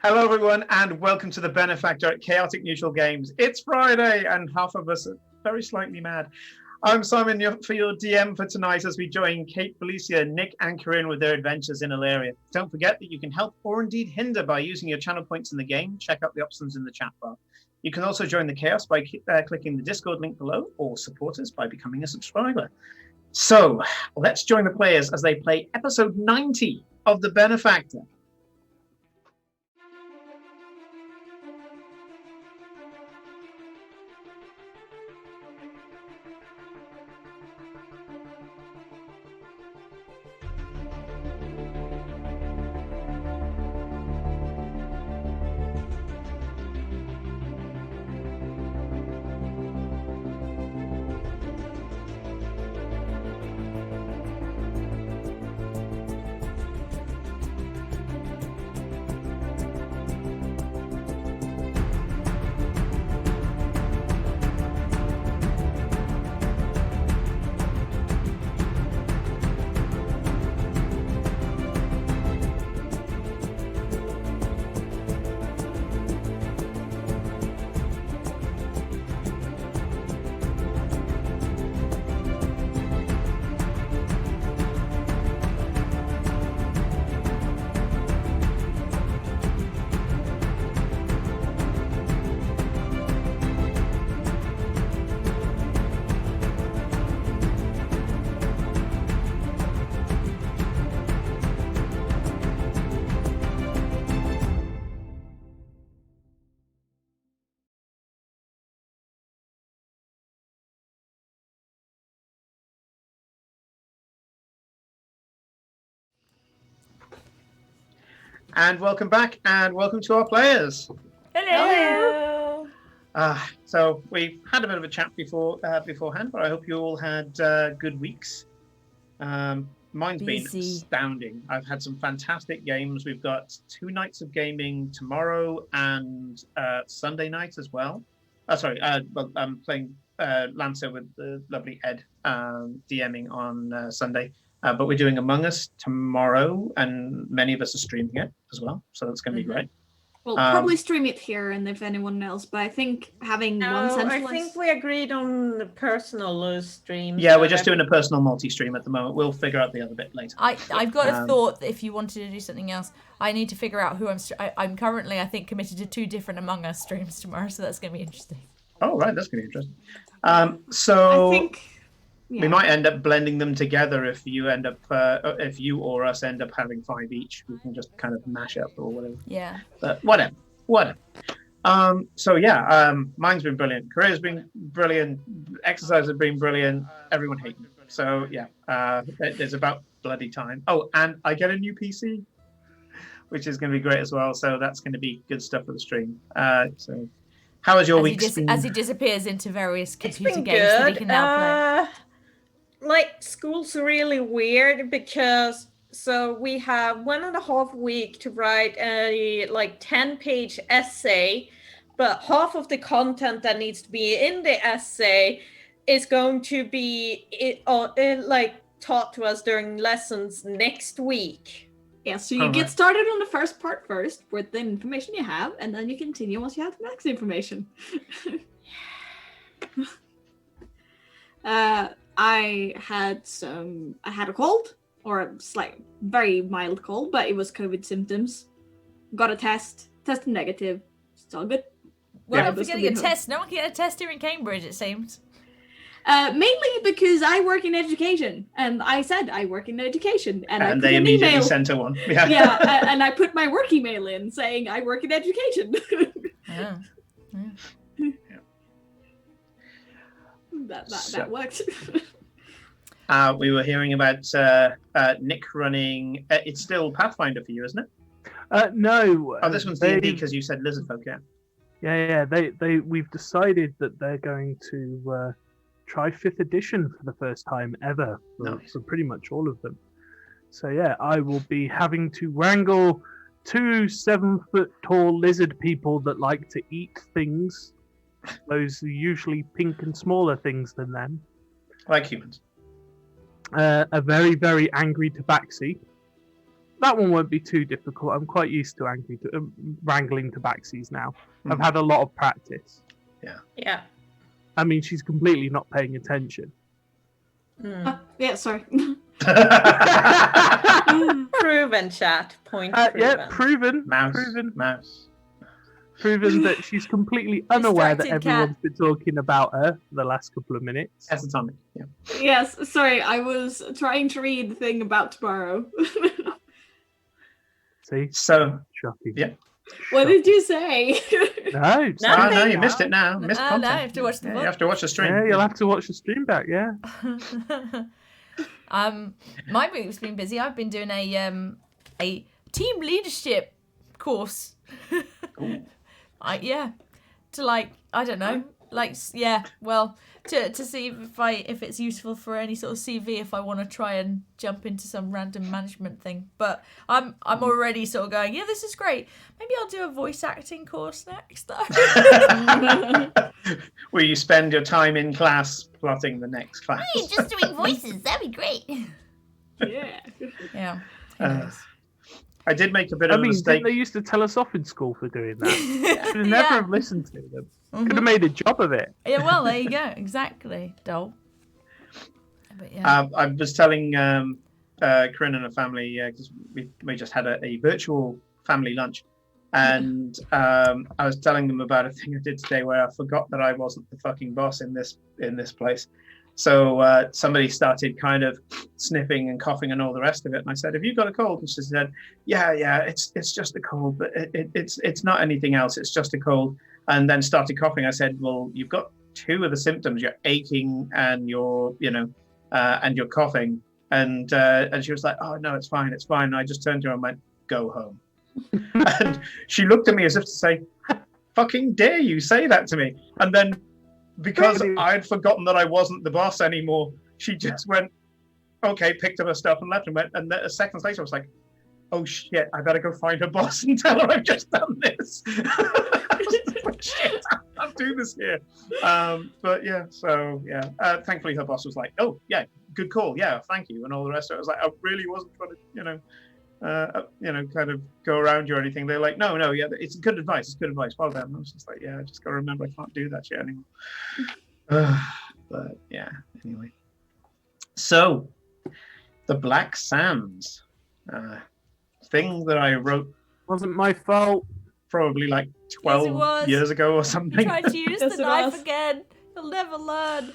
Hello, everyone, and welcome to the Benefactor at Chaotic Neutral Games. It's Friday, and half of us are very slightly mad. I'm Simon for your DM for tonight as we join Kate, Felicia, Nick, and Corinne with their adventures in Illyria. Don't forget that you can help or indeed hinder by using your channel points in the game. Check out the options in the chat bar. You can also join the chaos by clicking the Discord link below, or support us by becoming a subscriber. So let's join the players as they play episode 90 of the Benefactor. And welcome back, and welcome to our players. Hello. So we've had a bit of a chat beforehand, but I hope you all had good weeks. Mine's been astounding. I've had some fantastic games. We've got 2 nights of gaming tomorrow and Sunday night as well. I'm playing Lancer with the lovely Ed, DMing on Sunday. But we're doing Among Us tomorrow, and many of us are streaming it as well. So that's going to be great. We'll probably stream it here, and if anyone else, but I think having one centralized... I think we agreed on the personal stream. Yeah, we're just doing a personal multi-stream at the moment. We'll figure out the other bit later. I've got a thought that if you wanted to do something else, I need to figure out who I'm currently, I think, committed to 2 different Among Us streams tomorrow, so that's going to be interesting. Oh, right, that's going to be interesting. So... I think... Yeah. We might end up blending them together if you end up, if you or us end up having 5 each. We can just kind of mash up or whatever. Yeah. But whatever. Mine's been brilliant. Career's been brilliant. Exercise has been brilliant. Everyone hates me. So yeah, there's about bloody time. Oh, and I get a new PC, which is going to be great as well. So that's going to be good stuff for the stream. So how has your week been? As he disappears into various computer games that he can now play. Like, school's really weird because we have 1.5 week to write a 10-page essay, but half of the content that needs to be in the essay is going to be taught to us during lessons next week. Yeah, so you get started on the first part first with the information you have, and then you continue once you have the next information. I had a cold, or a very mild cold, but it was COVID symptoms. Got a test, tested negative. It's all good. Well, don't forget your test. No one can get a test here in Cambridge, it seems. Mainly because I work in education, and I said I work in education, and they immediately sent her one. Yeah, and I put my work email in saying I work in education. Yeah. That worked. We were hearing about Nick running. It's still Pathfinder for you, isn't it? No. Oh, this one's D&D because you said Lizardfolk, yeah. Yeah. We've decided that they're going to try 5th edition for the first time ever for pretty much all of them. So yeah, I will be having to wrangle 2 7-foot-tall lizard people that like to eat things. Those are usually pink and smaller things than them. Like humans. A very, very angry tabaxi. That one won't be too difficult. I'm quite used to wrangling tabaxis now. I've had a lot of practice. Yeah. I mean, she's completely not paying attention. Yeah, sorry. Proven, chat. Point proven. Yeah, proven. Mouse. Proven that she's completely unaware that everyone's been talking about her for the last couple of minutes. Atomic, yeah. Yes, sorry, I was trying to read the thing about tomorrow. See? So shocking. Yeah. What did you say? No, no, you missed it now. Missed content. No, you have to watch the you have to watch the stream. Yeah, you'll have to watch the stream back, yeah. My week's been busy. I've been doing a team leadership course. To see if it's useful for any sort of CV if I want to try and jump into some random management thing. But I'm already sort of going, yeah, this is great. Maybe I'll do a voice acting course next. Where you spend your time in class plotting the next class. Hey, just doing voices, that'd be great. Yeah. Yeah. I did make a bit of a mistake. They used to tell us off in school for doing that. Should never have listened to them. Could have made a job of it. Yeah, well, there you go. Exactly, doll. But yeah. I was telling Corinne and her family, because we just had a virtual family lunch, and I was telling them about a thing I did today where I forgot that I wasn't the fucking boss in this place. So somebody started kind of sniffing and coughing and all the rest of it. And I said, "Have you got a cold?" And she said, "Yeah, it's just a cold, but it's not anything else. It's just a cold." And then started coughing. I said, "Well, you've got 2 of the symptoms. You're aching and you're coughing." And she was like, "Oh no, it's fine. And I just turned to her and went, "Go home." And she looked at me as if to say, fucking dare you say that to me. And then because Really? I'd forgotten that I wasn't the boss anymore, she just went, okay, picked up her stuff and left and went. And then a second later, I was like, oh shit, I better go find her boss and tell her I've just done this. Shit, I'll do this here. But yeah, so yeah. Thankfully, her boss was like, oh yeah, good call. Yeah, thank you. And all the rest of it. I was like, I really wasn't trying to, kind of go around you or anything. They're like, no, yeah, it's good advice. It's good advice. Well done. I was just like, yeah, I just got to remember I can't do that shit anymore. But yeah, anyway. So, the Black Sands. Thing that I wrote Wasn't my fault. probably like Yes, it 12 was. years ago or You something. tried to use Yes, the it knife was. again. You'll never learn.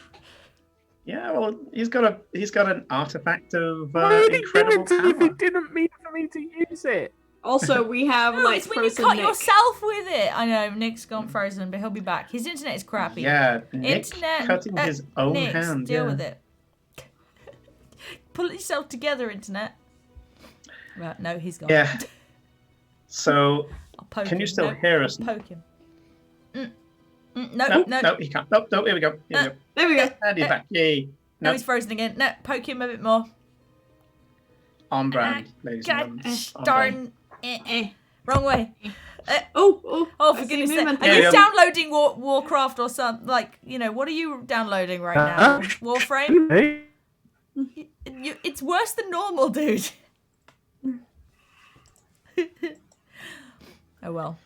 Yeah, well, he's got an artifact of Why did you give incredible it to me if power. it didn't mean for me to use it? Also, we have No, like it's when you frozen cut Nick. yourself with it. I know, Nick's gone frozen, but he'll be back. His internet is crappy. Yeah, Nick Internet, cutting his own Nick, hand. deal Yeah. with it. Pull yourself together, internet. Right, no, he's gone. Yeah. So, I'll poke can him. you still No, hear us? I'll poke him. No, no, he can't. No, here we go. Here we go. There we go. And he's back. Yay. No, No, he's frozen again. No, poke him a bit more. on brand, ladies and God gentlemen. On brand. darn. Eh. Wrong way. Oh, Oh, I for see goodness sake. movement Are there. you Yeah, yeah. downloading Warcraft or something? Like, what are you downloading right now? Warframe? Hey, It's worse than normal, dude. Oh well.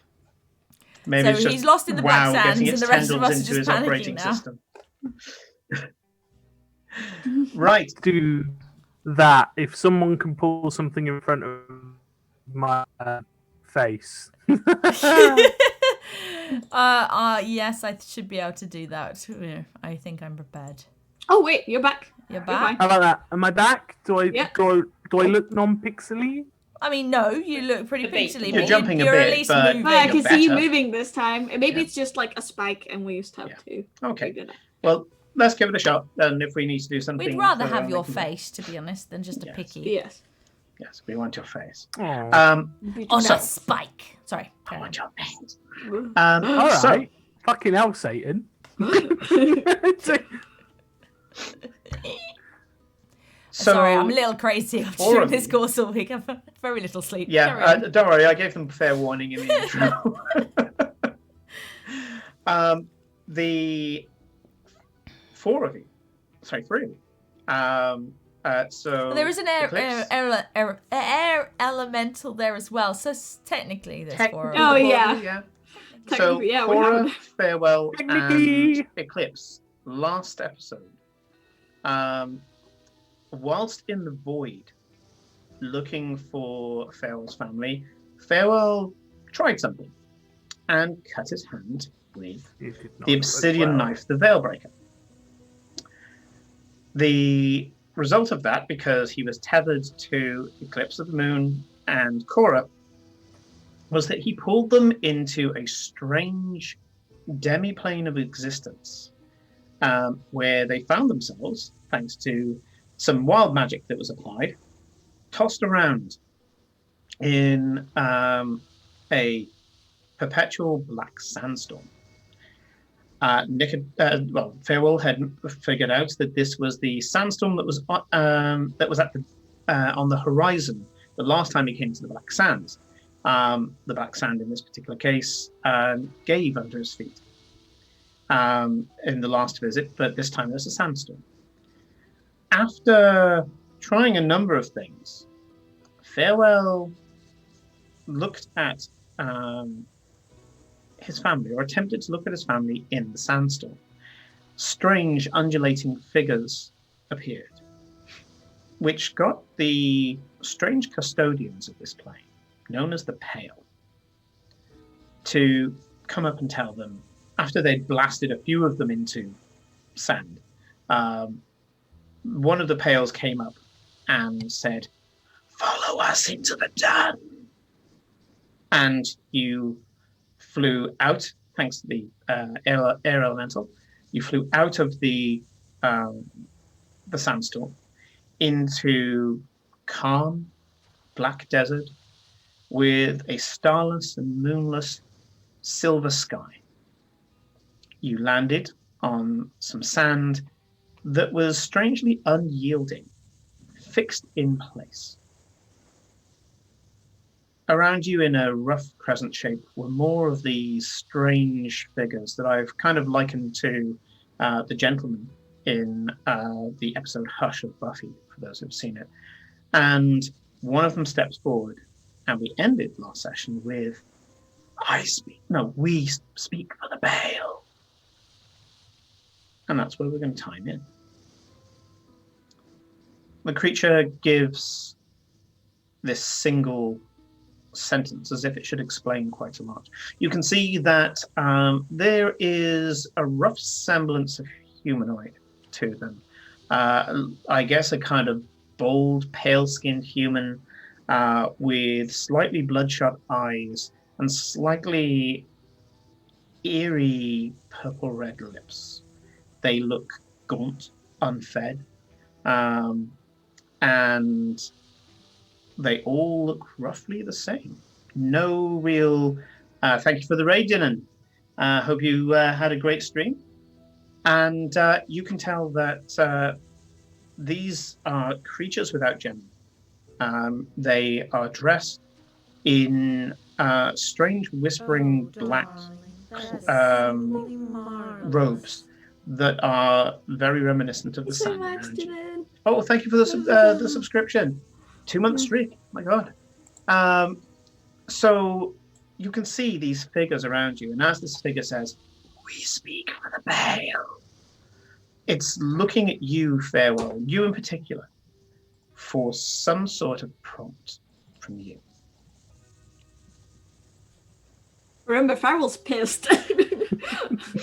Maybe So it's just he's lost in the Black WoW Sands getting and its the rest of tendrils us are into just his panicking operating now. system. Right. do that if someone can pull something in front of my face. Yes, I should be able to do that. Yeah, I think I'm prepared. oh wait, you're back. You're Goodbye. back? How about that? Am I back? Do I Yeah. do I look non-pixely? I mean, no, you look pretty Debatable. pixely, You're but jumping a you're bit, at least but- moving. Well, I can see you better. moving this time. And maybe Yeah. it's just like a spike, and we used to have Yeah. two. Okay. Figure that. Well, let's give it a shot. And if we need to do something, We'd rather further, have we your can do- face, to be honest, than just a Yes. picky. Yes. Yes, we want your face. Aw. On So- a spike. Sorry. I carry on. want your face. All right. So, Fucking hell, Satan. Sorry, I'm a little crazy after four doing of this you- course all week. I've had very little sleep. yeah, Carry on. don't worry. I gave them fair warning in the intro. The four of you, sorry, three of you. So There is an Eclipse, air elemental there as well, so technically there's four. technically Oh, the four yeah. of you, So Technically, yeah, we Cora, haven't. Farewell, and Technically. Eclipse. Last episode. Whilst in the void, looking for Farewell's family, Farewell tried something and cut his hand with You did not the look obsidian well. knife, the Veilbreaker. The result of that, because he was tethered to Eclipse of the Moon and Cora, was that he pulled them into a strange demi-plane of existence, where they found themselves, thanks to some wild magic that was applied, tossed around in a perpetual black sandstorm. Farewell had figured out that this was the sandstorm that was at the on the horizon the last time he came to the Black Sands. The Black Sand, in this particular case, gave under his feet in the last visit, but this time there's a sandstorm. After trying a number of things, Farewell looked at his family, or attempted to look at his family in the sandstorm. Strange undulating figures appeared, which got the strange custodians of this plane, known as the Pale, to come up and tell them, after they'd blasted a few of them into sand, one of the Pales came up and said, "Follow us into the den." And you flew out, thanks to the air elemental. You flew out of the sandstorm into calm, black desert, with a starless and moonless silver sky. You landed on some sand that was strangely unyielding, fixed in place. Around you in a rough crescent shape were more of these strange figures that I've kind of likened to the gentleman in the episode Hush of Buffy, for those who've seen it. And one of them steps forward, and we ended last session with, we speak for the Pale. And that's where we're going to time in. The creature gives this single sentence as if it should explain quite a lot. You can see that there is a rough semblance of humanoid to them. I guess a kind of bold, pale-skinned human with slightly bloodshot eyes and slightly eerie purple-red lips. They look gaunt, unfed, and they all look roughly the same. No real... thank you for the raid, Dylan. Hope you had a great stream. And you can tell that these are creatures without gender. They are dressed in strange whispering black robes that are very reminiscent of the sand around you. Oh, thank you for the subscription. 2-month streak. My God. So you can see these figures around you, and as this figure says, "We speak for the Pale," it's looking at you, Farewell, you in particular, for some sort of prompt from you. Remember, Farrell's pissed.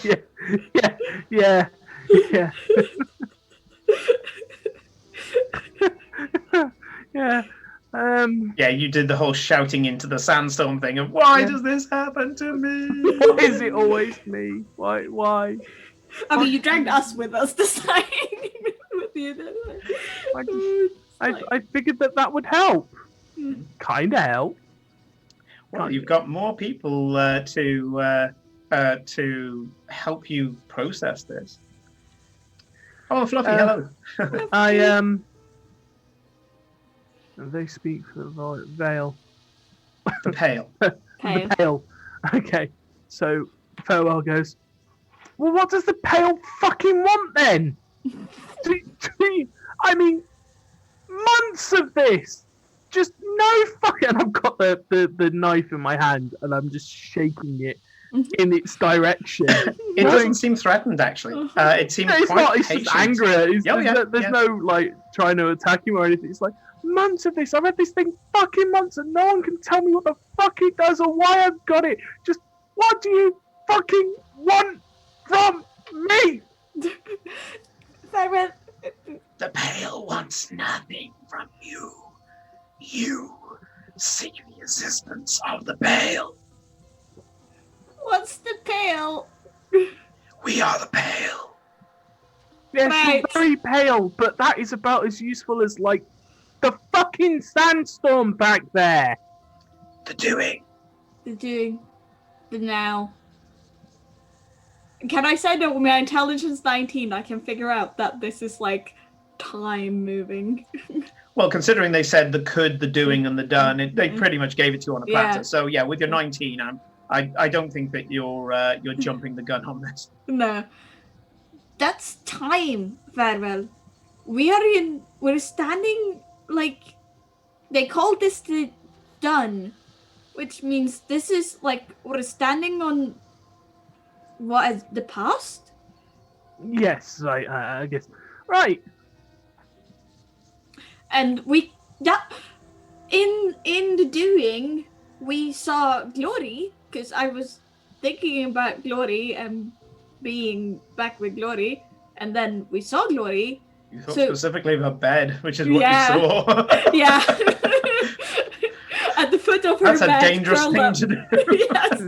Yeah. Yeah. Yeah, you did the whole shouting into the sandstorm thing of why does this happen to me? Why is it always me? Why? I mean, you dragged us with us this time. With you. I figured that would help. Kinda help. Well, you've got more people to help you process this. Oh, Fluffy, hello. They speak for the Veil. The Pale. The Pale. Okay. So Farewell goes, well, what does the Pale fucking want then? I mean, months of this. Just no fucking. And I've got the knife in my hand and I'm just shaking it in its direction. It doesn't seem threatened, actually. It seems quite it's patient. just anger. There's no like trying to attack him or anything. It's like, months of this. I've had this thing fucking months and no one can tell me what the fuck it does or why I've got it. Just, what do you fucking want from me? Farewell. The Pale wants nothing from you. You seek the assistance of the Pale. What's the Pale? We are the Pale. Yes, Right. you're very pale, but that is about as useful as, like, the fucking sandstorm back there. The doing. The doing. The now. Can I say that with my intelligence 19, I can figure out that this is like time moving? Well, considering they said the could, the doing, and the done, they pretty much gave it to you on a platter. Yeah. So yeah, with your 19, I don't think that you're jumping the gun on this. No. That's time, Farewell. We're standing, like, they called this the done, which means this is, like, we're standing on, what is the past? Yes, I guess. Right. And in the doing, we saw Glory, because I was thinking about Glory and being back with Glory, and then we saw Glory. You thought specifically about bed, which is what Yeah. you saw. Yeah. At the foot of her That's bed. a dangerous curled thing up. to do. Yes.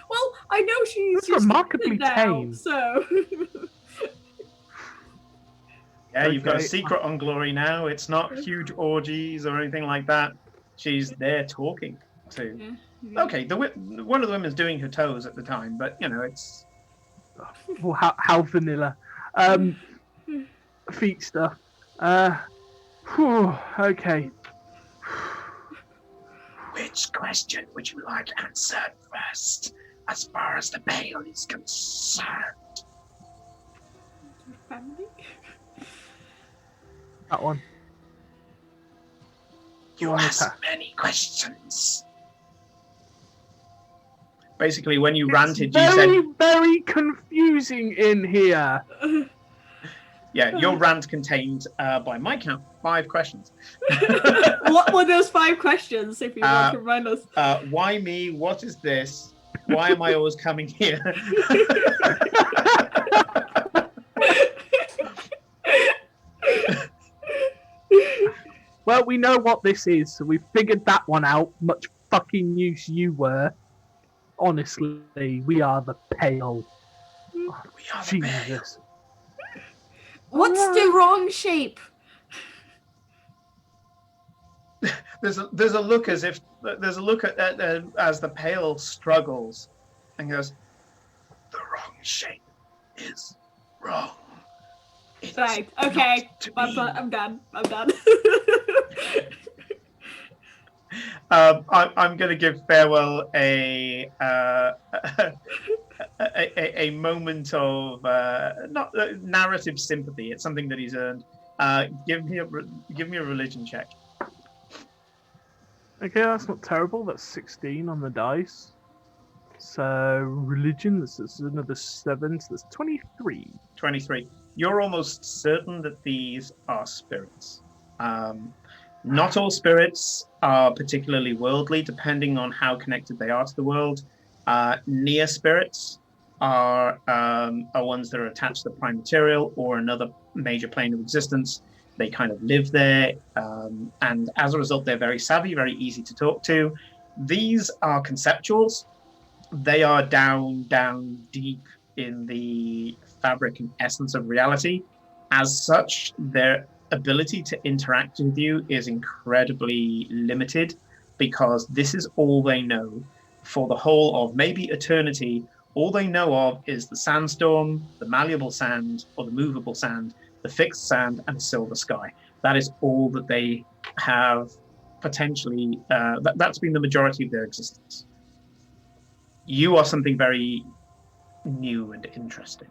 Well, I know she's That's just remarkably now, tame. so. Yeah, you've got a Okay. secret on Glory now. It's not huge orgies or anything like that. She's there talking. Two. Yeah. Okay, one of the women's doing her toes at the time, but it's Well, how vanilla. Feet stuff. Okay. Which question would you like answered first, as far as the pale is concerned? Family? That one. You One ask attack. many questions. Basically, when you It's ranted, you very, said, very confusing in here. yeah, your rant contained, by my count, 5 questions. What were those 5 questions, if you want to remind us? Why me? What is this? Why am I always coming here? Well, we know what this is, so we figured that one out. Much fucking use you were. Honestly, we are the pale. We are the pale. Jesus. What's the wrong shape? There's a look as if there's a look at as the pale struggles and goes, the wrong shape is wrong. It's Right, okay. not to be. I'm done. I'm done. I'm going to give Farewell a moment of not narrative sympathy. It's something that he's earned. Give me a religion check. Okay, that's not terrible. That's 16 on the dice. So religion, that's another 7, so that's 23. 23. You're almost certain that these are spirits. Not all spirits are particularly worldly, depending on how connected they are to the world. Near spirits are ones that are attached to the prime material or another major plane of existence. They kind of live there, and as a result, they're very savvy, very easy to talk to. These are conceptuals. They are down deep in the fabric and essence of reality. As such, their ability to interact with you is incredibly limited, because this is all they know for the whole of maybe eternity. All they know of is the sandstorm, the malleable sand, or the movable sand, the fixed sand, and the silver sky. That is all that they have potentially. That's been the majority of their existence. You are something very new and interesting.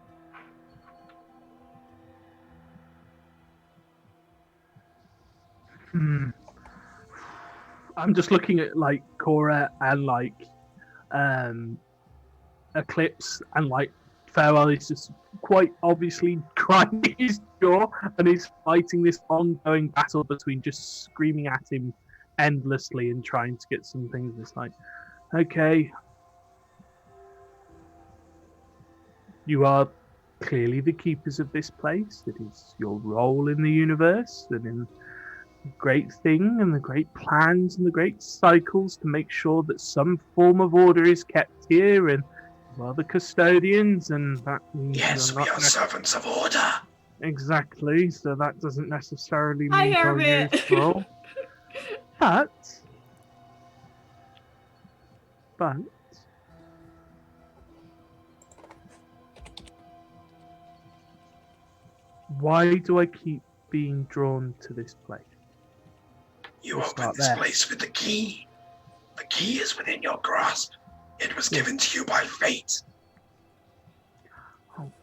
I'm just looking at like Cora and like Eclipse, and like Farewell is just quite obviously grinding his jaw, and he's fighting this ongoing battle between just screaming at him endlessly and trying to get some things. It's like, okay, you are clearly the keepers of this place. It is your role in the universe and in the great thing and the great plans and the great cycles to make sure that some form of order is kept here, and well, the custodians, and that means Yes, we are servants of order. Exactly, so that doesn't necessarily Hi, mean you're Herbert. useful. But why do I keep being drawn to this place? You We'll opened start this there. place with the key. The key is within your grasp. It was given to you by fate.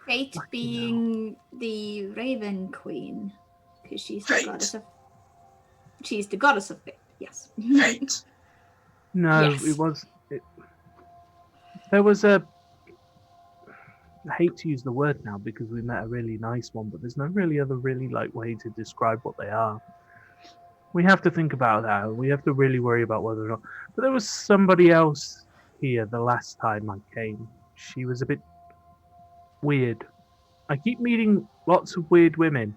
Fate Fucking being the Raven Queen, because she's the Fate. goddess of. She's the goddess of fate. Yes. Fate. No, Yes. There was a. I hate to use the word now because we met a really nice one, but there's no really other way to describe what they are. We have to think about that. We have to really worry about whether or not. But there was somebody else here the last time I came. She was a bit weird. I keep meeting lots of weird women.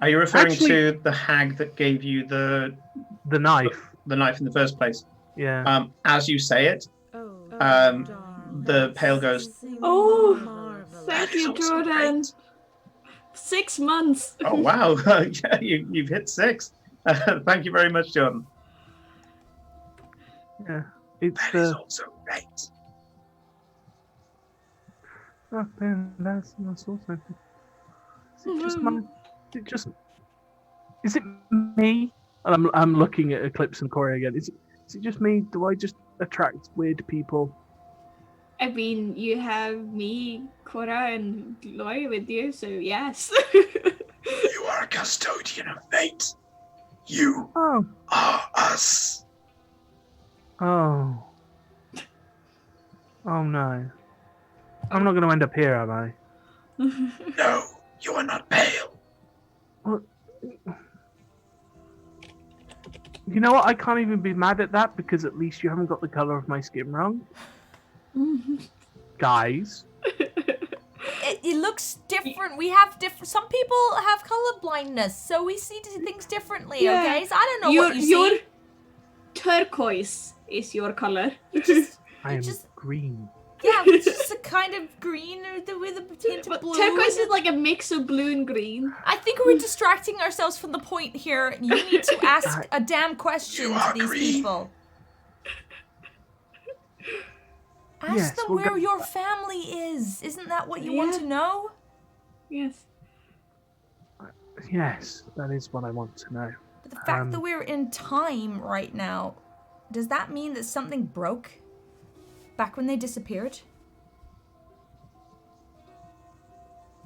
Are you referring Actually- to the hag that gave you the The knife. in the first place? Yeah. As you say it, the pale goes, Oh, That thank is you, also Jordan. great. 6 months. Oh wow, yeah, you've hit 6. Thank you very much, Jordan. Yeah, it's That is also fate. Oh, man, that's also. Is it just my? Is it me? And I'm looking at Eclipse and Corey again. Is it just me? Do I just attract weird people? I mean, you have me, Cora, and Glory with you, so yes. You are a custodian of fate. You Oh, are us. oh, oh no! I'm not going to end up here, am I? No, you are not pale. Well, you know what? I can't even be mad at that because at least you haven't got the color of my skin wrong, guys. It looks different. We have different. Some people have color blindness, so we see things differently. Yeah. Okay, so I don't know what you your see. turquoise is your color. I am just- green. Yeah, it's just a kind of green with a tint of But blue. turquoise is like a mix of blue and green. I think we're distracting ourselves from the point here. You need to ask a damn question You to are these green. people. Ask Yes, them we'll where go- your family is. Isn't that what you want Yeah. to know? Yes. Yes, that is what I want to know. But the fact that we're in time right now, does that mean that something broke back when they disappeared?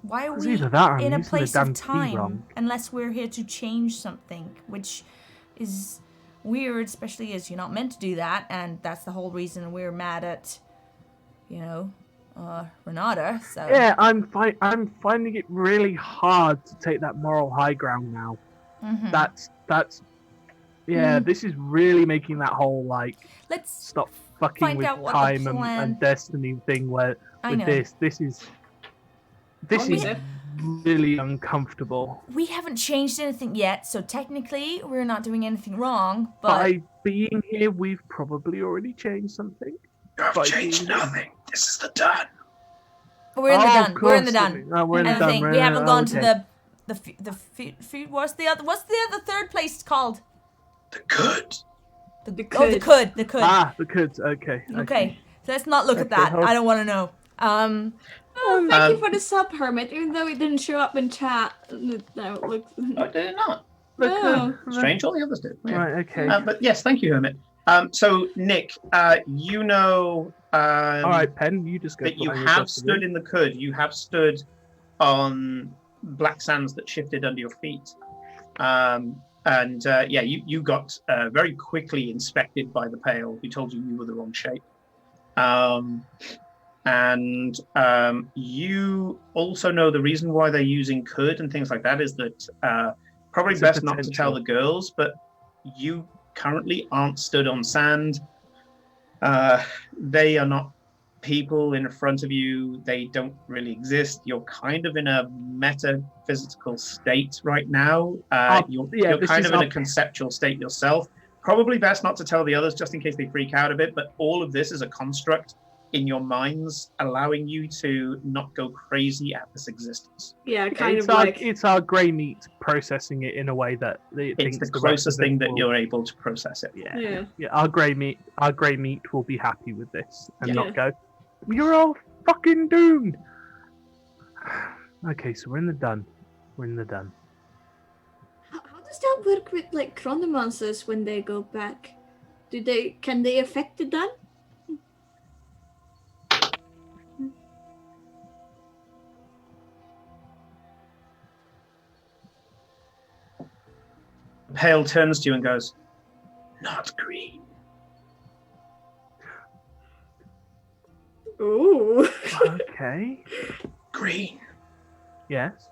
Why are It's we either that or I'm in a using the place damn of key time wrong. unless we're here to change something, which is weird, especially as you're not meant to do that, and that's the whole reason we're mad at, Renata. So Yeah, I'm finding it really hard to take that moral high ground now. Mhm. That's this is really making that whole like Let's stop fucking find with out what the time plan- and destiny thing where I with know. this is Yeah. really uncomfortable. We haven't changed anything yet, so technically we're not doing anything wrong, but By being here, we've probably already changed something. You have By changed being- nothing. This is the done. we're in the Oh, done. of We're in the course, done. no, we're in the And done. thing, we're we in haven't gone to okay. the food. What's the other third place called? The good. The Could. could. Ah, the could. Okay. Okay, so let's not look at Okay, that. hold- I don't want to know. Oh, thank you Um, for the sub, Hermit, even though it didn't show up in chat. No, it looks... I did not. No. Strange, all the others did. Yeah. Right. Okay. But yes, thank you, Hermit. So, Nick, you know All right, Pen. You just go. that you find have yourself stood in the Could. You have stood on black sands that shifted under your feet. You got very quickly inspected by the Pale, who told you were the wrong shape. You also know the reason why they're using Could and things like that is that probably It's a best not to tell potential. the girls, but you currently aren't stood on sand. They are not people in front of you. They don't really exist. You're kind of in a metaphysical state right now. You're this kind is of in a up- conceptual state yourself. Probably best not to tell the others just in case they freak out a bit, but all of this is a construct in your minds, allowing you to not go crazy at this existence. Yeah, kind It's of our like... it's our grey meat processing it in a way that it It's thinks the the rest of closest it thing that will- you're able to process it. Yeah. Yeah. Our grey meat will be happy with this and Yeah. not go. You're all fucking doomed. Okay, so we're in the done. We're in the done. How does that work with like chronomancers when they go back? Can they affect the done? Pale turns to you and goes, "Not green." Ooh. Okay. Green. Yes.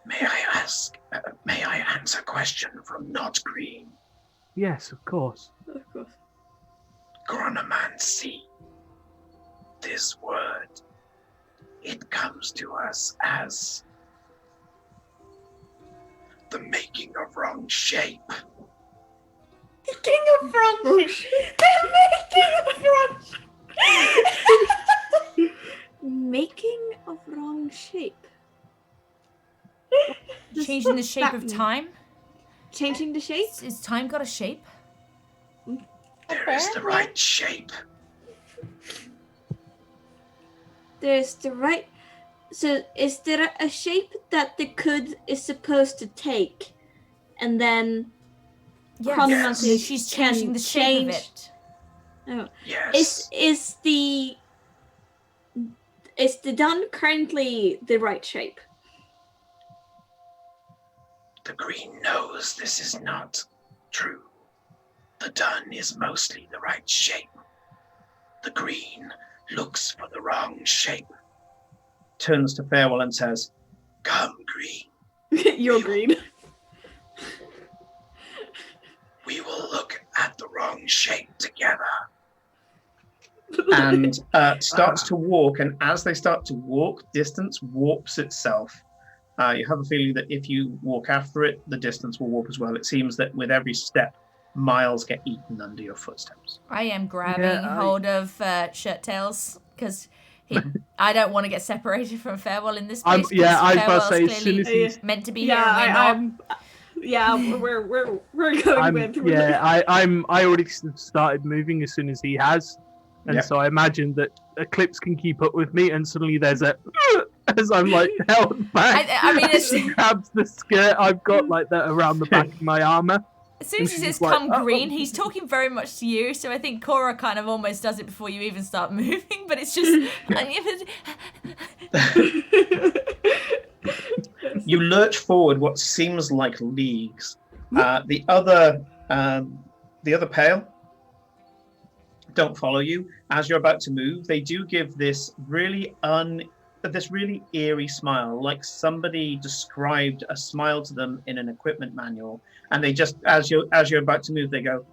May I answer a question from Not Green? Yes, of course. Of course. Chronomancy. This word, it comes to us as the making of wrong shape. King of France! Making of wrong Making of wrong shape. Does changing the what's shape that of mean? time. Changing the shape? Is time got a shape? There is the right shape. There's the right. So is there a shape that the could is supposed to take, and then Yes, Chronomancer she's can changing the shape of change? it. Oh. Yes. Is the dun currently the right shape? The green knows this is not true. The dun is mostly the right shape. The green looks for the wrong shape. Turns to Farewell and says, "Come, green. You're green. We will look at the wrong shape together." And starts to walk, and as they start to walk, distance warps itself. You have a feeling that if you walk after it, the distance will warp as well. It seems that with every step, miles get eaten under your footsteps. I am grabbing hold of Shirt Tails because I don't want to get separated from Farewell in this case. I was about Farewell's to say, as soon clearly as he's... meant to be here and we're not. We're going with. I already started moving as soon as he has. And so I imagine that Eclipse can keep up with me, and suddenly there's a as I'm like held back. I mean, she grabs the skirt I've got like that around the back of my armor. As soon as he says like, "come green," he's talking very much to you. So I think Cora kind of almost does it before you even start moving. But it's just You lurch forward what seems like leagues. The other pale don't follow you as you're about to move. They do give this really eerie smile, like somebody described a smile to them in an equipment manual, and they just as you're about to move, they go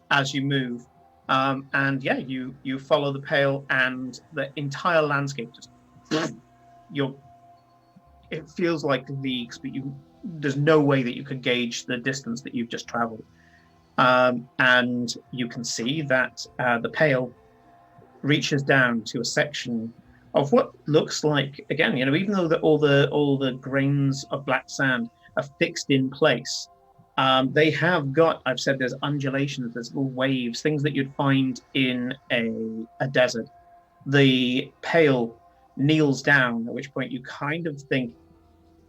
as you move, and you follow the pale, and the entire landscape just it feels like leagues, but there's no way that you can gauge the distance that you've just traveled. And you can see that the pale reaches down to a section of what looks like, again, even though all the grains of black sand are fixed in place, they have got, I've said, there's undulations, there's little waves, things that you'd find in a desert. The pale kneels down, at which point you kind of think,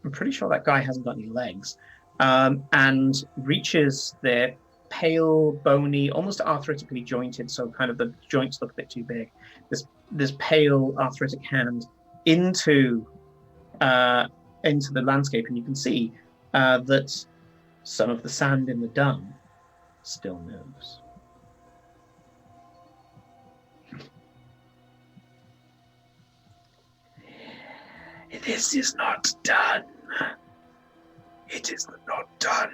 I'm pretty sure that guy hasn't got any legs, and reaches there, pale, bony, almost arthritically jointed, so kind of the joints look a bit too big. This pale arthritic hand into the landscape, and you can see that some of the sand in the dun still moves. This is not done. It is not done.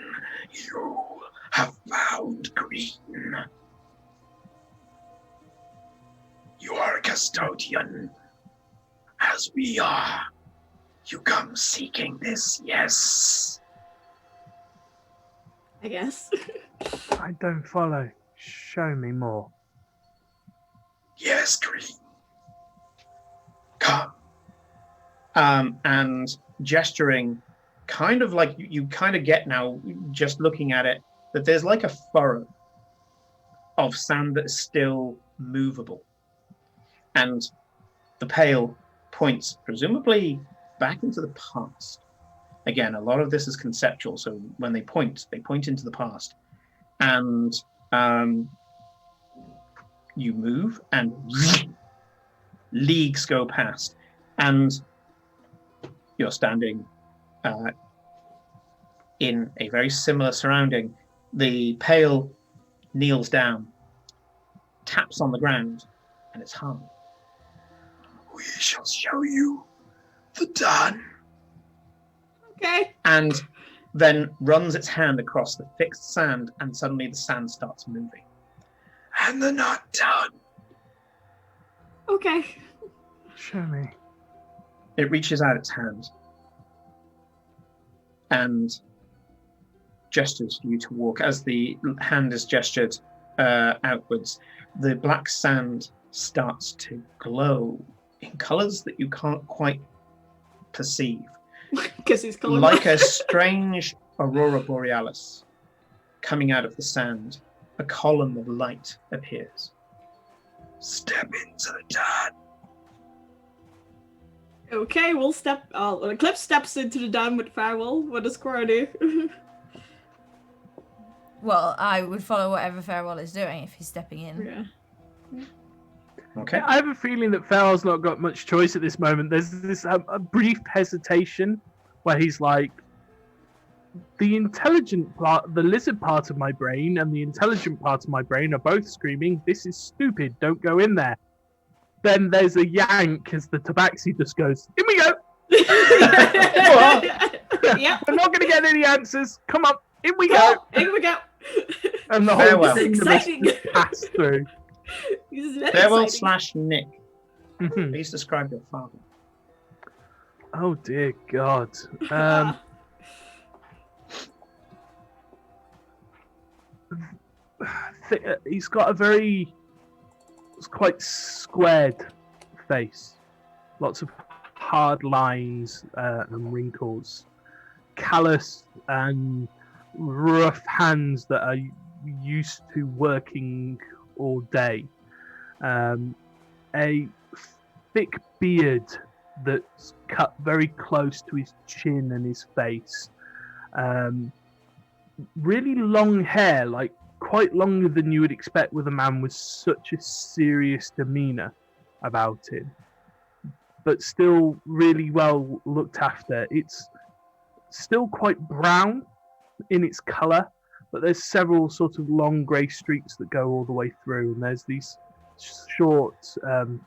You have found green. You are a custodian, as we are. You come seeking this, yes? I guess. I don't follow. Show me more. Yes, green. Come. And gesturing, kind of like you kind of get now, just looking at it, that there's like a furrow of sand that is still movable. And the pale points, presumably back into the past. Again, a lot of this is conceptual, so when they point into the past. And you move, and leagues go past. And you're standing in a very similar surrounding. The pale kneels down, taps on the ground, and it's hung. We shall show you the dun. Okay. And then runs its hand across the fixed sand, and suddenly the sand starts moving. And they're not done. Okay. Show me. It reaches out its hand and gestures for you to walk. As the hand is gestured outwards, the black sand starts to glow in colors that you can't quite perceive. Because he's colorblind. Like a strange aurora borealis coming out of the sand, a column of light appears. Step into the dark. Okay, we'll step. Cliff steps into the dam with Farewell. What does Cora do? Well, I would follow whatever Farewell is doing if he's stepping in. Yeah. Okay. I have a feeling that Farrell's not got much choice at this moment. There's this a brief hesitation where he's like, the intelligent part, the lizard part of my brain and the intelligent part of my brain are both screaming, this is stupid, don't go in there. Then there's a yank as the tabaxi just goes, in we go! Yep. We're not going to get any answers. Come on, in we go! Oh, here we go. And the whole Farewell. thing This is exciting. just passed through. This is very Farewell exciting. / Nick. Mhm. Please describe your father. Oh dear God. He's got a very, it's quite squared face. Lots of hard lines and wrinkles. Callous and rough hands that are used to working all day. A thick beard that's cut very close to his chin and his face. Really long hair, like quite longer than you would expect with a man with such a serious demeanor about him, but still really well looked after. It's still quite brown in its color, but there's several sort of long grey streaks that go all the way through, and there's these short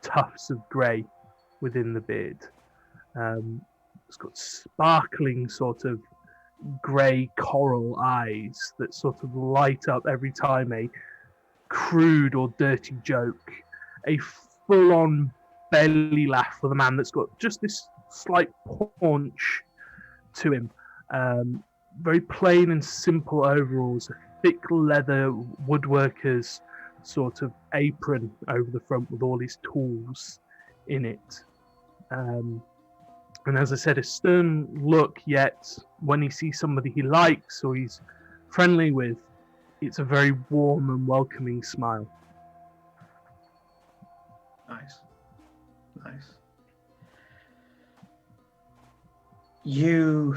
tufts of grey within the beard. It's got sparkling sort of grey coral eyes that sort of light up every time a crude or dirty joke. A full-on belly laugh for the man that's got just this slight paunch to him. Very plain and simple overalls, a thick leather woodworker's sort of apron over the front with all his tools in it. And as I said, a stern look, yet when he sees somebody he likes or he's friendly with, it's a very warm and welcoming smile. Nice. Nice. You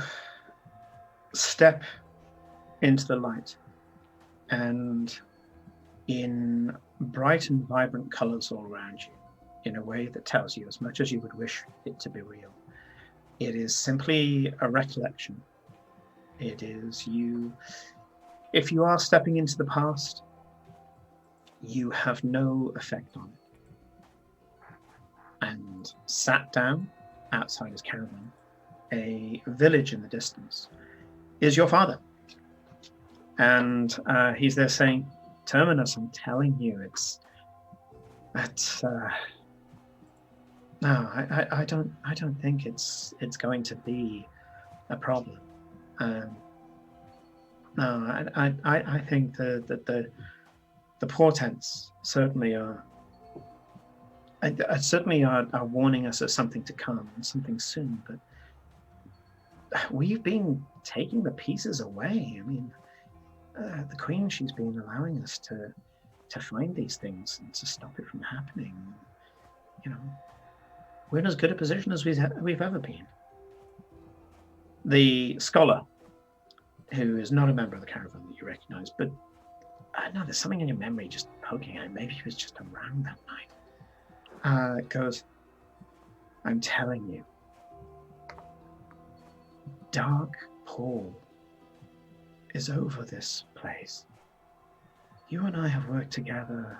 step into the light, and in bright and vibrant colours all around you, in a way that tells you as much as you would wish it to be real. It is simply a recollection. It is you. If you are stepping into the past, you have no effect on it. And sat down outside his caravan, a village in the distance, is your father. And he's there saying, Terminus, I'm telling you, no, I don't think it's going to be a problem. No, I think that the portents certainly are warning us of something to come, something soon. But we've been taking the pieces away. I mean, the Queen, she's been allowing us to find these things and to stop it from happening. You know, we're in as good a position as we've ever been. The scholar, who is not a member of the caravan that you recognize, but no, there's something in your memory just poking at him. Maybe he was just around that night. Goes, I'm telling you, dark pall is over this place. You and I have worked together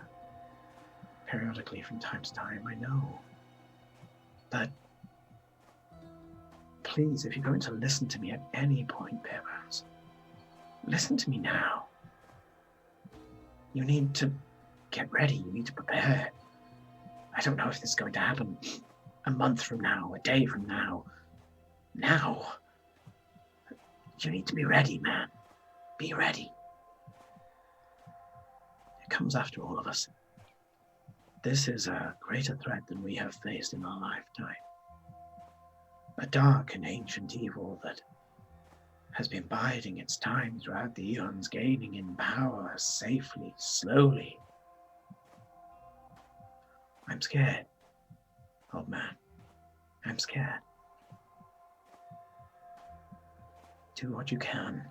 periodically from time to time, I know. But please, if you're going to listen to me at any point, Bearbones, listen to me now. You need to get ready. You need to prepare. I don't know if this is going to happen a month from now, a day from now. Now. You need to be ready, man. Be ready. It comes after all of us. This is a greater threat than we have faced in our lifetime. A dark and ancient evil that has been biding its time throughout the eons, gaining in power safely, slowly. I'm scared, old man. I'm scared. Do what you can.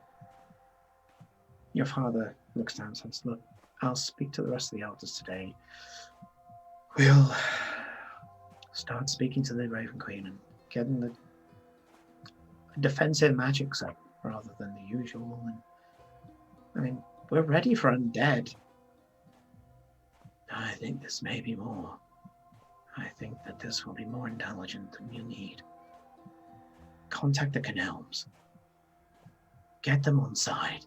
Your father looks down and says, look, I'll speak to the rest of the elders today. We'll start speaking to the Raven Queen and getting the defensive magics up rather than the usual. And I mean, we're ready for undead. I think this may be more. I think that this will be more intelligent than you need. Contact the Canelms. Get them on side.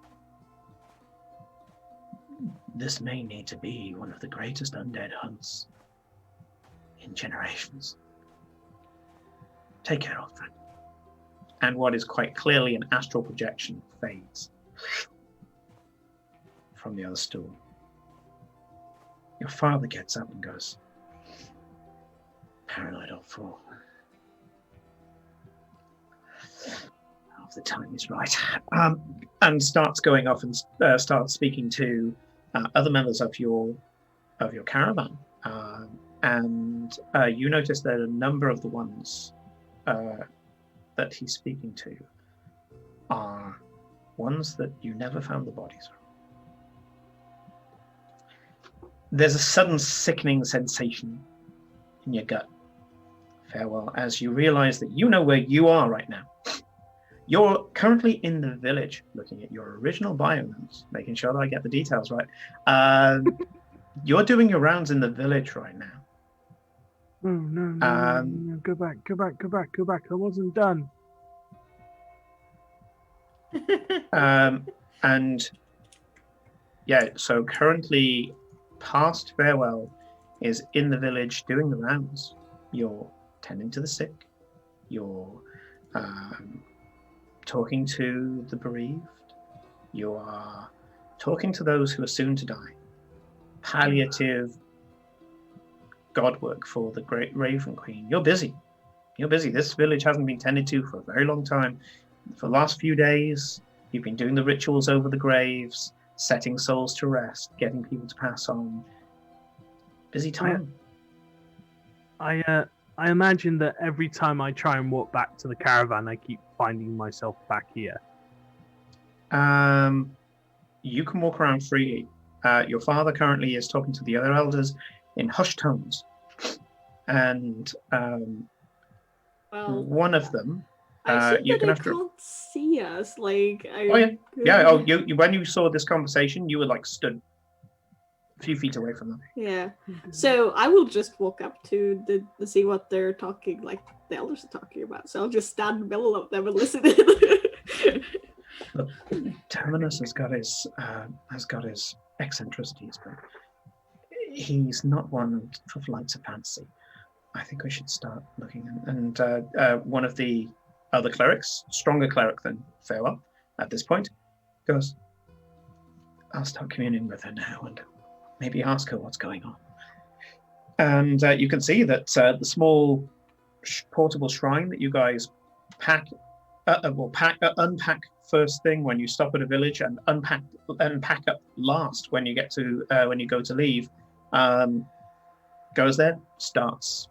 This may need to be one of the greatest undead hunts in generations. Take care, old friend. And what is quite clearly an astral projection fades from the other stool. Your father gets up and goes, paranoid old fool. The time is right, and starts going off and starts speaking to other members of your caravan, and you notice that a number of the ones that he's speaking to are ones that you never found the bodies from. There's a sudden sickening sensation in your gut, Farewell, as you realize that you know where you are right now. You're currently in the village, looking at your original biomaps, making sure that I get the details right. You're doing your rounds in the village right now. No. Go back. I wasn't done. And yeah, so currently, past Farewell is in the village doing the rounds. You're tending to the sick. You're talking to the bereaved. You are talking to those who are soon to die. Palliative god work for the great Raven Queen. You're busy. This village hasn't been tended to for a very long time. For the last few days, you've been doing the rituals over the graves, setting souls to rest, getting people to pass on. Busy time. I imagine that every time I try and walk back to the caravan, I keep finding myself back here. You can walk around freely. Your father currently is talking to the other elders in hushed tones. And one of them, I think you that can they have to... can't see us. Like, you when you saw this conversation, you were like stood a few feet away from them. Yeah. So I will just walk up to the see what they're talking, like the elders are talking about. So I'll just stand in the middle of them and listen. Look, Terminus has got his eccentricities, but he's not one for flights of fancy. I think we should start looking. And one of the other clerics, stronger cleric than Farewell at this point, goes, I'll start communing with her now and maybe ask her what's going on. And you can see that the small portable shrine that you guys unpack first thing when you stop at a village and unpack up last when you get to when you go to leave, goes there, starts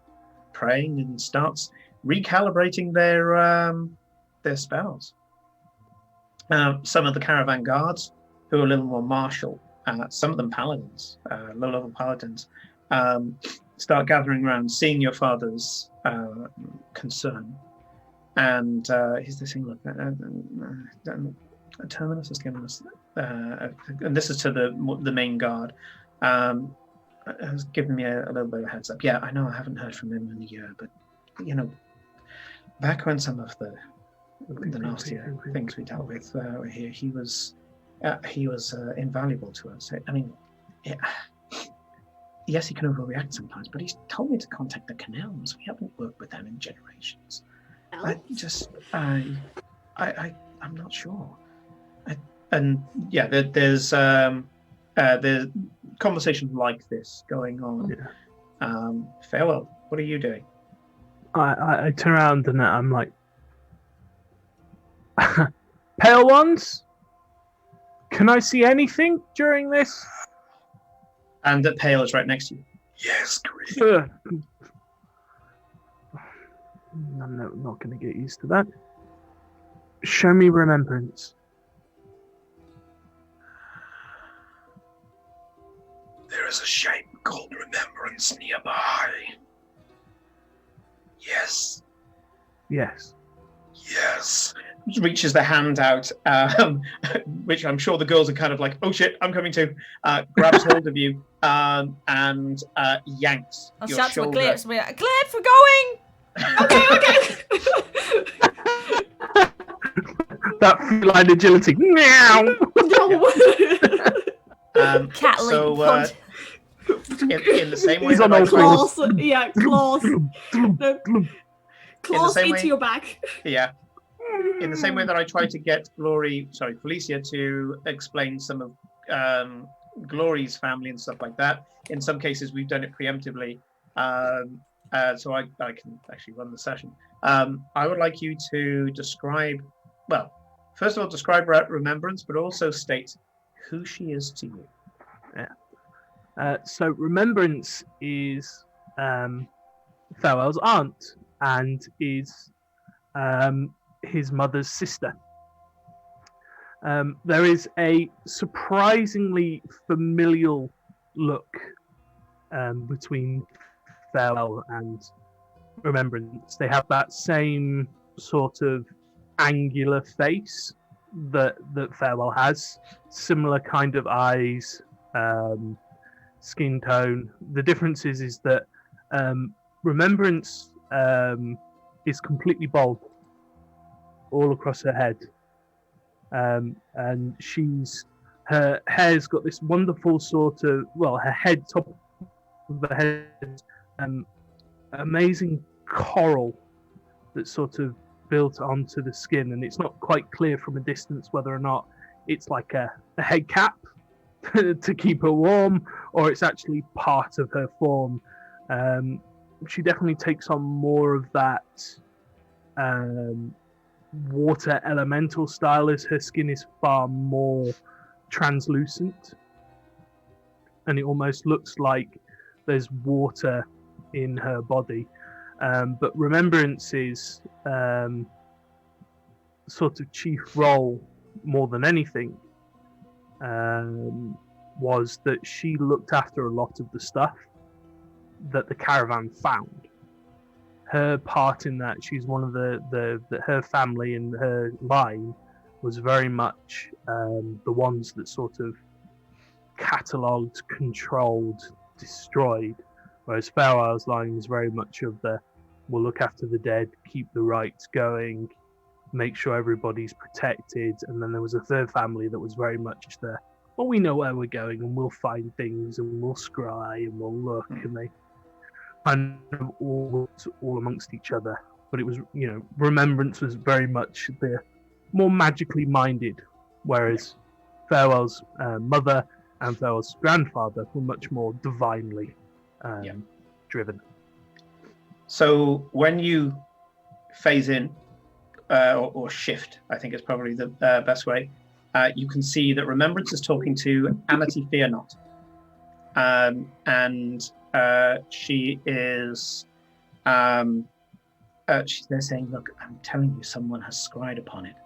praying and starts recalibrating their spells. Some of the caravan guards, who are a little more martial, some of them paladins, low-level paladins, start gathering around, seeing your father's concern. And he's saying, look, Terminus has given us, and this is to the main guard, has given me a little bit of a heads up. Yeah, I know I haven't heard from him in a year, but, back when some of the nastier things we dealt with were here, he was invaluable to us. I mean, yes, he can overreact sometimes, but he's told me to contact the Canelms. We haven't worked with them in generations. I'm not sure. There's conversations like this going on. Yeah. Farewell, what are you doing? I turn around and I'm like, Pale ones, can I see anything during this? And that Pale is right next to you. Yes, great. I'm not going to get used to that. Show me remembrance. There is a shape called Remembrance nearby. Yes. Yes. Yes. Reaches the hand out, which I'm sure the girls are kind of like, oh shit, I'm coming too. Grabs hold of you and yanks I'll your shout to my shoulder. Eclipse. Eclipse, we're going! That feline agility. Meow. No. Cat leap So, pod. in the same way He's that on I all tried, Claws. Yeah, claws. No, claws same into way- your back. yeah, in the same way that I tried to get Felicia to explain some of Glory's family and stuff like that. In some cases, we've done it preemptively, so I can actually run the session. I would like you to describe, well, first of all, describe Remembrance, but also state who she is to you. So Remembrance is Farewell's aunt and is his mother's sister. There is a surprisingly familial look between Farewell and Remembrance. They have that same sort of angular face that Farewell has, similar kind of eyes, skin tone. The difference is that Remembrance is completely bald all across her head, and her hair's got this wonderful sort of, well, her head, top of the head, amazing coral that's sort of built onto the skin, and it's not quite clear from a distance whether or not it's like a head cap to keep her warm, or it's actually part of her form. She definitely takes on more of that water elemental style, as her skin is far more translucent, and it almost looks like there's water in her body. But Remembrance's sort of chief role, more than anything, was that she looked after a lot of the stuff that the caravan found. Her part in that, she's one of her family and her line was very much the ones that sort of catalogued, controlled, destroyed, whereas Farewell's line is very much of the we'll look after the dead, keep the rites going, make sure everybody's protected. And then there was a third family that was very much the, well, we know where we're going and we'll find things and we'll scry and we'll look, and they kind of all amongst each other. But it was, Remembrance was very much the more magically minded, whereas Farewell's mother and Farewell's grandfather were much more divinely driven. So when you phase in, or shift, I think is probably the best way, you can see that Remembrance is talking to Amity Fear Not. And she is, they're saying, look, I'm telling you, someone has scried upon it.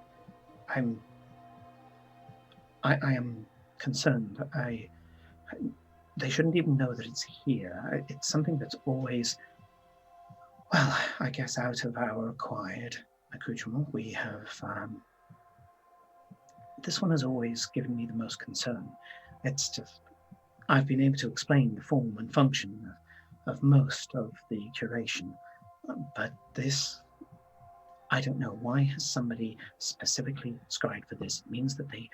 I am concerned. They shouldn't even know that it's here. It's something that's always, well, I guess out of our acquired accoutrement, we have, this one has always given me the most concern. It's just, I've been able to explain the form and function of most of the curation, but this, I don't know. Why has somebody specifically scried for this? It means that they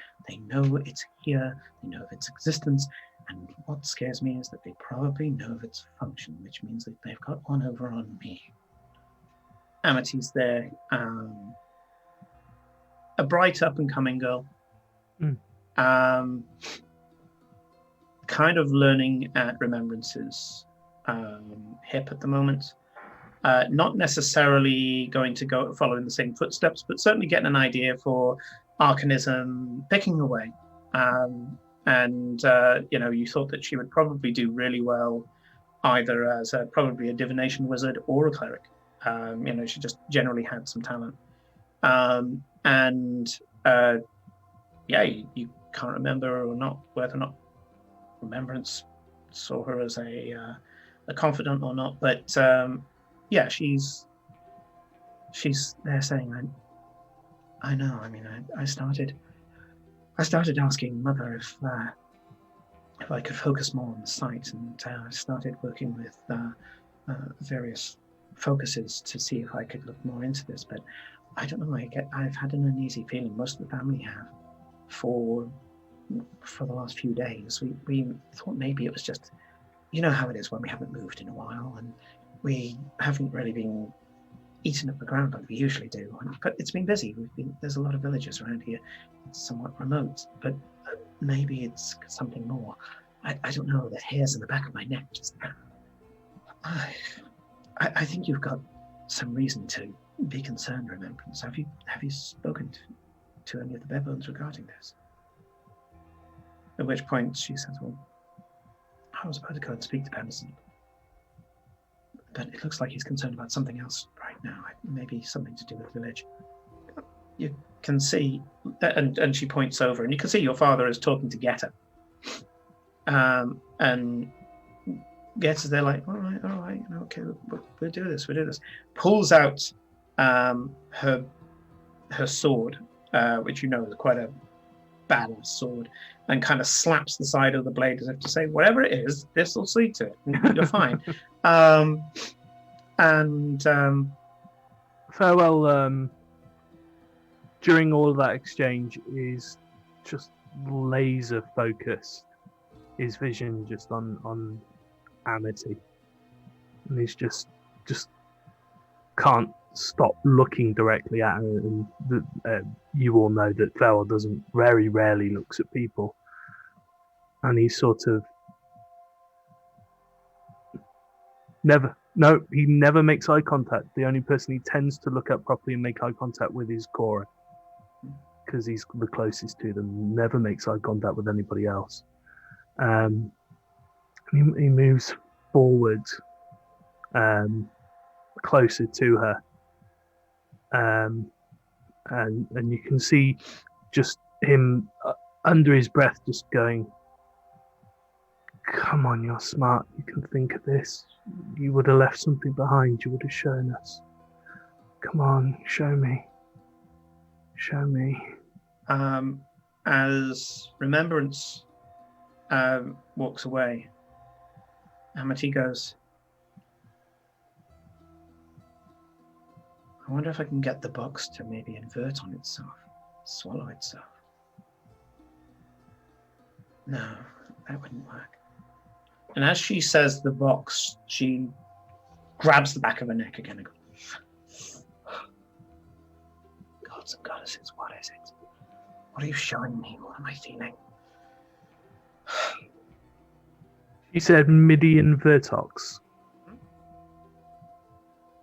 know it's here, they know of its existence, and what scares me is that they probably know of its function, which means that they've got one over on me. Amity's there, a bright up-and-coming girl, kind of learning at Remembrance's hip at the moment. Not necessarily going to go follow in the same footsteps, but certainly getting an idea for arcanism picking away. And you thought that she would probably do really well either as probably a divination wizard or a cleric. She just generally had some talent. You can't remember or not whether or not Remembrance saw her as a confidant or not, but she's there saying, I know. I mean, I started asking Mother if I could focus more on the site, and I started working with various focuses to see if I could look more into this. But I don't know. I've had an uneasy feeling. Most of the family have for the last few days. We thought maybe it was just, you know how it is when we haven't moved in a while, and we haven't really been eating up the ground like we usually do. But it's been busy. There's a lot of villages around here. It's somewhat remote, but maybe it's something more. I don't know. The hairs in the back of my neck just. I think you've got some reason to be concerned, Remembrance. Have you spoken to any of the Bedbones regarding this? At which point she says, well, I was about to go and speak to Pemberton, but it looks like he's concerned about something else right now. Maybe something to do with the village. You can see, and she points over, and you can see your father is talking to Geta. And Geta's there like, all right, okay, we'll do this. Pulls out her sword, which you know is quite a badass sword, and kind of slaps the side of the blade as if to say, whatever it is, this will see to it. You're fine. Farewell, during all of that exchange, is just laser focused. His vision just on Amity. And he's just can't stop looking directly at her. And you all know that Farewell very rarely looks at people. And he sort of he never makes eye contact. The only person he tends to look at properly and make eye contact with is Cora, because he's the closest to them. Never makes eye contact with anybody else. He moves forward, closer to her, and you can see just him under his breath, just going, "Come on, you're smart. You can think of this. You would have left something behind. You would have shown us. Come on, show me. Show me." As Remembrance walks away, Amity goes, I wonder if I can get the box to maybe invert on itself, swallow itself. No, that wouldn't work. And as she says the box, she grabs the back of her neck again and goes, Gods and goddesses, what is it? What are you showing me? What am I feeling? She said Midian Vertox.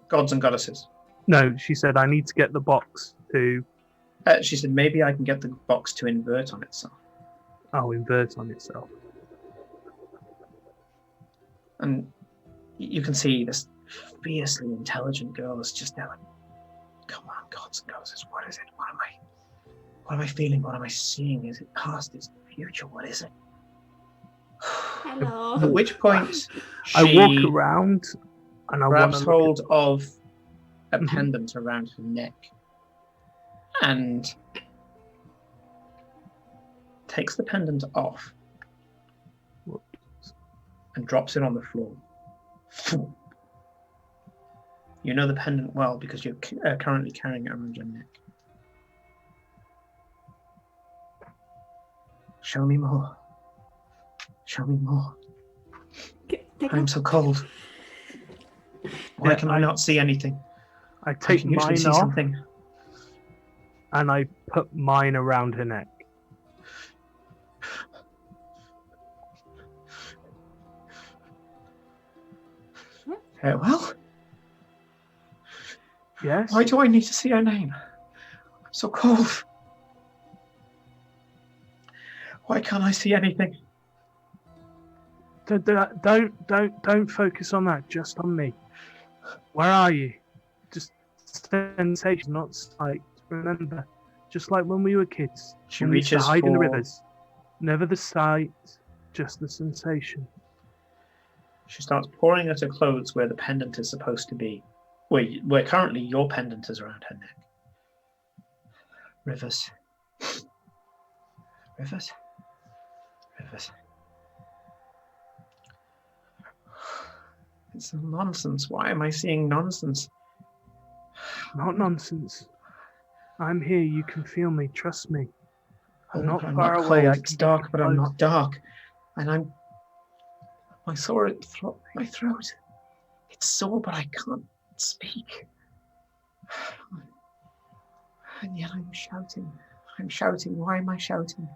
Gods and goddesses. No, she said I need to get the box to... She said maybe I can get the box to invert on itself. Oh, invert on itself. And you can see this fiercely intelligent girl is just there like, come on, gods and goddesses, what is it? What am I feeling? What am I seeing? Is it past? Is it future? What is it? Hello. At which point I walk she around and I grabs want to hold of a pendant around her neck and takes the pendant off and drops it on the floor. You know the pendant well because you're currently carrying it around your neck. Show me more. Show me more. I'm so cold. Why can I not see anything? I I take can usually mine see off something. and I put mine around her neck. Well, Yes? why do I need to see her name? I'm so cold. Why can't I see anything? Don't focus on that. Just on me. Where are you? Just sensation, not sight. Remember, just like when we were kids. She when we used to reaches hide in the for- rivers. Never the sight, just the sensation. She starts pouring at her clothes where the pendant is supposed to be. Where currently your pendant is around her neck. Rivers. Rivers. Rivers. It's nonsense. Why am I seeing nonsense? Not nonsense. I'm here. You can feel me. Trust me. I'm not far cold. away. It's dark, but I'm not dark. And I saw it my throat. It's sore, but I can't speak. And yet I'm shouting. I'm shouting. Why am I shouting?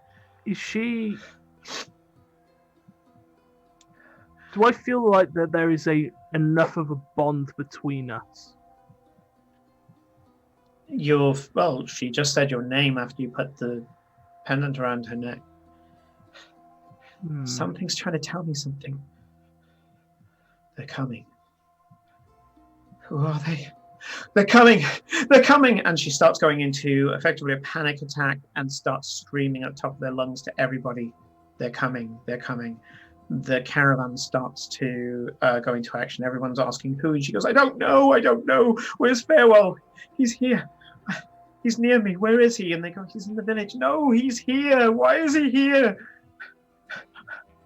Is she? Do I feel like that there is enough of a bond between us? Well, she just said your name after you put the pendant around her neck. Something's trying to tell me something. They're coming. Who are they? They're coming! They're coming! And she starts going into effectively a panic attack and starts screaming at the top of their lungs to everybody. They're coming. They're coming. The caravan starts to go into action. Everyone's asking who, and she goes, I don't know. Where's Farewell? He's here. He's near me. Where is he? And they go, he's in the village. No, he's here. Why is he here?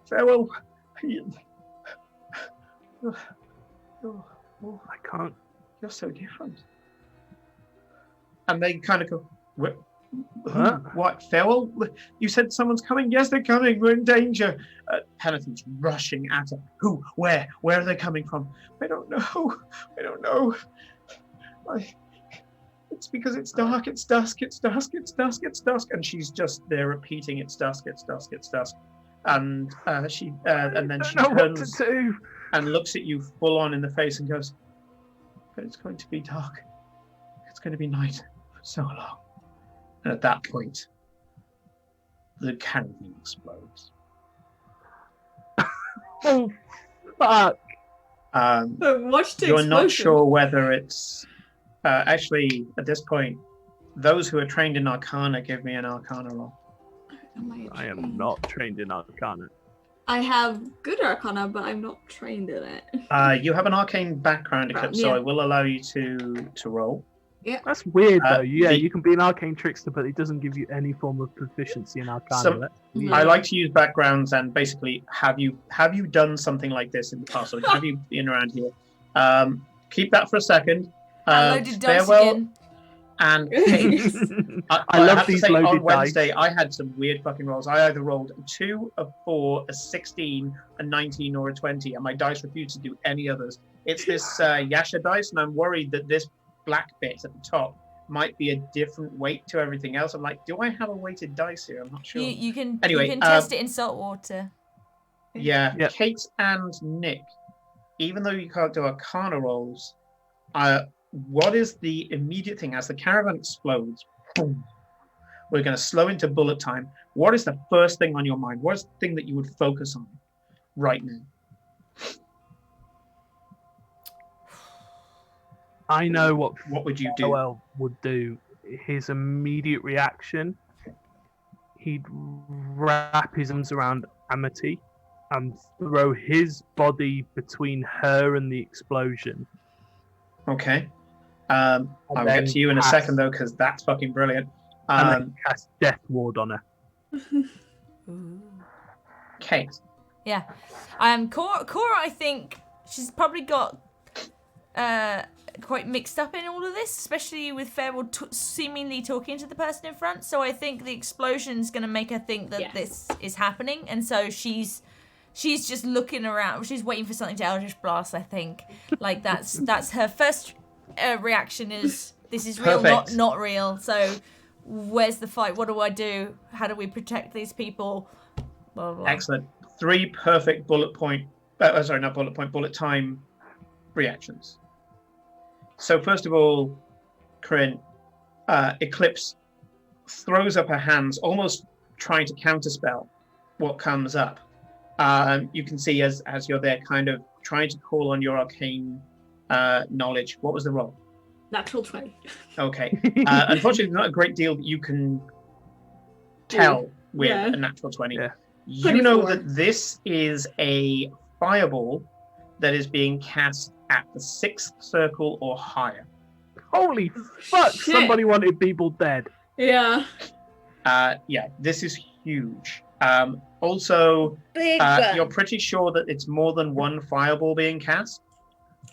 Farewell. I can't. You're so different. And they kind of go, Huh? What? Farewell? You said someone's coming? Yes, they're coming. We're in danger. Penitent's rushing at her. Who? Where? Where are they coming from? I don't know. It's because it's dark. It's dusk. It's dusk. It's dusk. It's dusk. And she's just there repeating, it's dusk. It's dusk. It's dusk. And then she turns and looks at you full on in the face and goes, but it's going to be dark. It's going to be night for so long. And at that point, the caravan explodes. Oh, fuck. Watch the You're not explosion. sure whether it's... actually, at this point, those who are trained in Arcana, give me an Arcana roll. I am not trained in Arcana. I have good Arcana, but I'm not trained in it. You have an arcane background, Eclipse, so yeah. I will allow you to roll. That's weird, though. the- You can be an arcane trickster, but it doesn't give you any form of proficiency in Arcana. I like to use backgrounds and basically have you done something like this in the past? Or have you been around here? Keep that for a second. Loaded dice Farewell again. and I love have to these say, loaded on Wednesday, dice. I had some weird fucking rolls. I either rolled a 2, a 4, a 16, a 19, or a 20, and my dice refused to do any others. It's this Yasha dice, and I'm worried that this black bit at the top might be a different weight to everything else. I'm like, do I have a weighted dice here? I'm not sure. You can Anyway, test it in salt water. Yeah, Yep. Kate and Nick, even though you can't do Arcana rolls, what is the immediate thing as the caravan explodes? Boom. We're going to slow into bullet time. What is the first thing on your mind? What is the thing that you would focus on right now? I know what would you do? Farewell would do. His immediate reaction, he'd wrap his arms around Amity and throw his body between her and the explosion. Okay. I'll get to you in a second, though, because that's fucking brilliant. And then cast Death Ward on her. Kate. Yeah. Cora, I think she's probably got quite mixed up in all of this, especially with Farewell seemingly talking to the person in front. So I think the explosion's going to make her think that this is happening, and so she's just looking around. She's waiting for something to Eldritch Blast, I think. Like that's her first reaction is this is real, not real. So where's the fight? What do I do? How do we protect these people? Blah, blah, blah. Excellent. 3 perfect bullet time reactions. So first of all, Corinne, Eclipse throws up her hands, almost trying to counterspell, what comes up. You can see as you're there, kind of trying to call on your arcane knowledge. What was the roll? Natural 20. Okay. Unfortunately, not a great deal that you can tell with Yeah. a natural 20. Yeah. You know 24. that this is a fireball that is being cast at the 6th circle or higher. Holy fuck! Shit. Somebody wanted people dead. Yeah. Yeah, this is huge. Also, Big you're one. pretty sure that it's more than one fireball being cast.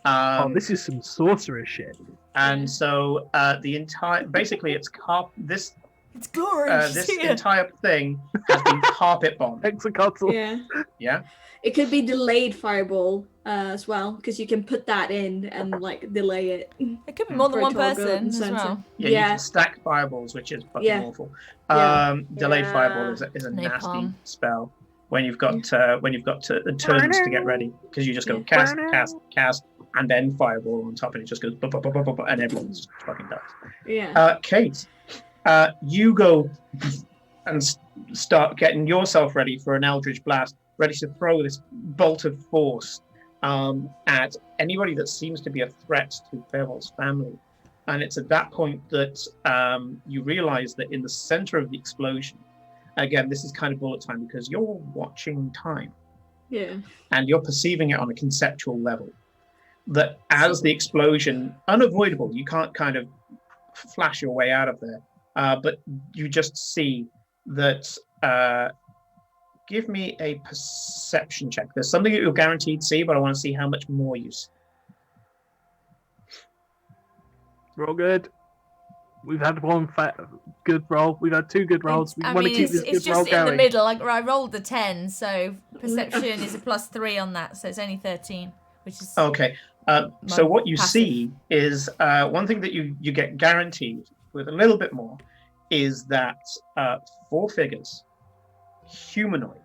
Oh, this is some sorcerer shit. And so the entire, basically, it's this It's glorious. this here. entire thing has been carpet bombed. Hexacotl. Yeah. Yeah. It could be delayed fireball as well, because you can put that in and like delay it. It could be more than For it one to all go up person in as center. well. Yeah, you Yeah. can stack fireballs, which is fucking Yeah. awful. Yeah. Delayed Yeah. fireball is a nasty Napalm. spell when you've got the turns to get ready, because you just go Yeah. cast, and then fireball on top, and it just goes bup, bup, bup, bup, bup, bup, and everyone just fucking dies. Yeah. Kate, you go and start getting yourself ready for an Eldritch Blast, ready to throw this bolt of force at anybody that seems to be a threat to Fairwell's family. And it's at that point that you realize that in the center of the explosion, again, this is kind of bullet time because you're watching time Yeah. and you're perceiving it on a conceptual level. That as the explosion, unavoidable, you can't kind of flash your way out of there, but you just see that. Give me a perception check. There's something that you'll guaranteed see, but I want to see how much more you see. Roll good. We've had one good roll. We've had 2 good rolls. We want to keep this it's good roll just in the going. middle. Like I rolled a 10, so perception is a +3 on that, so it's only 13, which is Okay. So what you passive. see is one thing that you get guaranteed with a little bit more is that 4 figures, humanoid,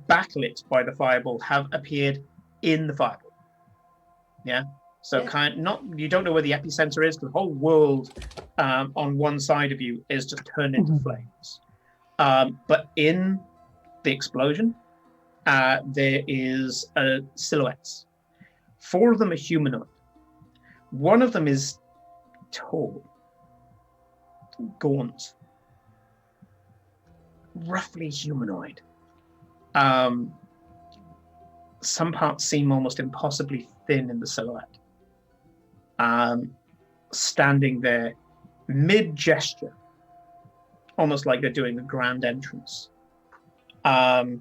backlit by the fireball, have appeared in the fireball. Yeah. So Yeah. You don't know where the epicenter is. The whole world on one side of you is just turned into flames. But in the explosion, there is silhouettes. 4 of them are humanoid. One of them is tall, gaunt, roughly humanoid. Some parts seem almost impossibly thin in the silhouette. Standing there, mid-gesture, almost like they're doing a grand entrance. And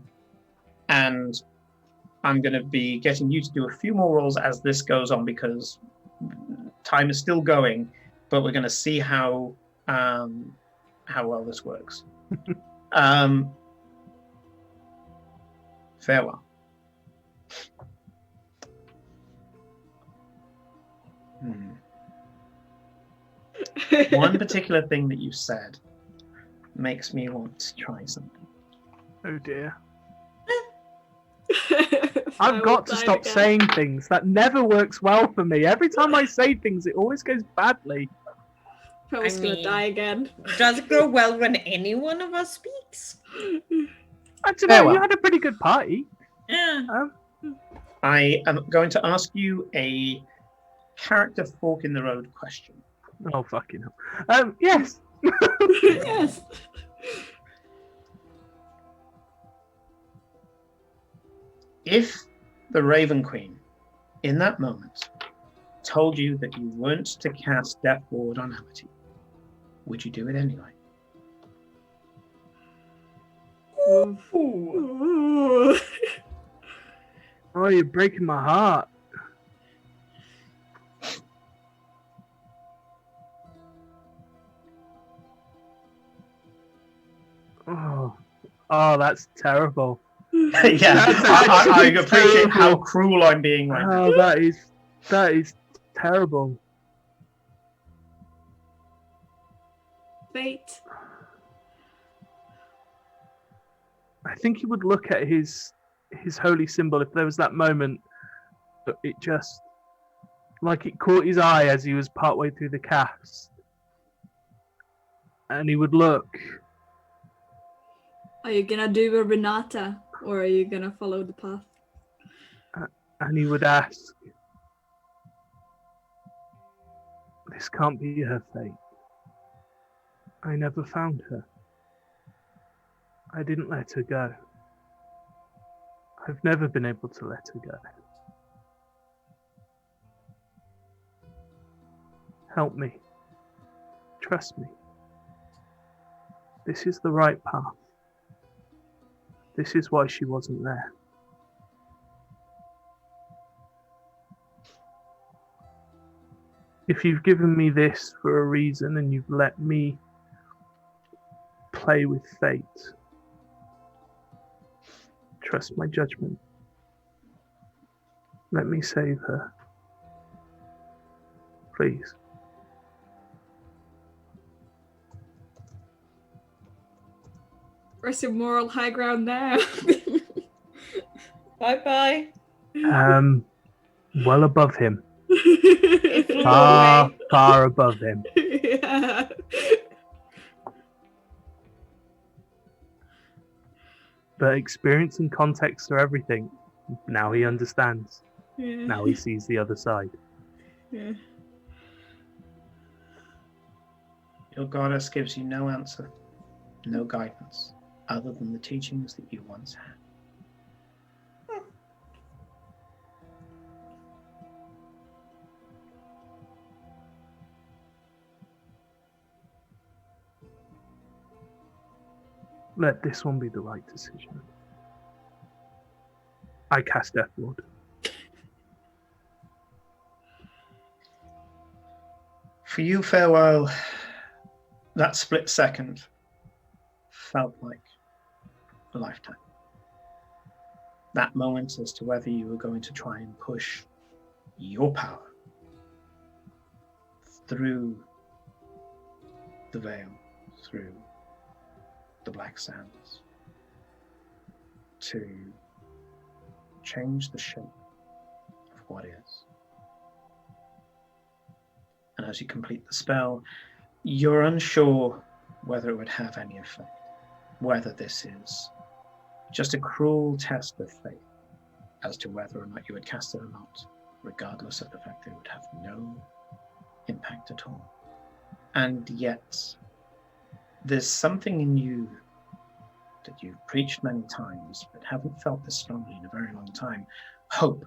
I'm going to be getting you to do a few more rolls as this goes on, because time is still going, but we're going to see how well this works. Farewell. One particular thing that you said makes me want to try something. Oh dear. I've got to stop saying things. That never works well for me. Every time I say things, it always goes badly. Probably gonna die again. Does it go well when any one of us speaks? I don't know. Farewell. You had a pretty good party. Yeah. I am going to ask you a character fork in the road question. Oh fucking hell. Yes. Yes. If the Raven Queen, in that moment, told you that you weren't to cast Death Ward on Amity, would you do it anyway? Ooh. Oh, you're breaking my heart. Oh, that's terrible. Yeah, That's I actually appreciate how terrible. cruel I'm being right now. Oh, that is terrible. Fate. I think he would look at his holy symbol if there was that moment, but it just, like, it caught his eye as he was partway through the cast, and he would look. Are you gonna do a Renata, or are you gonna follow the path? And he would ask, this can't be her fate. I never found her. I didn't let her go. I've never been able to let her go. Help me. Trust me. This is the right path. This is why she wasn't there. If you've given me this for a reason and you've let me play with fate, trust my judgment. Let me save her. Please. Where's your moral high ground now? Bye-bye. Well above him. It flew Far, away. far above him. Yeah. But experience and context are everything. Now he understands. Yeah. Now he sees the other side. Yeah. Your goddess gives you no answer, no guidance, other than the teachings that you once had. Let this one be the right decision. I cast Death Lord. For you, farewell, that split second felt like a lifetime. That moment as to whether you were going to try and push your power through the veil, through the black sands, to change the shape of what is. And as you complete the spell, you're unsure whether it would have any effect, whether this is just a cruel test of fate as to whether or not you would cast it or not, regardless of the fact that it would have no impact at all. And yet, there's something in you that you've preached many times, but haven't felt this strongly in a very long time. Hope.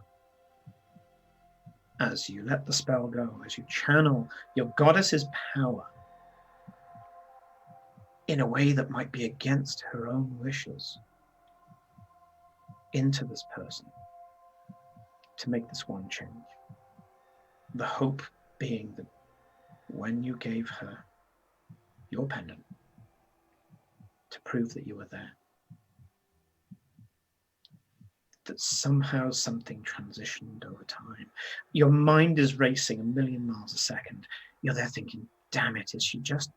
As you let the spell go, as you channel your goddess's power in a way that might be against her own wishes into this person to make this one change. The hope being that when you gave her your pendant to prove that you were there, that somehow something transitioned over time. Your mind is racing a million miles a second. You're there thinking, damn it, is she just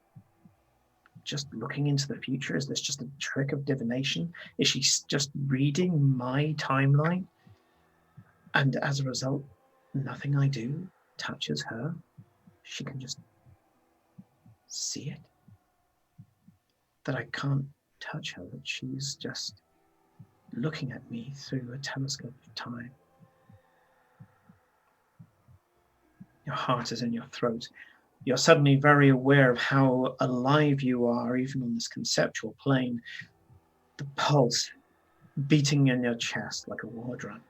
looking into the future? Is this just a trick of divination? Is she just reading my timeline? And as a result, nothing I do touches her. She can just see it. That I can't touch her, that she's just looking at me through a telescope of time. Your heart is in your throat. You're suddenly very aware of how alive you are, even on this conceptual plane. The pulse beating in your chest like a war drum.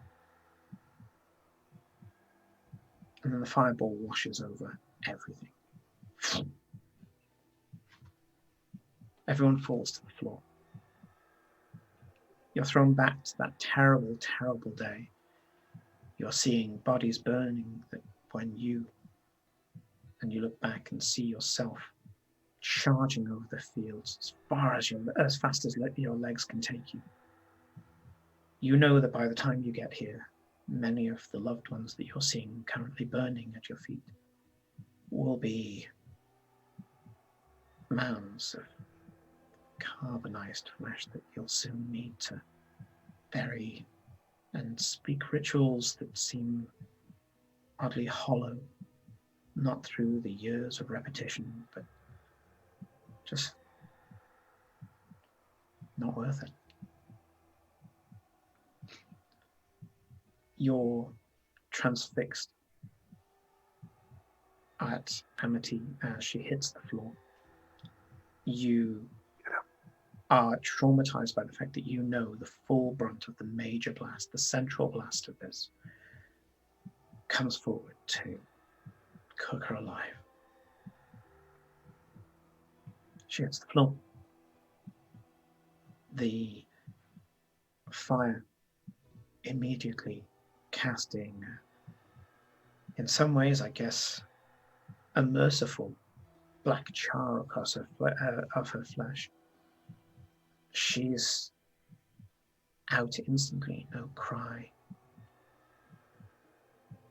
And then the fireball washes over everything. Everyone falls to the floor. You're thrown back to that terrible, terrible day. You're seeing bodies burning that when you look back and see yourself charging over the fields as fast as your legs can take you. You know that by the time you get here, many of the loved ones that you're seeing currently burning at your feet will be mounds of carbonized flesh that you'll soon need to bury and speak rituals that seem oddly hollow, not through the years of repetition, but just Not worth it. You're transfixed at Amity as she hits the floor. You are traumatized by the fact that you know the full brunt of the major blast, the central blast of this, comes forward to cook her alive. She hits the floor. The fire immediately casting, in some ways, I guess, a merciful black char across of her flesh. She's out instantly, no cry,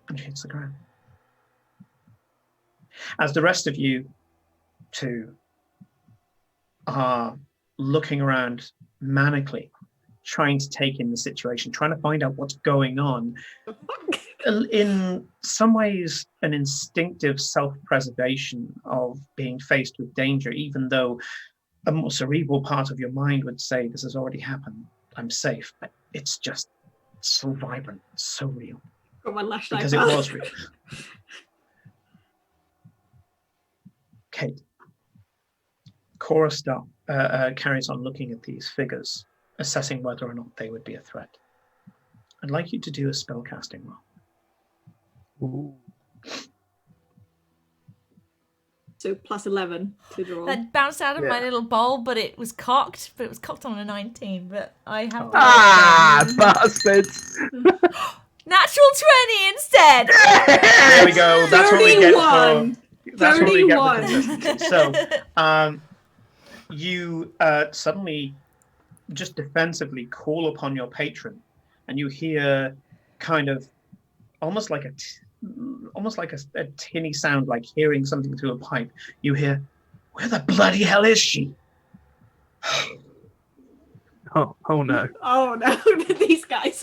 and she hits the ground. As the rest of you two are looking around manically, trying to take in the situation, trying to find out what's going on, in some ways an instinctive self-preservation of being faced with danger, even though a more cerebral part of your mind would say, this has already happened, I'm safe. But it's just so vibrant, so real. Got my flashlight Because it out. was real. Kate. Cora carries on looking at these figures, assessing whether or not they would be a threat. I'd like you to do a spellcasting roll. Ooh. So plus 11 to draw. That bounced out of my Yeah. little bowl, but it was cocked. But it was cocked on a 19. But I have Bastards! natural 20 instead. There we go. That's what we get 31. for. That's what we get for 31. consistency. So, you suddenly just defensively call upon your patron, and you hear kind of almost like a tinny sound, like hearing something through a pipe. You hear, "Where the bloody hell is she?" Oh no. Oh no, these guys.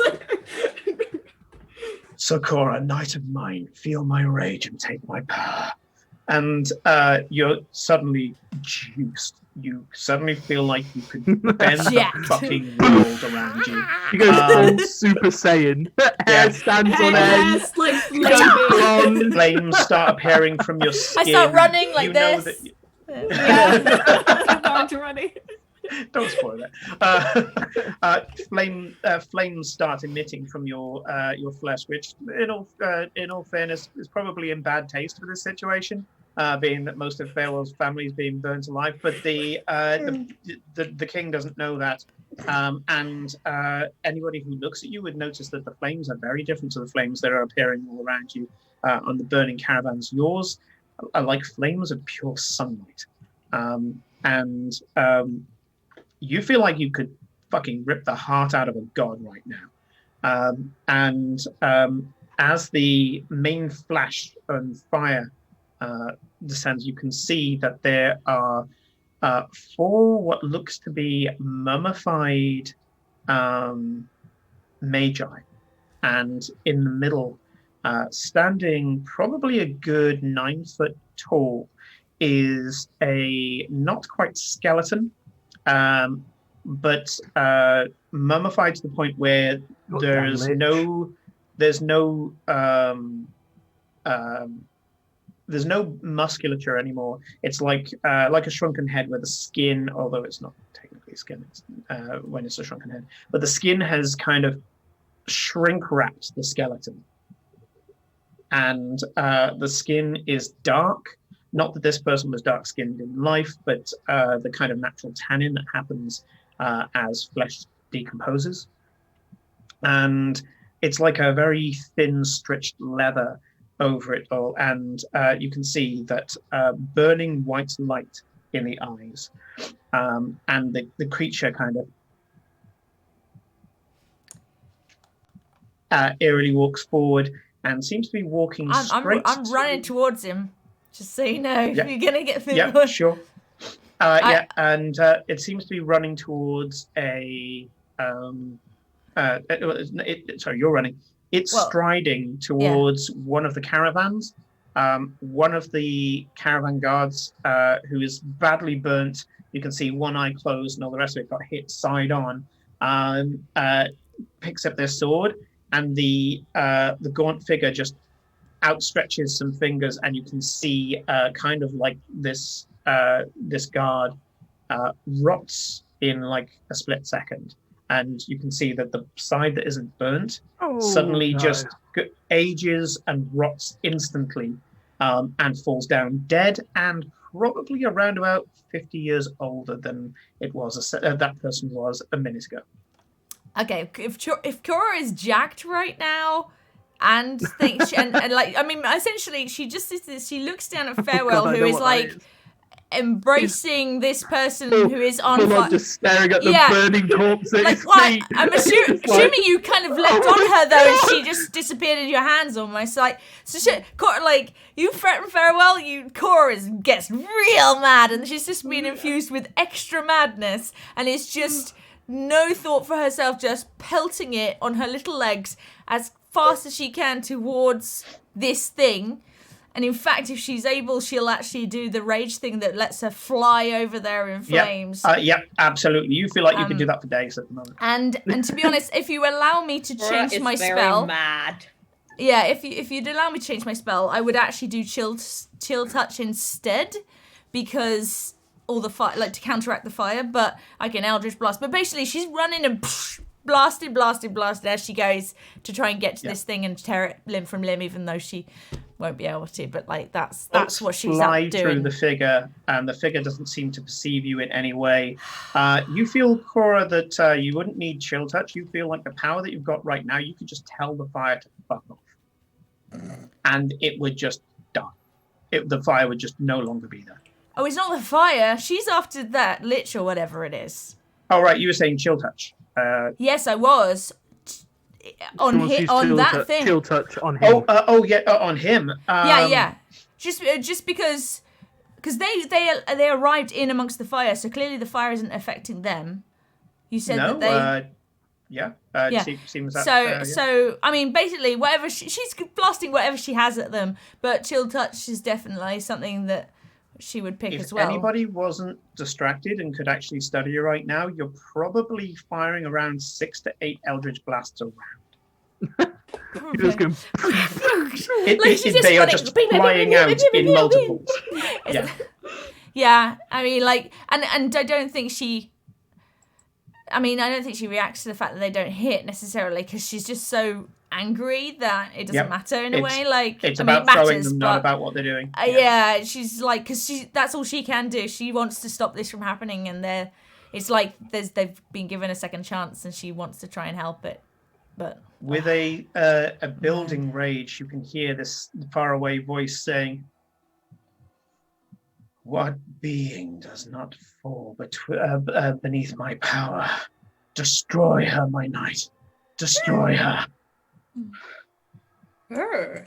Sakura, knight of mine, feel my rage and take my power. And you're suddenly juiced. You suddenly feel like you could bend the Jacked. fucking world around you. You go full Super Saiyan. Hair stands on end. Yes, like Blonde. Flames start appearing from your skin. I start running like You know this. Yeah. Going to running. Don't spoil that. Flames start emitting from your flesh, which, in all fairness, is probably in bad taste for this situation, being that most of Farewell's family is being burnt alive. But the king doesn't know that, and anybody who looks at you would notice that the flames are very different to the flames that are appearing all around you on the burning caravans. Yours are like flames of pure sunlight, and you feel like you could fucking rip the heart out of a god right now. As the main flash and fire descends, you can see that there are 4 what looks to be mummified magi. And in the middle, standing probably a good 9 foot tall, is a not quite skeleton, but mummified to the point where there's no musculature anymore. It's like a shrunken head with the skin, although it's not technically skin, it's, when it's a shrunken head, but the skin has kind of shrink wrapped the skeleton, and the skin is dark. Not that this person was dark-skinned in life, but the kind of natural tannin that happens as flesh decomposes. And it's like a very thin, stretched leather over it all. And you can see that burning white light in the eyes. And the creature kind of eerily walks forward and seems to be walking straight. I'm running towards him. Just so you know, if Yeah. you're gonna get through. Yeah, sure. And it seems to be running towards a. Sorry, you're running. It's striding towards one of the caravans, One of the caravan guards, who is badly burnt, you can see one eye closed and all the rest of it got hit side on, picks up their sword, and the gaunt figure just outstretches some fingers, and you can see kind of like this guard rots in like a split second, and you can see that the side that isn't burnt suddenly just ages and rots instantly, and falls down dead, and probably around about 50 years older than it was that person was a minute ago. Okay, if Cora is jacked right now, and thinks and like, I mean, essentially she looks down at Farewell, who is like embracing this person who is on fire, just staring at the burning corpse at his feet. I'm assuming you kind of leapt on her though, and she just disappeared in your hands almost. Like, so Cora, like, you threaten Farewell, Cora gets real mad, and she's just been infused with extra madness, and it's just no thought for herself, just pelting it on her little legs as fast as she can towards this thing. And in fact, if she's able, she'll actually do the rage thing that lets her fly over there in flames. Yep, absolutely. You feel like you can do that for days at the moment. And to be honest, if you allow me to change my spell, mad. Yeah, if you'd allow me to change my spell, I would actually do chill touch instead, because all the fire, like, to counteract the fire. But I can Eldritch Blast. But basically, she's running and blasted as she goes to try and get to this thing and tear it limb from limb, even though she won't be able to. But like, that's what she's fly doing. Through the figure, and the figure doesn't seem to perceive you in any way. You feel, Cora, that you wouldn't need chill touch. You feel like the power that you've got right now, you could just tell the fire to fuck off, and it would just die. The fire would just no longer be there. Oh, it's not the fire. She's after that lich or whatever it is. Oh, right. You were saying chill touch. Yes, I was. On that thing. Chill touch on him. On him. Yeah. Just because they arrived in amongst the fire, so clearly the fire isn't affecting them. You said that they. Seems that. So I mean, basically, whatever she's blasting whatever she has at them, but chill touch is definitely something that she would pick as well. If anybody wasn't distracted and could actually study you right now, you're probably firing around 6 to 8 Eldritch Blasts around. You're just going... They are just flying out in multiples. Yeah, I mean, like, and I don't think she reacts to the fact that they don't hit necessarily, because she's just so angry that it doesn't matter in a way. Like, it's about throwing them, not about what they're doing. Yeah, she's like, because that's all she can do. She wants to stop this from happening, and it's like they've been given a second chance, and she wants to try and help it. But with a building rage, you can hear this faraway voice saying, "What being does not fall beneath my power? Destroy her, my knight. Destroy her." Her.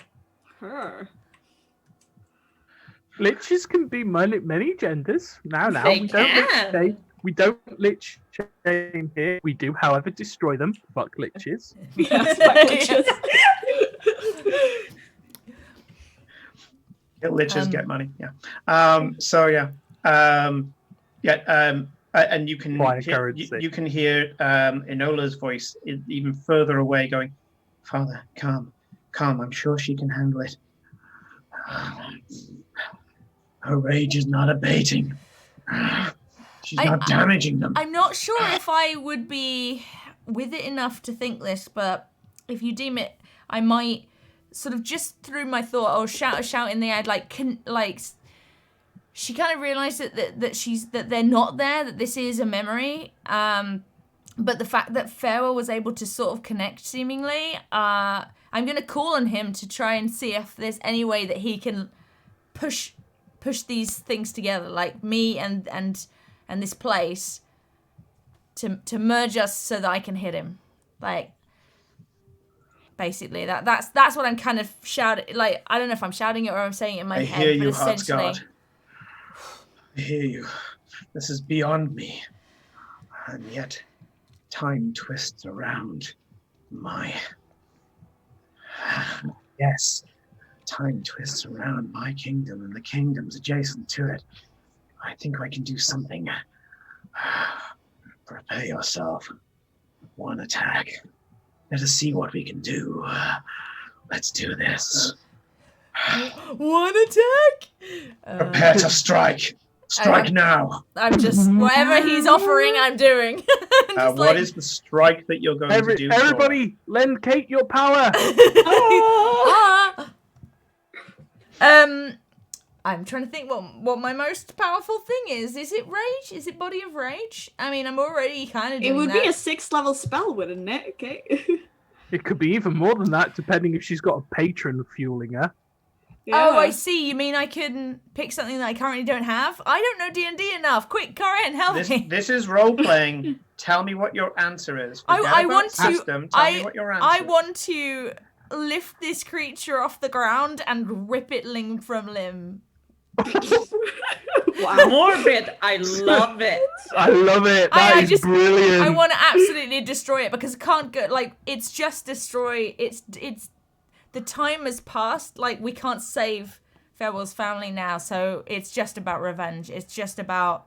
Liches can be many genders. Now, They we don't lich shame here. We do, however, destroy them. Fuck liches. Liches get money. Yeah. And you can hear Enola's voice even further away going, "Father, calm. I'm sure she can handle it. Her rage is not abating. She's not damaging them." I'm not sure if I would be with it enough to think this, but if you deem it, I might sort of just through my thought, or shout in the air, like she kind of realised that they're not there, that this is a memory. But the fact that Farewell was able to sort of connect seemingly, I'm going to call on him to try and see if there's any way that he can push these things together, like me and this place, to merge us so that I can hit him. Like, basically, that's what I'm kind of shouting. Like, I don't know if I'm shouting it or I'm saying it in my head. I hear you, but essentially, Heartsguard. I hear you. This is beyond me. And yet, time twists around my... Yes, time twists around my kingdom and the kingdoms adjacent to it, I think I can do something. Prepare yourself. One attack. Let us see what we can do. Let's do this. One attack. Prepare to strike. Strike now. I'm just whatever he's offering, I'm doing. What is the strike that you're going to do? Everybody, lend Kate your power. I'm trying to think what my most powerful thing is. Is it rage? Is it body of rage? I mean, I'm already kind of doing It would that. be a 6th level spell, wouldn't it? Okay. It could be even more than that, depending if she's got a patron fueling her. Yeah. Oh, I see. You mean I can pick something that I currently don't have? I don't know D&D enough. Quick, Corinne, help me. This is role playing. Tell me what your answer is. I want to. System. Tell me what your answer I is. want to lift this creature off the ground and rip it limb from limb. Wow. Morbid. I love it. I love it. That is brilliant. I want to absolutely destroy it because it can't go. Like, it's just destroy. It's the time has passed. Like, we can't save Farewell's family now, so it's just about revenge. It's just about.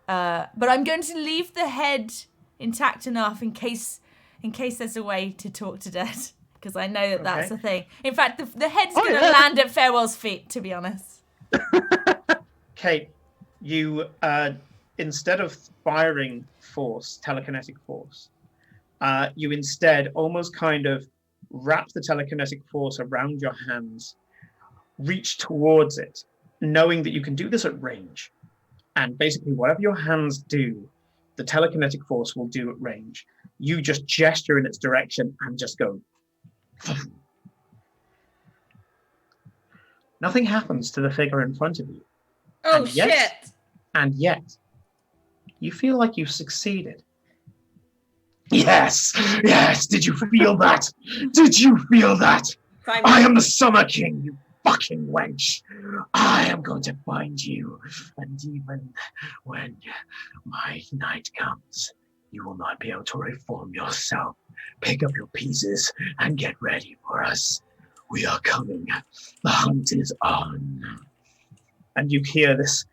But I'm going to leave the head intact enough in case there's a way to talk to dead, because I know that's the thing. In fact, the head's going to land at Farewell's feet, to be honest. Kate, you instead of firing force, telekinetic force, you instead almost kind of wrap the telekinetic force around your hands, reach towards it, knowing that you can do this at range. And basically, whatever your hands do, the telekinetic force will do at range. You just gesture in its direction and just go. Nothing happens to the figure in front of you. Oh, And yet- shit. And yet, you feel like you've succeeded. Yes, yes, did you feel that? Did you feel that? I am the Summer King, you fucking wench. I am going to find you, and even when my night comes, you will not be able to reform yourself. Pick up your pieces and get ready for us. We are coming. The hunt is on. And you hear this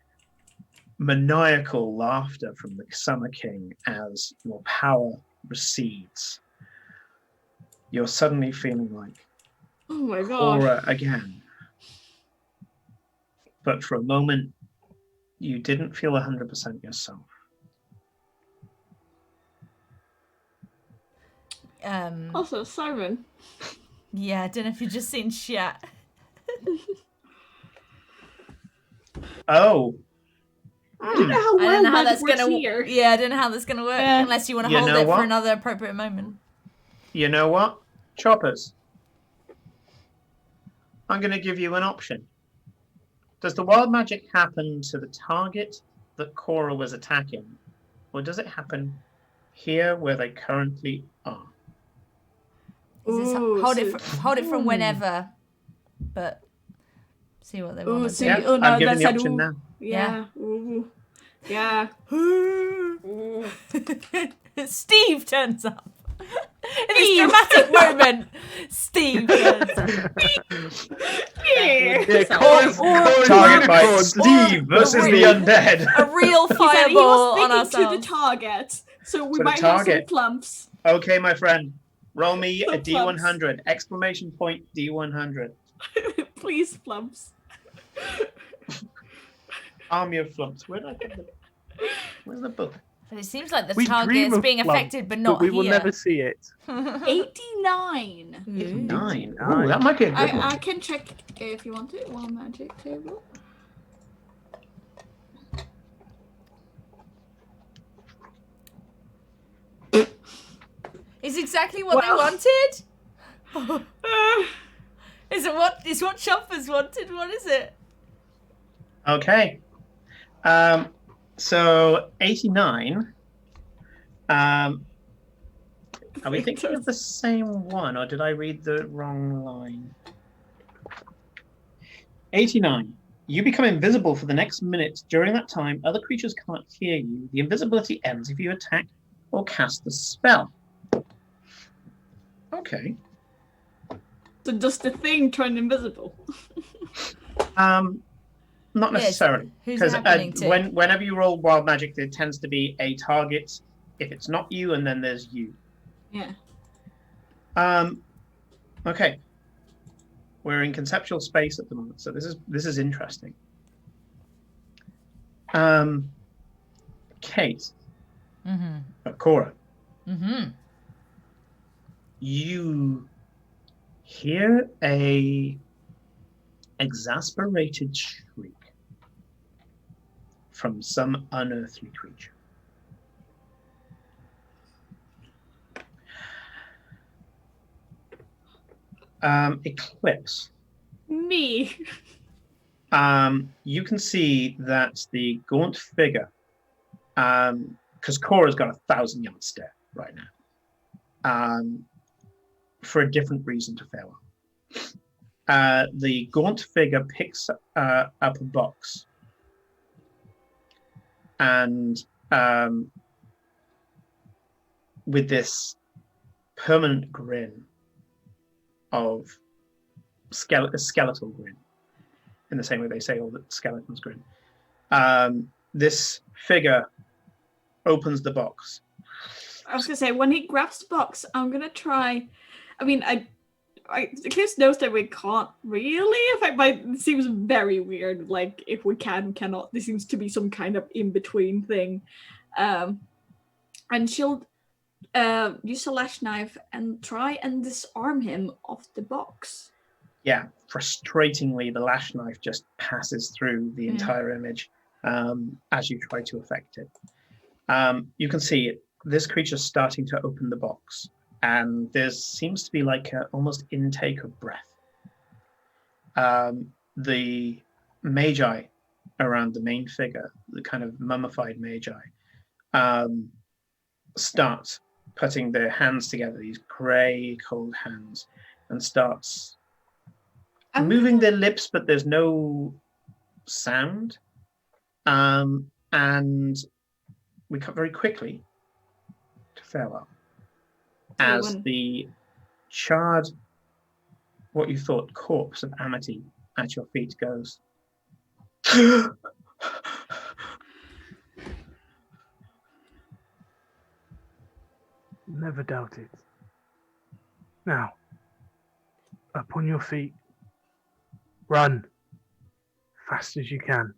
maniacal laughter from the Summer King as your power recedes. You're suddenly feeling like Oh my god. Cora again. But for a moment, you didn't feel 100% yourself. Also, Simon. Yeah, I don't know if you've just seen shit. Oh. I don't know how I well don't know how magic that's works gonna. here. Yeah, I don't know how that's gonna work Yeah. unless you want to You hold know it what? for another appropriate moment. You know what? Choppers. I'm going to give you an option. Does the wild magic happen to the target that Cora was attacking? Or does it happen here where they currently are? Ooh, Hold it from whenever, but see what they want to so do. Yeah, oh, no, I'm giving that's the an option ooh. now. Yeah. Ooh. Yeah. Steve turns up. In this dramatic moment, Steve turns up. Yeah. Target by Steve versus the undead. A real He said he fireball was on speaking to the ourselves. target, so we To the might have some target. plumps. Okay, my friend. Roll me a Some plumps. D100. Exclamation point D100. Please, plumps. Army of Flumps. Where did I put the... Where's the book? But it seems like the We target dream is of being flump, affected, but not we will here. never see it. 89. 9. Oh, that might be a good one. I can check if you want it. One magic table. Is exactly what they wanted? Is it what Choppers wanted? What is it? Okay. So 89. Are we thinking of the same one, or did I read the wrong line? 89. You become invisible for the next minute. During that time, other creatures can't hear you. The invisibility ends if you attack or cast the spell. Okay. So does the thing turn invisible? Not necessarily. Who's it happening to? Whenever you roll wild magic, there tends to be a target. If it's not you, and then there's you. Yeah. Okay. We're in conceptual space at the moment, so this is interesting. Kate. Cora. You hear a exasperated shriek from some unearthly creature. Eclipse. Me. You can see that the gaunt figure, because Cora's got a 1,000-yard stare right now, for a different reason to farewell. The gaunt figure picks up a box and with this permanent grin of a skeletal grin, in the same way they say all the skeletons grin. This figure opens the box. I was gonna say, when he grabs the box, I'm gonna try. I mean, Eclipse knows that we can't really affect, but it seems very weird. Like, if we cannot. There seems to be some kind of in-between thing. And she'll use a lash knife and try and disarm him of the box. Yeah, frustratingly, the lash knife just passes through the entire image as you try to affect it. You can see this creature's starting to open the box, and there seems to be like an almost intake of breath. The magi around the main figure, the kind of mummified magi, start putting their hands together, these grey, cold hands, and starts moving their lips, but there's no sound. And we cut very quickly to farewell as the charred, what you thought, corpse of Amity at your feet goes. Never doubt it. Now, up on your feet. Run. Fast as you can.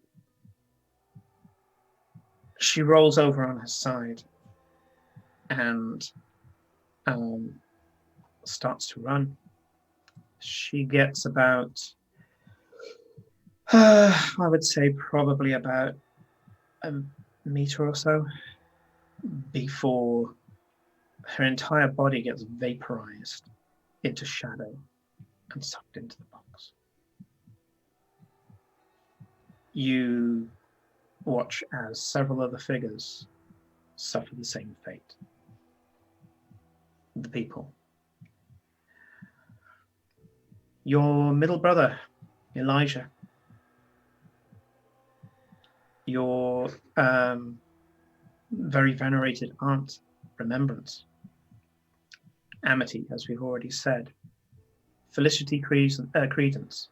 She rolls over on her side and starts to run. She gets about, I would say probably about a meter or so before her entire body gets vaporized into shadow and sucked into the box. You watch as several other figures suffer the same fate. The people. Your middle brother, Elijah. Your very venerated aunt, Remembrance. Amity, as we've already said. Felicity Credence.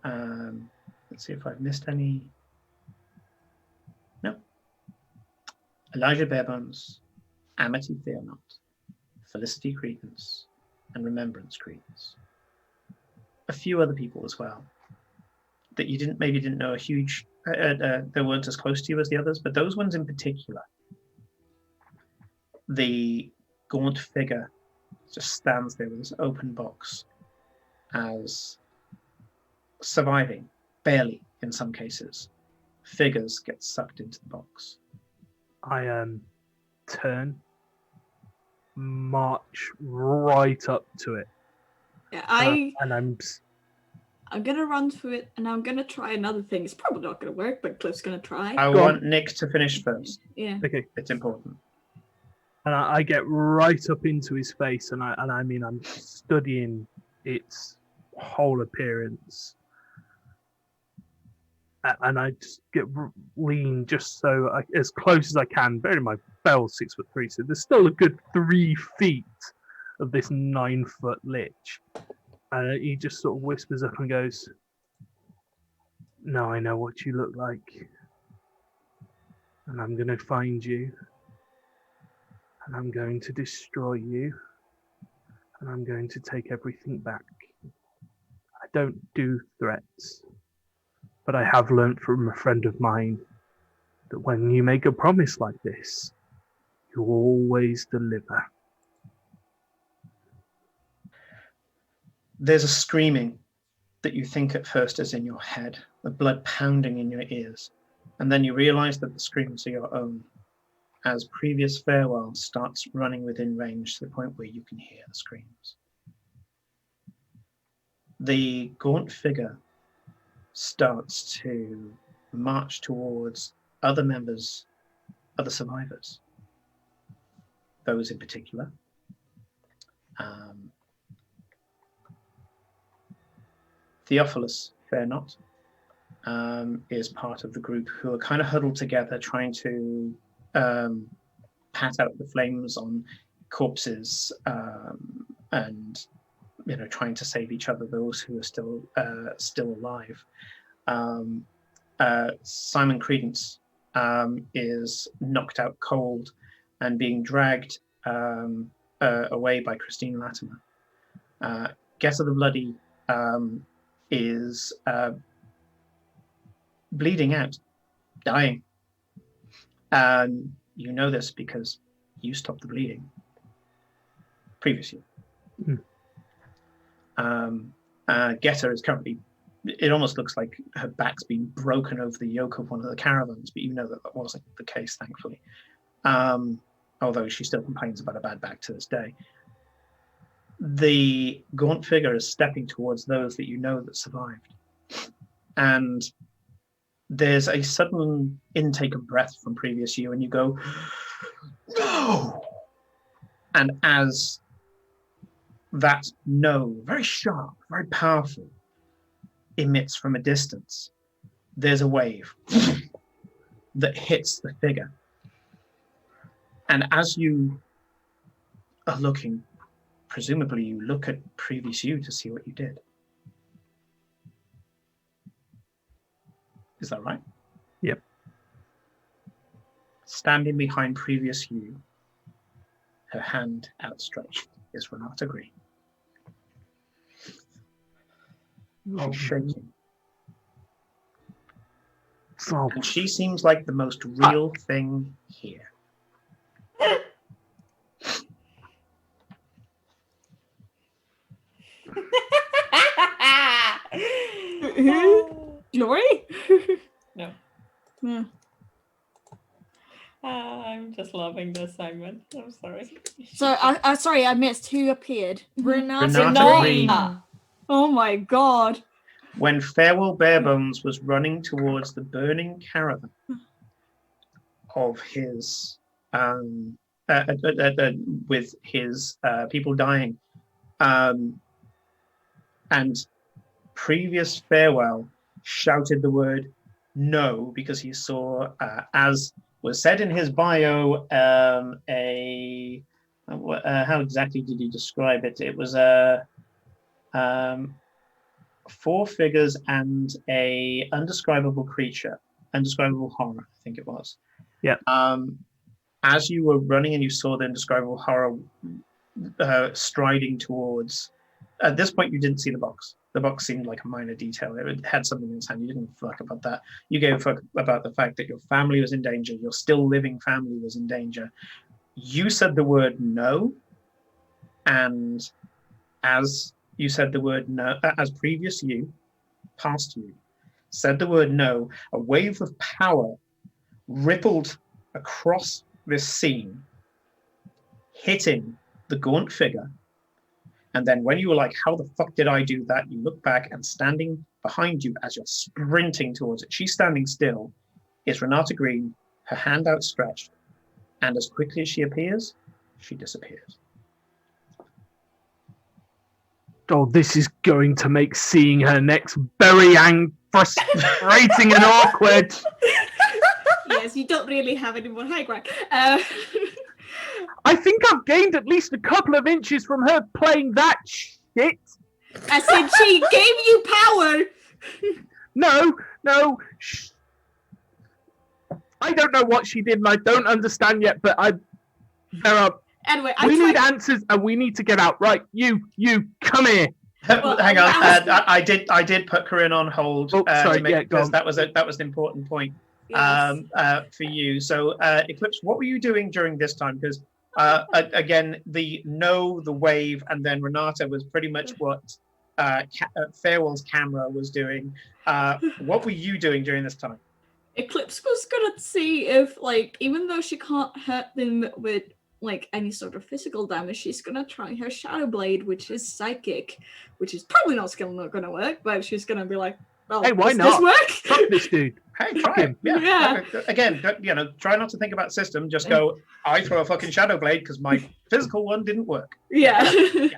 Let's see if I've missed any. No. Elijah Barebones, Amity Theonot, Felicity Credence, and Remembrance Credence. A few other people as well that you maybe didn't know they weren't as close to you as the others, but those ones in particular. The gaunt figure just stands there with this open box as surviving, barely in some cases, figures get sucked into the box. I turn, march right up to it. Yeah, I'm gonna run through it, and I'm gonna try another thing. It's probably not gonna work, but Cliff's gonna try. I want Nick to finish first. Yeah. Okay. It's important. And I get right up into his face, and I mean I'm studying its whole appearance, and I just get lean just so as close as I can. Bear in mind, Bell's 6'3", so there's still a good 3 feet of this 9-foot lich. And he just sort of whispers up and goes, "Now I know what you look like. And I'm going to find you. And I'm going to destroy you. And I'm going to take everything back. I don't do threats. But I have learnt from a friend of mine that when you make a promise like this, you always deliver." There's a screaming that you think at first is in your head, the blood pounding in your ears, and then you realize that the screams are your own, as previous farewell starts running within range to the point where you can hear the screams. The gaunt figure starts to march towards other members, other survivors, those in particular. Theophilus Fairnot is part of the group who are kind of huddled together trying to pat out the flames on corpses and trying to save each other, those who are still alive. Simon Credence is knocked out cold and being dragged away by Christine Latimer. Guess of the Bloody is bleeding out, dying. You know this because you stopped the bleeding previously. Getter is currently, it almost looks like her back's been broken over the yoke of one of the caravans, but you know that wasn't the case, thankfully. Although she still complains about a bad back to this day. The gaunt figure is stepping towards those that you know that survived. And there's a sudden intake of breath from previous you, and you go, "No!" And as that no, very sharp, very powerful, emits from a distance, there's a wave that hits the figure. And as you are looking, presumably you look at previous you to see what you did. Is that right? Yep. Standing behind previous you, her hand outstretched, is Renata Green. She's shaking. So, And she seems like the most real thing here. Glory? No. Yeah. I'm just loving this segment. I'm sorry. So, sorry, I missed who appeared. Renata Renata Green. Green. Oh my god. When Farewell Barebones was running towards the burning caravan of his, with his people dying, and previous Farewell shouted the word "no" because he saw, as was said in his bio, how exactly did he describe it? It was a 4 figures and a undescribable creature, undescribable horror, I think it was. Yeah. As you were running and you saw the indescribable horror striding towards, at this point you didn't see the box. The box seemed like a minor detail. It had something in its hand. You didn't fuck about that. You gave a fuck about the fact that your family was in danger. Your still living family was in danger. You said the word "no," and as you said the word "no," as previous you, past you, said the word "no," a wave of power rippled across this scene, hitting the gaunt figure. And then when you were like, "How the fuck did I do that?" you look back, and standing behind you as you're sprinting towards it, she's standing still, is Renata Green, her hand outstretched, and as quickly as she appears, she disappears. oh, this is going to make seeing her next very frustrating and awkward. Yes, you don't really have any more high ground. I think I've gained at least a couple of inches from her playing that shit. I said she gave you power. No. I don't know what she did, and I don't understand yet. But Anyway, we need answers, and we need to get out. Right, you, come here. Well, Hang on, I I did put Corinne on hold sorry, to make, go because on. that was an important point Yes. for you. So, Eclipse, what were you doing during this time? Because again, the wave, and then Renata was pretty much what Farewell's camera was doing. What were you doing during this time? Eclipse was gonna see if, like, even though she can't hurt them with like any sort of physical damage, she's gonna try her Shadow Blade, which is psychic, which is probably not gonna work, but she's gonna be like, well, Hey, why does not? this work? Fuck this dude. Hey, try it. Yeah. Yeah. Again, try not to think about system. Just go, I throw a fucking Shadow Blade because my physical one didn't work. Yeah.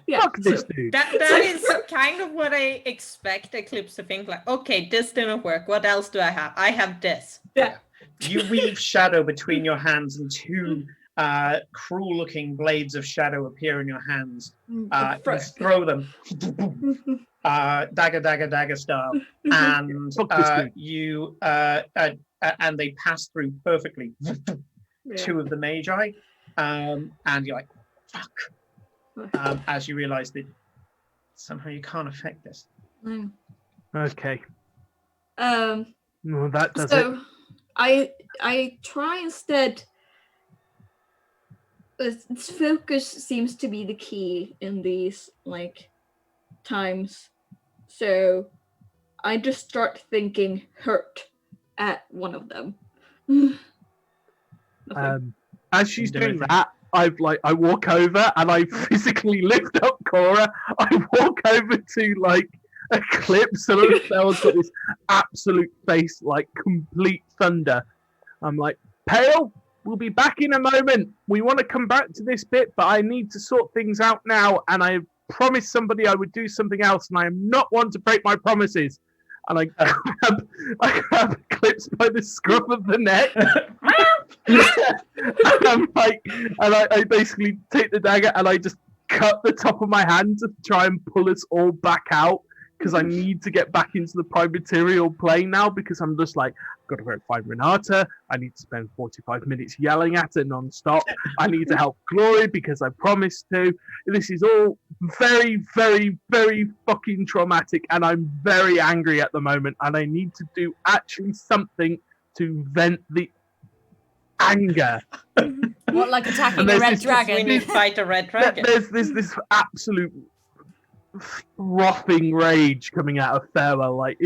Yeah. Fuck this dude. That is kind of what I expect Eclipse to think. Like, okay, this didn't work. What else do I have? I have this. Yeah. You weave shadow between your hands, and two cruel-looking blades of shadow appear in your hands. You throw them, dagger style, and you and they pass through perfectly. Two of the magi, and you're like, fuck. As you realize that somehow you can't affect this. Okay. Well, that does it. I try instead. Its focus seems to be the key in these times, so I just start thinking hurt at one of them. As she's doing that, I walk over and I physically lift up Cora. I walk over to Eclipse, and Belle's got this absolute face like complete thunder. I'm like, Pale, we'll be back in a moment. We want to come back to this bit, but I need to sort things out now. And I promised somebody I would do something else, and I am not one to break my promises. And I grab Eclipse by the scruff of the neck. and I basically take the dagger and I just cut the top of my hand to try and pull us all back out, because I need to get back into the prime material plane now, because I'm just like, I've got to go find Renata. I need to spend 45 minutes yelling at her non-stop. I need to help Glory because I promised to. This is all very, very, very fucking traumatic, and I'm very angry at the moment, and I need to do actually something to vent the anger. What, like attacking a red dragon? We need to fight a red dragon. There's this absolute frothing rage coming out of Farewell. Like,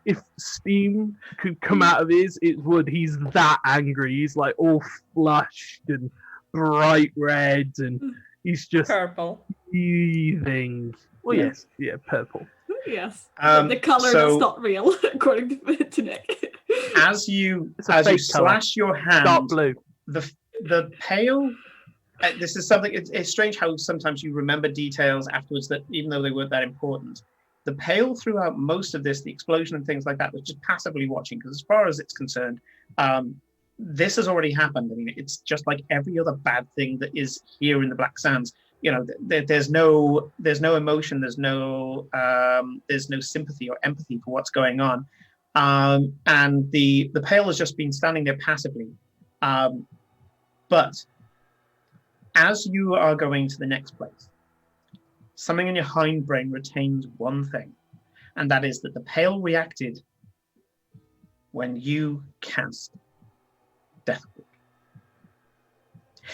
if steam could come out of his, it would. He's that angry. He's like all flushed and bright red, and he's just purple, seething. Well, yes, yeah, purple. Yes, the color that's not real, according to Nick. As you slash your hand, dark blue. The pale. This is something. It's strange how sometimes you remember details afterwards that even though they weren't that important. The pale throughout most of this, the explosion and things like that, was just passively watching, because as far as it's concerned, this has already happened. I mean, it's just like every other bad thing that is here in the Black Sands. You know, there's no emotion, there's no sympathy or empathy for what's going on, and the pale has just been standing there passively, but as you are going to the next place, something in your hindbrain retains one thing, and that is that the pale reacted when you cast Deathward.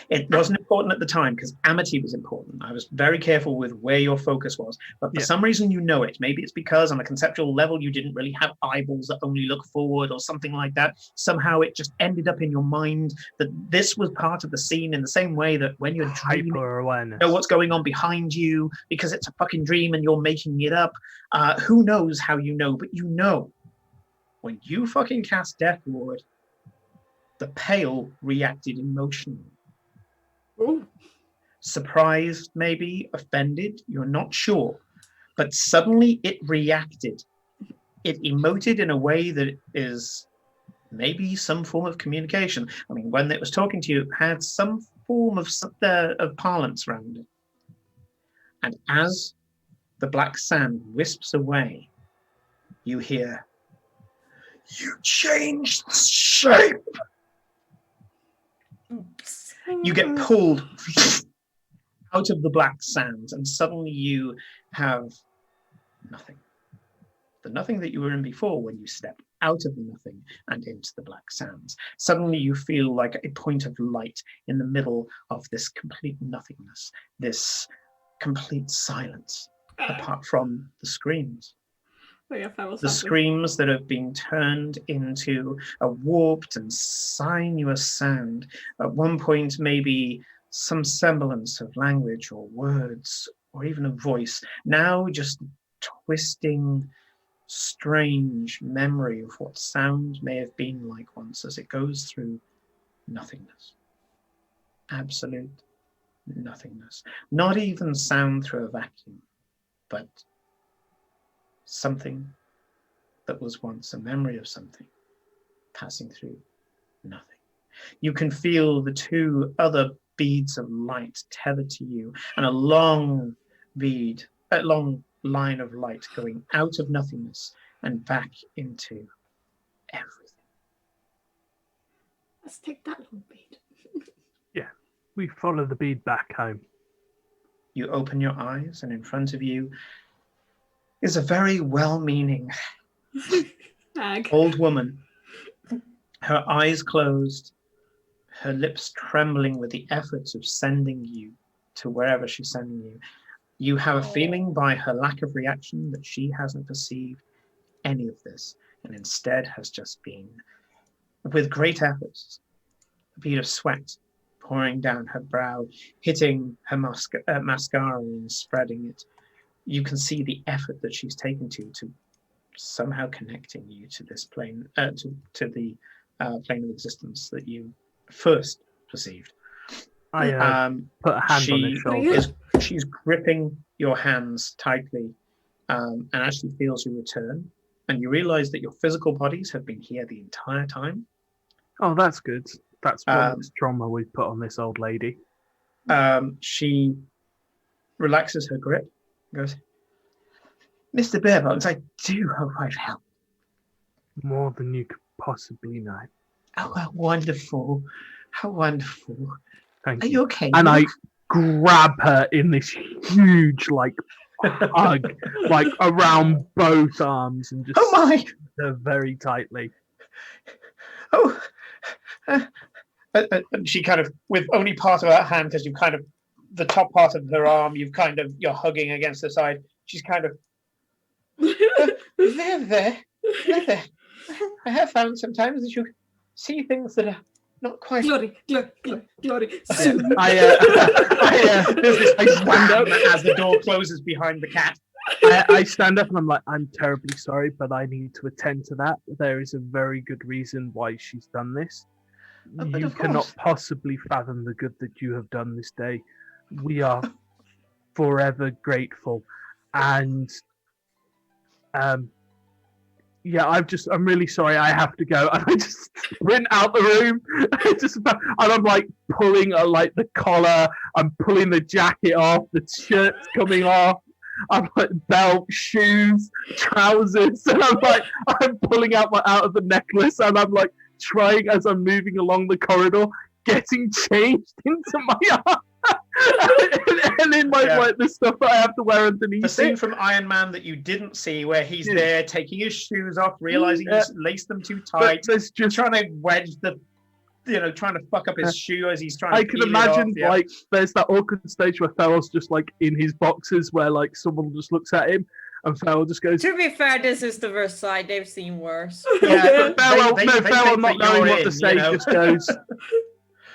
It wasn't important at the time because Amity was important. I was very careful with where your focus was, but for some reason you know it. Maybe it's because on a conceptual level you didn't really have eyeballs that only look forward or something like that. Somehow it just ended up in your mind that this was part of the scene, in the same way that when you're dreaming, you know what's going on behind you because it's a fucking dream and you're making it up. Who knows how you know, but you know. When you fucking cast Death Ward, the pale reacted emotionally. Ooh. Surprised, maybe offended, you're not sure, but suddenly it reacted. It emoted in a way that is maybe some form of communication. I mean, when it was talking to you, it had some form of parlance around it. And as the black sand wisps away, you hear, You changed shape. you get pulled out of the black sands, and suddenly you have nothing. The nothing that you were in before when you stepped out of the nothing and into the black sands. Suddenly you feel like a point of light in the middle of this complete nothingness, this complete silence, apart from the screams. The screams that have been turned into a warped and sinuous sound. At one point, maybe some semblance of language or words or even a voice. Now just twisting, strange memory of what sound may have been like once as it goes through nothingness. Absolute nothingness. Not even sound through a vacuum, but something that was once a memory of something passing through nothing. You can feel the two other beads of light tethered to you, and a long line of light going out of nothingness and back into everything. Let's take that long bead. Yeah, we follow the bead back home. You open your eyes, and in front of you is a very well-meaning old woman, her eyes closed, her lips trembling with the efforts of sending you to wherever she's sending you. You have a feeling by her lack of reaction that she hasn't perceived any of this, and instead has just been, with great efforts, a bead of sweat pouring down her brow, hitting her mascara and spreading it. You can see the effort that she's taken to somehow connecting you to this plane, to the plane of existence that you first perceived. I put a hand on his shoulder. She's gripping your hands tightly, and as she feels you return, and you realize that your physical bodies have been here the entire time. Oh, that's good. That's one trauma we've put on this old lady. She relaxes her grip, goes, Mr. Bearbones, I do hope I've helped. More than you could possibly know. Oh, how wonderful. How wonderful. Thank Are you okay? And I grab her in this huge, hug, around both arms and just squeeze her very tightly. Oh. And she kind of, with only part of her hand, because you've kind of, the top part of her arm, you're hugging against the side. She's kind of, there. I have found sometimes that you see things that are not quite. Glory. There's this wham as the door closes behind the cat. I stand up and I'm like, I'm terribly sorry, but I need to attend to that. There is a very good reason why she's done this. You cannot possibly fathom the good that you have done this day. We are forever grateful. And I'm really sorry, I have to go. And I just sprint out the room. And I'm like pulling the collar, I'm pulling the jacket off, the shirt's coming off. I'm like belt, shoes, trousers, and I'm pulling out of the necklace, and I'm like trying as I'm moving along the corridor, getting changed into my arm. and in my the stuff that I have to wear underneath. The scene from Iron Man that you didn't see, where he's there taking his shoes off, realizing he's laced them too tight, just trying to wedge trying to fuck up his shoe as he's trying to. I can imagine there's that awkward stage where Farrell's just in his boxes, where someone just looks at him. And Farrell just goes. To be fair, this is the worst side. They've seen worse. Yeah, Farrell not knowing what to say just goes.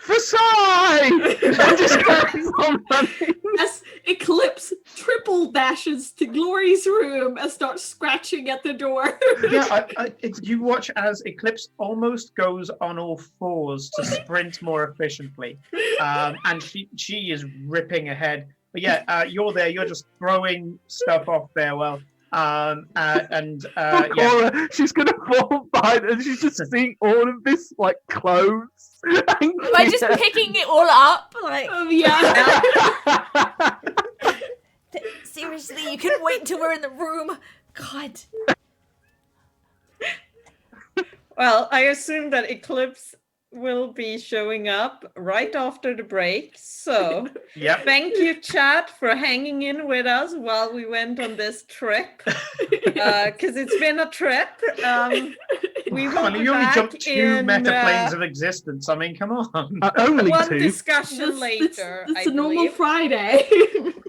Versailles! And just carries on running. As Eclipse triple dashes to Glory's room and starts scratching at the door. You watch as Eclipse almost goes on all fours to sprint more efficiently, and she is ripping ahead. But you're there. You're just throwing stuff off Farewell. Yeah. Cora, she's gonna fall behind and she's just seeing all of this like clothes. Am I just picking it all up? Like, Yeah. seriously, you couldn't wait until we're in the room. God. Well, I assume that Eclipse will be showing up right after the break. So Yep. thank you, chat, for hanging in with us while we went on this trip. Because it's been a trip. We will Come on, be you only back jumped 2 in metaplanes of existence. I mean, come on. Only one 2. discussion later. It's I a normal believe. Friday.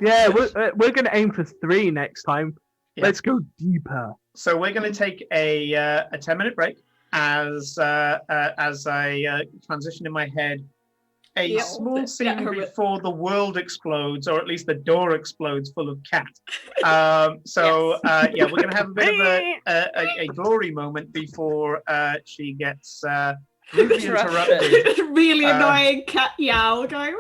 Yeah, we're gonna aim for 3 next time. Yeah. Let's go deeper. So we're going to take a 10-minute break as I transition in my head a Yep. small Yeah, scene Herbert. before the world explodes, or at least the door explodes full of cat. Yeah, we're going to have a bit of a glory moment before she gets rudely interrupted. Really annoying cat yowl going.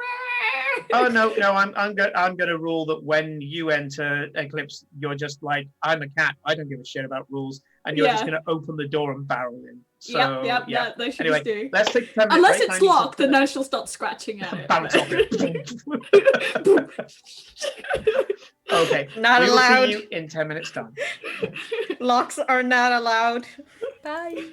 Oh no, I'm going to rule that when you enter Eclipse, you're just like, I'm a cat. I don't give a shit about rules, and you're just Yeah. going to open the door and barrel in. So Yep, yeah. that should Anyway, do. let's take a 10-minute Unless break. it's locked, and then she'll start scratching at it. Bounce off it. Okay. Not we will allowed. see you in 10 minutes time. Locks are not allowed. Bye.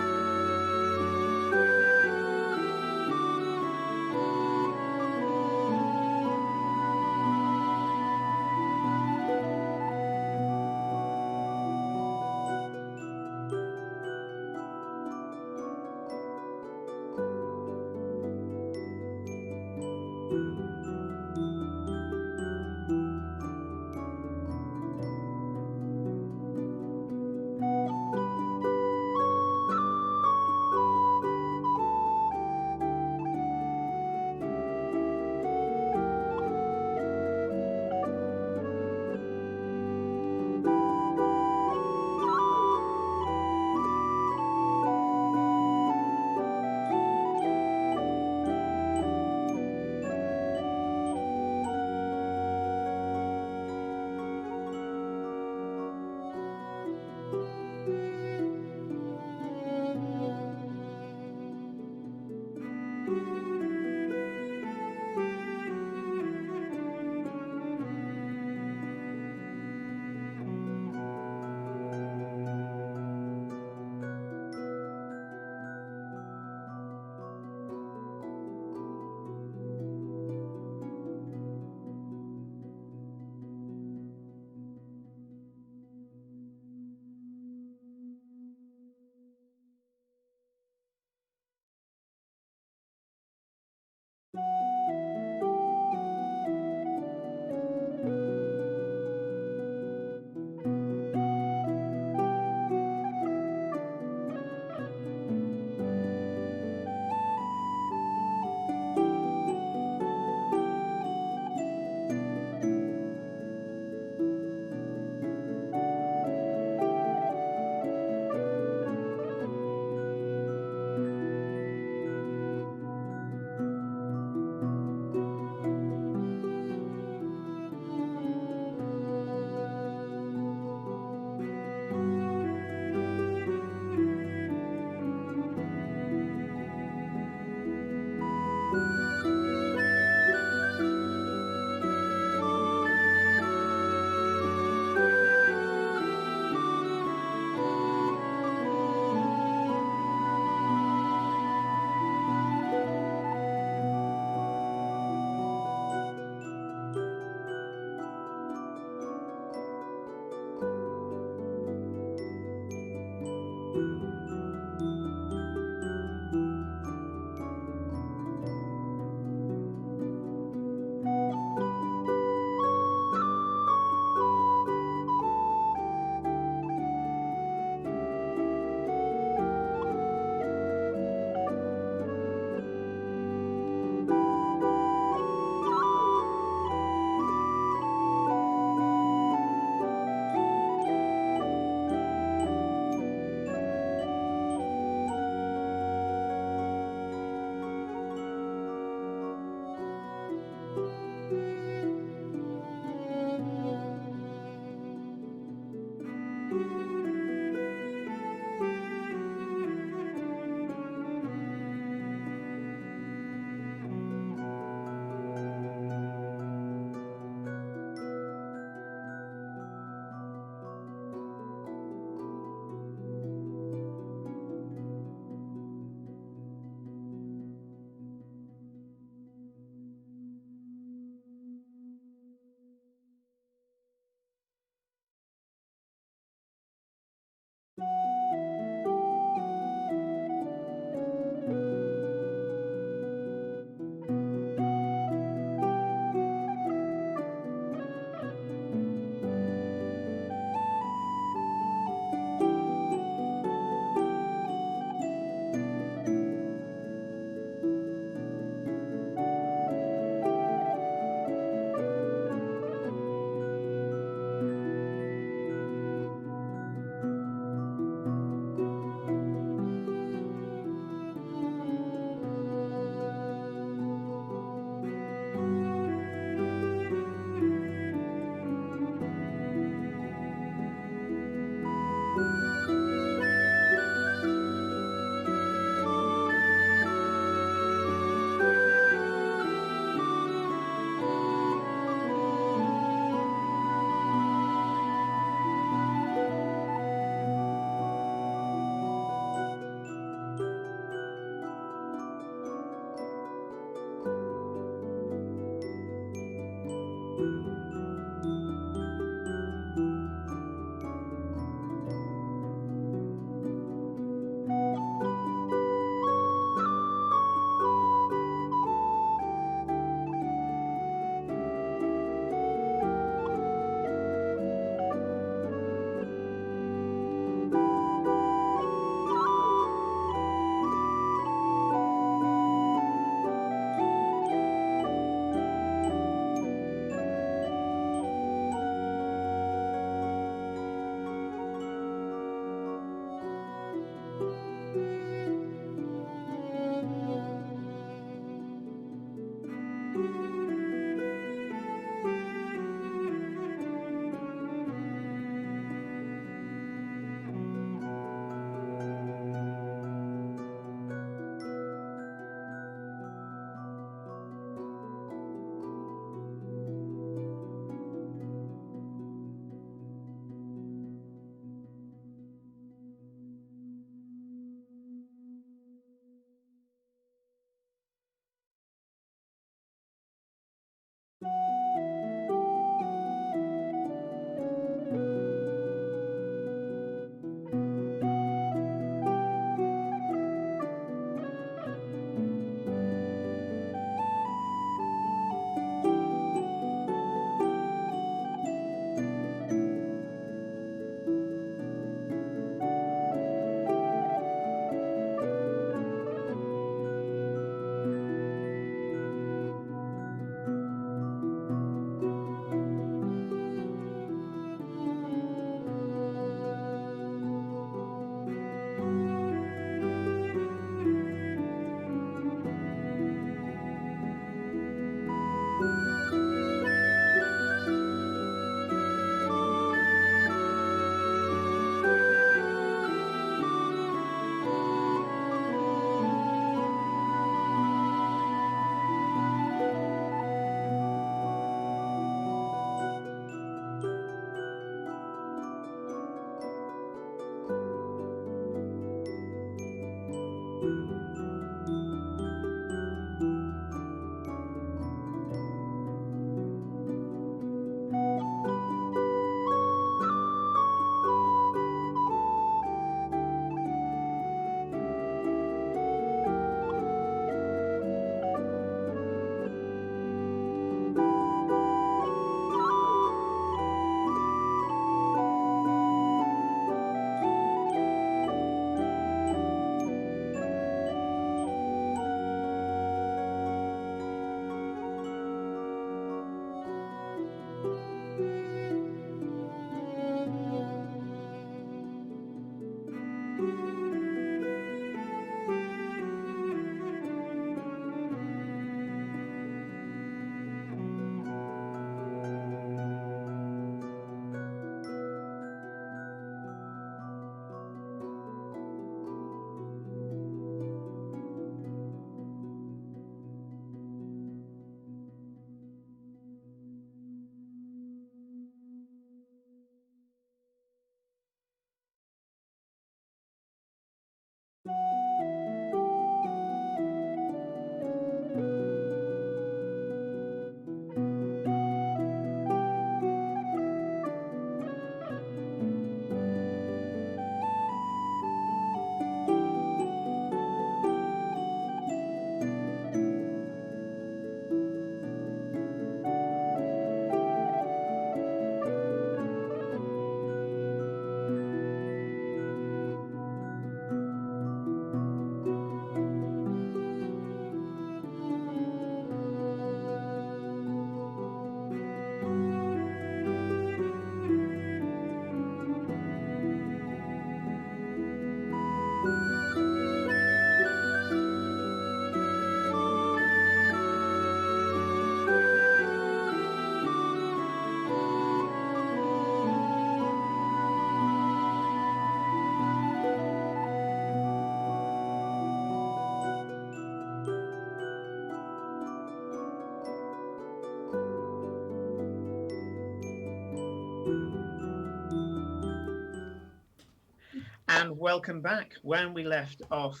and welcome back. When we left off,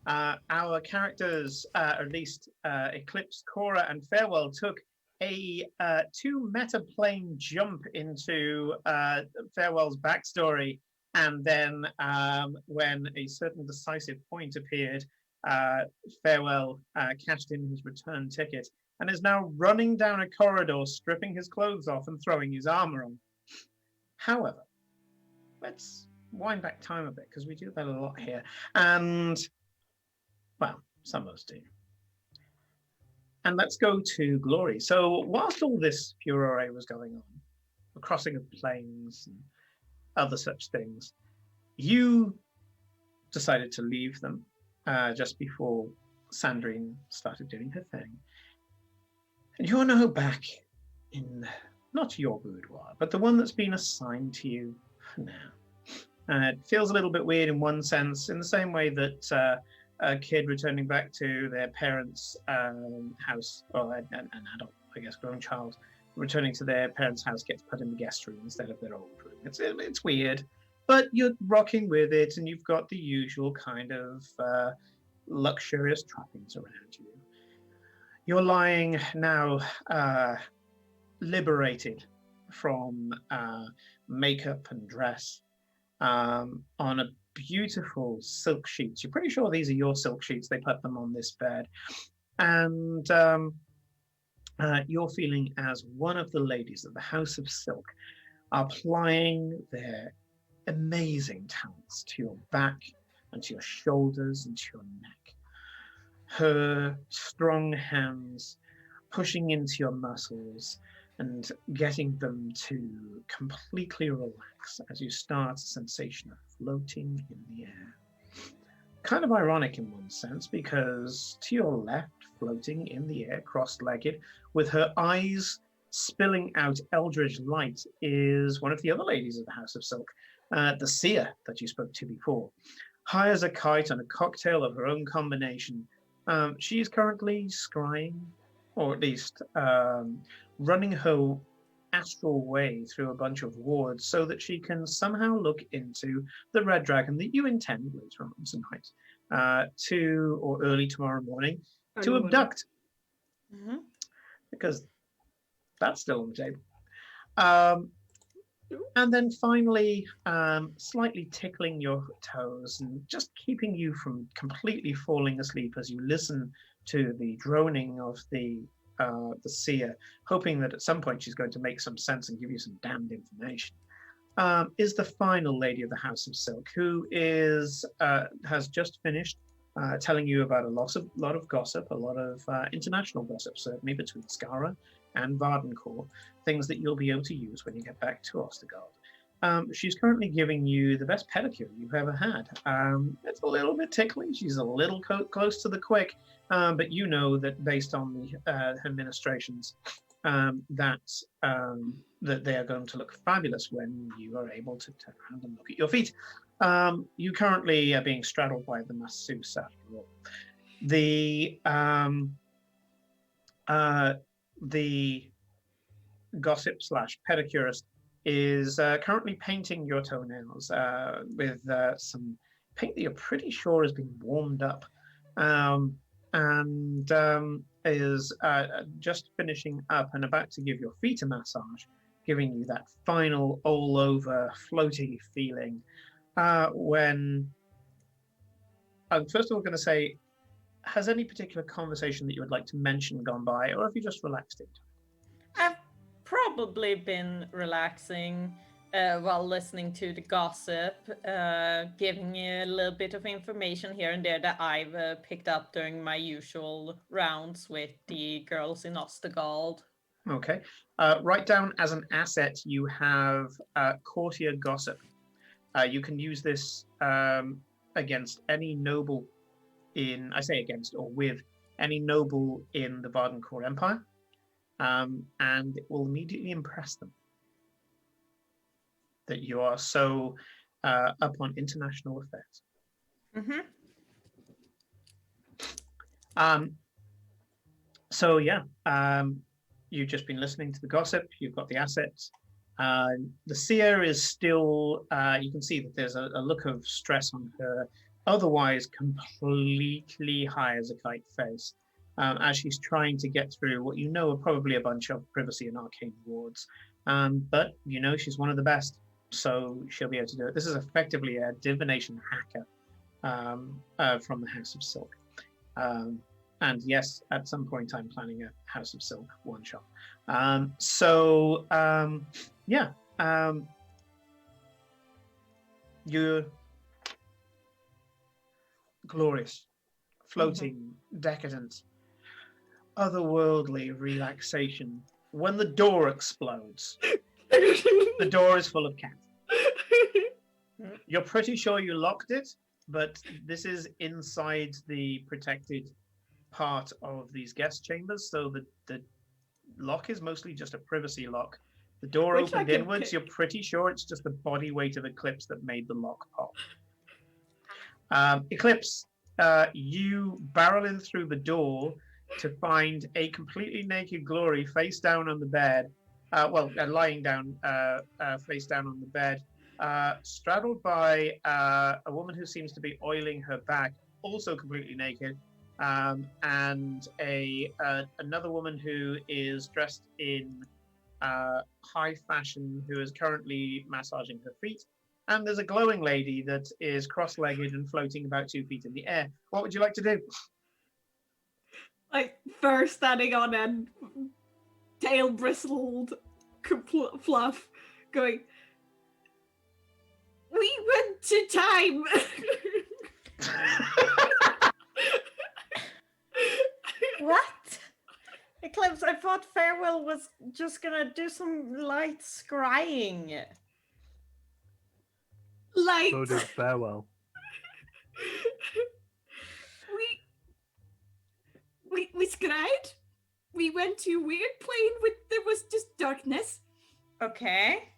our characters, at least Eclipse, Cora, and Farewell, took a 2 meta plane jump into Farewell's backstory, and then when a certain decisive point appeared, Farewell cashed in his return ticket and is now running down a corridor, stripping his clothes off and throwing his armor on. However, let's wind back time a bit, because we do that a lot here. And, well, some of us do. And let's go to Glory. So whilst all this furore was going on, the crossing of planes and other such things, you decided to leave them just before Sandrine started doing her thing. And you're now back in, not your boudoir, but the one that's been assigned to you for now. It feels a little bit weird in one sense, in the same way that a kid returning back to their parents' house, or an adult, I guess, grown child, returning to their parents' house gets put in the guest room instead of their old room. It's weird, but you're rocking with it, and you've got the usual kind of luxurious trappings around you. You're lying now liberated from makeup and dress on a beautiful silk sheets. You're pretty sure these are your silk sheets. They put them on this bed. And you're feeling as one of the ladies of the House of Silk, applying their amazing talents to your back and to your shoulders and to your neck. Her strong hands pushing into your muscles and getting them to completely relax as you start a sensation of floating in the air. Kind of ironic in one sense, because to your left, floating in the air, cross-legged, with her eyes spilling out eldritch light, is one of the other ladies of the House of Silk, the seer that you spoke to before. High as a kite on a cocktail of her own combination. She is currently scrying, or at least running her astral way through a bunch of wards so that she can somehow look into the red dragon that you intend later on tonight, or early tomorrow morning, to abduct. Mm-hmm. Because that's still on the table. And then finally, slightly tickling your toes and just keeping you from completely falling asleep as you listen to the droning of the seer, hoping that at some point she's going to make some sense and give you some damned information, is the final lady of the House of Silk, who has just finished telling you about a lot of gossip, a lot of international gossip, certainly between Skara and Vardencourt, things that you'll be able to use when you get back to Ostergard. She's currently giving you the best pedicure you've ever had. It's a little bit tickly. She's a little close to the quick, but you know that based on her ministrations, that they are going to look fabulous when you are able to turn around and look at your feet. You currently are being straddled by the masseuse after all. The gossip / pedicurist is currently painting your toenails with some paint that you're pretty sure has been warmed up, and is just finishing up and about to give your feet a massage, giving you that final all over floaty feeling. When I'm first of all going to say, has any particular conversation that you would like to mention gone by, or have you just relaxed it? I've probably been relaxing while listening to the gossip, giving you a little bit of information here and there that I've picked up during my usual rounds with the girls in Ostergard. Okay. Write down as an asset you have courtier gossip. You can use this against any noble I say against or with any noble in the Vardencourt Empire, and it will immediately impress them that you are so up on international affairs. Mm-hmm. So yeah, you've just been listening to the gossip. You've got the assets. The seer is still, you can see that there's a look of stress on her, otherwise completely high as a kite face, as she's trying to get through what you know are probably a bunch of privacy and arcane wards. But you know she's one of the best, so she'll be able to do it. This is effectively a divination hacker from the House of Silk. And yes, at some point I'm planning a House of Silk one-shot. Yeah. You're glorious, floating, decadent, otherworldly relaxation. When the door explodes, the door is full of cats. You're pretty sure you locked it, but this is inside the protected part of these guest chambers, so the lock is mostly just a privacy lock. The door opened inwards. You're pretty sure it's just the body weight of Eclipse that made the lock pop. Eclipse, you barrel in through the door to find a completely naked Glory face down on the bed. Lying down, face down on the bed, straddled by a woman who seems to be oiling her back, also completely naked, and another woman who is dressed in high fashion, who is currently massaging her feet. And there's a glowing lady that is cross-legged and floating about 2 feet in the air. What would you like to do? Like, fur standing on end, tail bristled, fluff, going, we went to time! What? Eclipse, I thought Farewell was just gonna do some light scrying. Light! So did Farewell. We scried. We went to a weird plane with there was just darkness. Okay.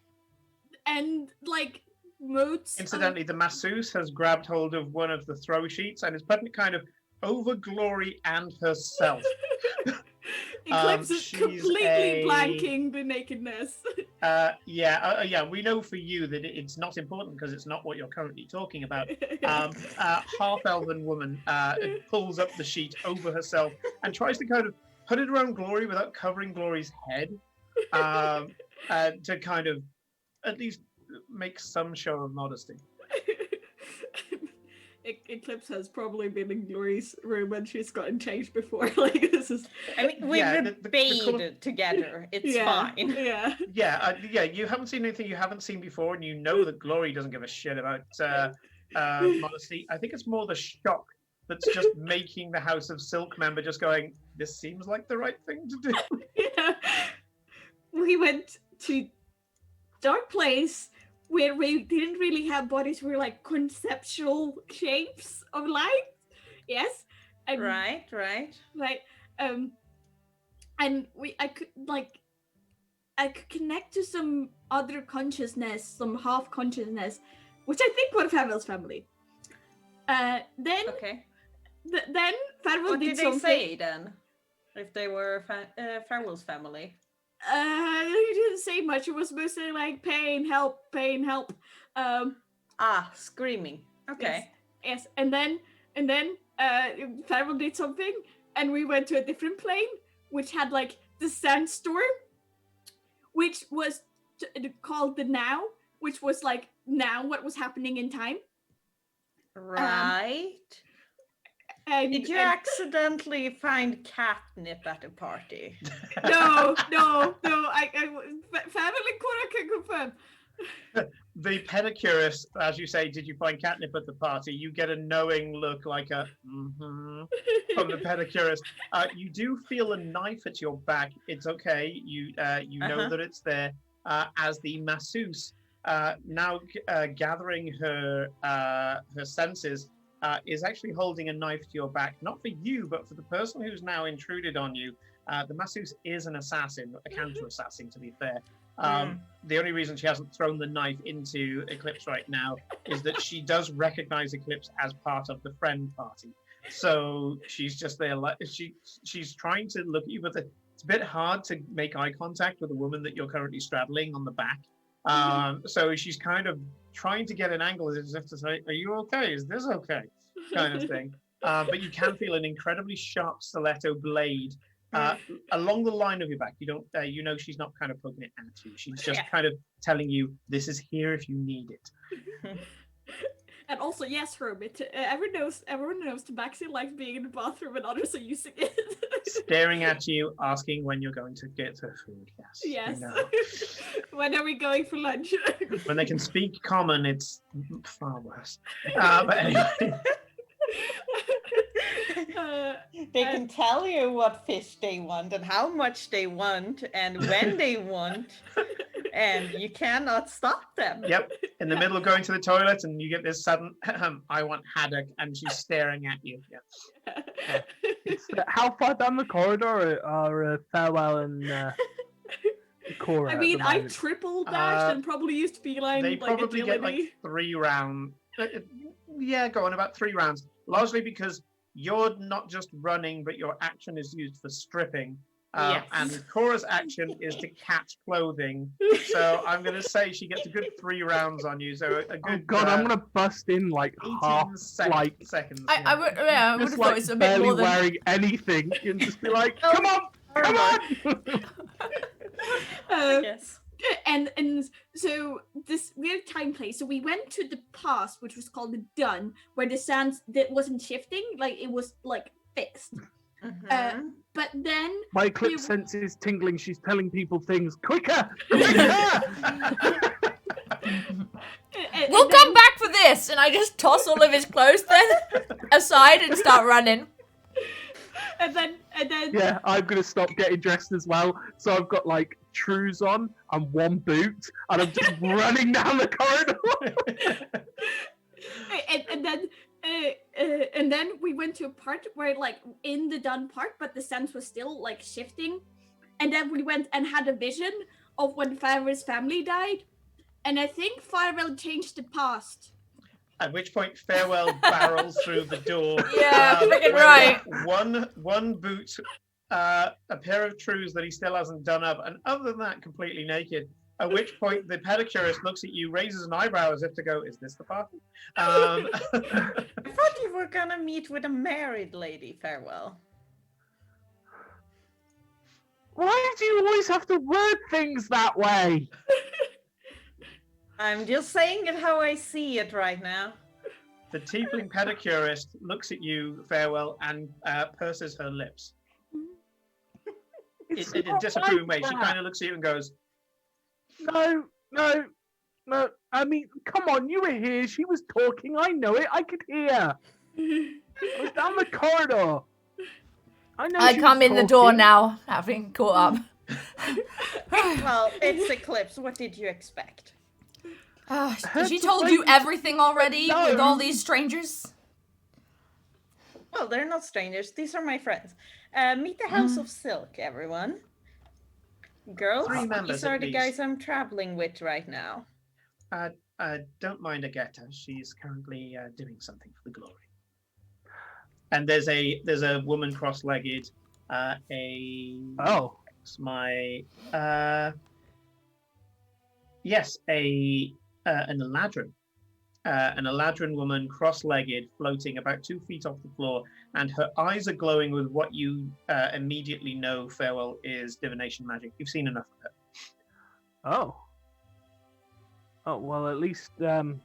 And like modes. Incidentally, the masseuse has grabbed hold of one of the throw sheets and is putting it kind of over Glory and herself. Eclipse is completely blanking the nakedness. We know for you that it's not important because it's not what you're currently talking about. Half-elven woman pulls up the sheet over herself and tries to kind of put it around Glory without covering Glory's head, to kind of at least make some show of modesty. Eclipse has probably been in Glory's room when she's gotten changed before. Like this is. I mean, we bathed together. It's fine. Yeah. You haven't seen anything you haven't seen before, and you know that Glory doesn't give a shit about modesty. I think it's more the shock that's just making the House of Silk member just going, "This seems like the right thing to do." Yeah. We went to dark place where we didn't really have bodies. We were like conceptual shapes of light. Yes. And, Right. Like, and I could connect to some other consciousness, some half consciousness, which I think was Farewell's family. Then Farewell What did did they something. say then? If they were Farewell's family? He didn't say much. It was mostly like pain, help. Screaming. Okay. Yes. And then Farewell did something, and we went to a different plane, which had like the sandstorm, which was called the now, which was like now what was happening in time. Right. Did you accidentally find catnip at a party? No. Family Cora can confirm. The pedicurist, as you say, did you find catnip at the party? You get a knowing look, like a from the pedicurist. You do feel a knife at your back. It's okay. You know that it's there. As the masseuse, now gathering her senses, is actually holding a knife to your back, not for you, but for the person who's now intruded on you. The masseuse is an assassin, a counter-assassin, to be fair. The only reason she hasn't thrown the knife into Eclipse right now is that she does recognize Eclipse as part of the friend party. So she's just there, like she's trying to look at you with it's a bit hard to make eye contact with a woman that you're currently straddling on the back. So she's kind of trying to get an angle as if to say, "Are you okay? Is this okay?" kind of thing. But you can feel an incredibly sharp stiletto blade along the line of your back. You don't, you know, she's not kind of poking it at you. She's just kind of telling you, "This is here if you need it." And also, yes, Hermit. Everyone knows Tabaxi likes being in the bathroom and others are using it. Staring at you, asking when you're going to get her food. Yes. Yes. We know. When are we going for lunch? When they can speak common, it's far worse. But anyway. They can tell you what fish they want and how much they want and when they want, and you cannot stop them. Yep, in the middle of going to the toilet, and you get this sudden, "I want haddock," and she's staring at you. Yeah. How far down the corridor are Farewell and Cora? I mean, I've triple dashed and probably used feline. They probably get like agility. 3 rounds. Yeah, go on, about 3 rounds. Largely because you're not just running, but your action is used for stripping. Yes. And Cora's action is to catch clothing. So I'm going to say she gets a good 3 rounds on you. So a good. Oh God, I'm going to bust in like 18 half, like seconds. I would have just thought it's a bit barely more than. wearing anything and just be like, "Come on, come on!" Yes. And so this weird time play. So we went to the past, which was called the Dun, where the sands that wasn't shifting, like it was like fixed. But then My eclipse sense is tingling. She's telling people things. Quicker! Quicker! We'll come back for this, and I just toss all of his clothes then aside and start running. And then Yeah, I'm gonna stop getting dressed as well. So I've got like trews on and 1 boot, and I'm just running down the corridor. and then we went to a part where like in the done part, but the sense was still like shifting. And then we went and had a vision of when Farewell's family died. And I think Farewell changed the past. At which point Farewell barrels through the door. Yeah, freaking wearing right. One boot, a pair of trews that he still hasn't done up, and other than that, completely naked. At which point the pedicurist looks at you, raises an eyebrow as if to go, "Is this the party?" I thought you were gonna meet with a married lady, Farewell. Why do you always have to word things that way? I'm just saying it how I see it right now. The tiefling pedicurist looks at you, Farewell, and purses her lips. It's In a not disapproving like way. She that. kind of looks at you and goes, No. I mean, come on, you were here. She was talking. I know it. I could hear. I was down the corridor. I know. I she come was in the door talking. now, having caught up. Well, it's Eclipse. What did you expect? She told you everything already No. with all these strangers? Well, they're not strangers. These are my friends. Meet the House of Silk, everyone. Girls, 3 members these are at the least. guys I'm traveling with right now. "Don't mind Agata. She's currently doing something for the glory." And there's a woman cross-legged, Oh. Yes, an Eladrin. An Eladrin woman, cross-legged, floating about 2 feet off the floor, and her eyes are glowing with what you immediately know, Farewell, is divination magic. You've seen enough of it. Oh. Oh, well, at least, oh,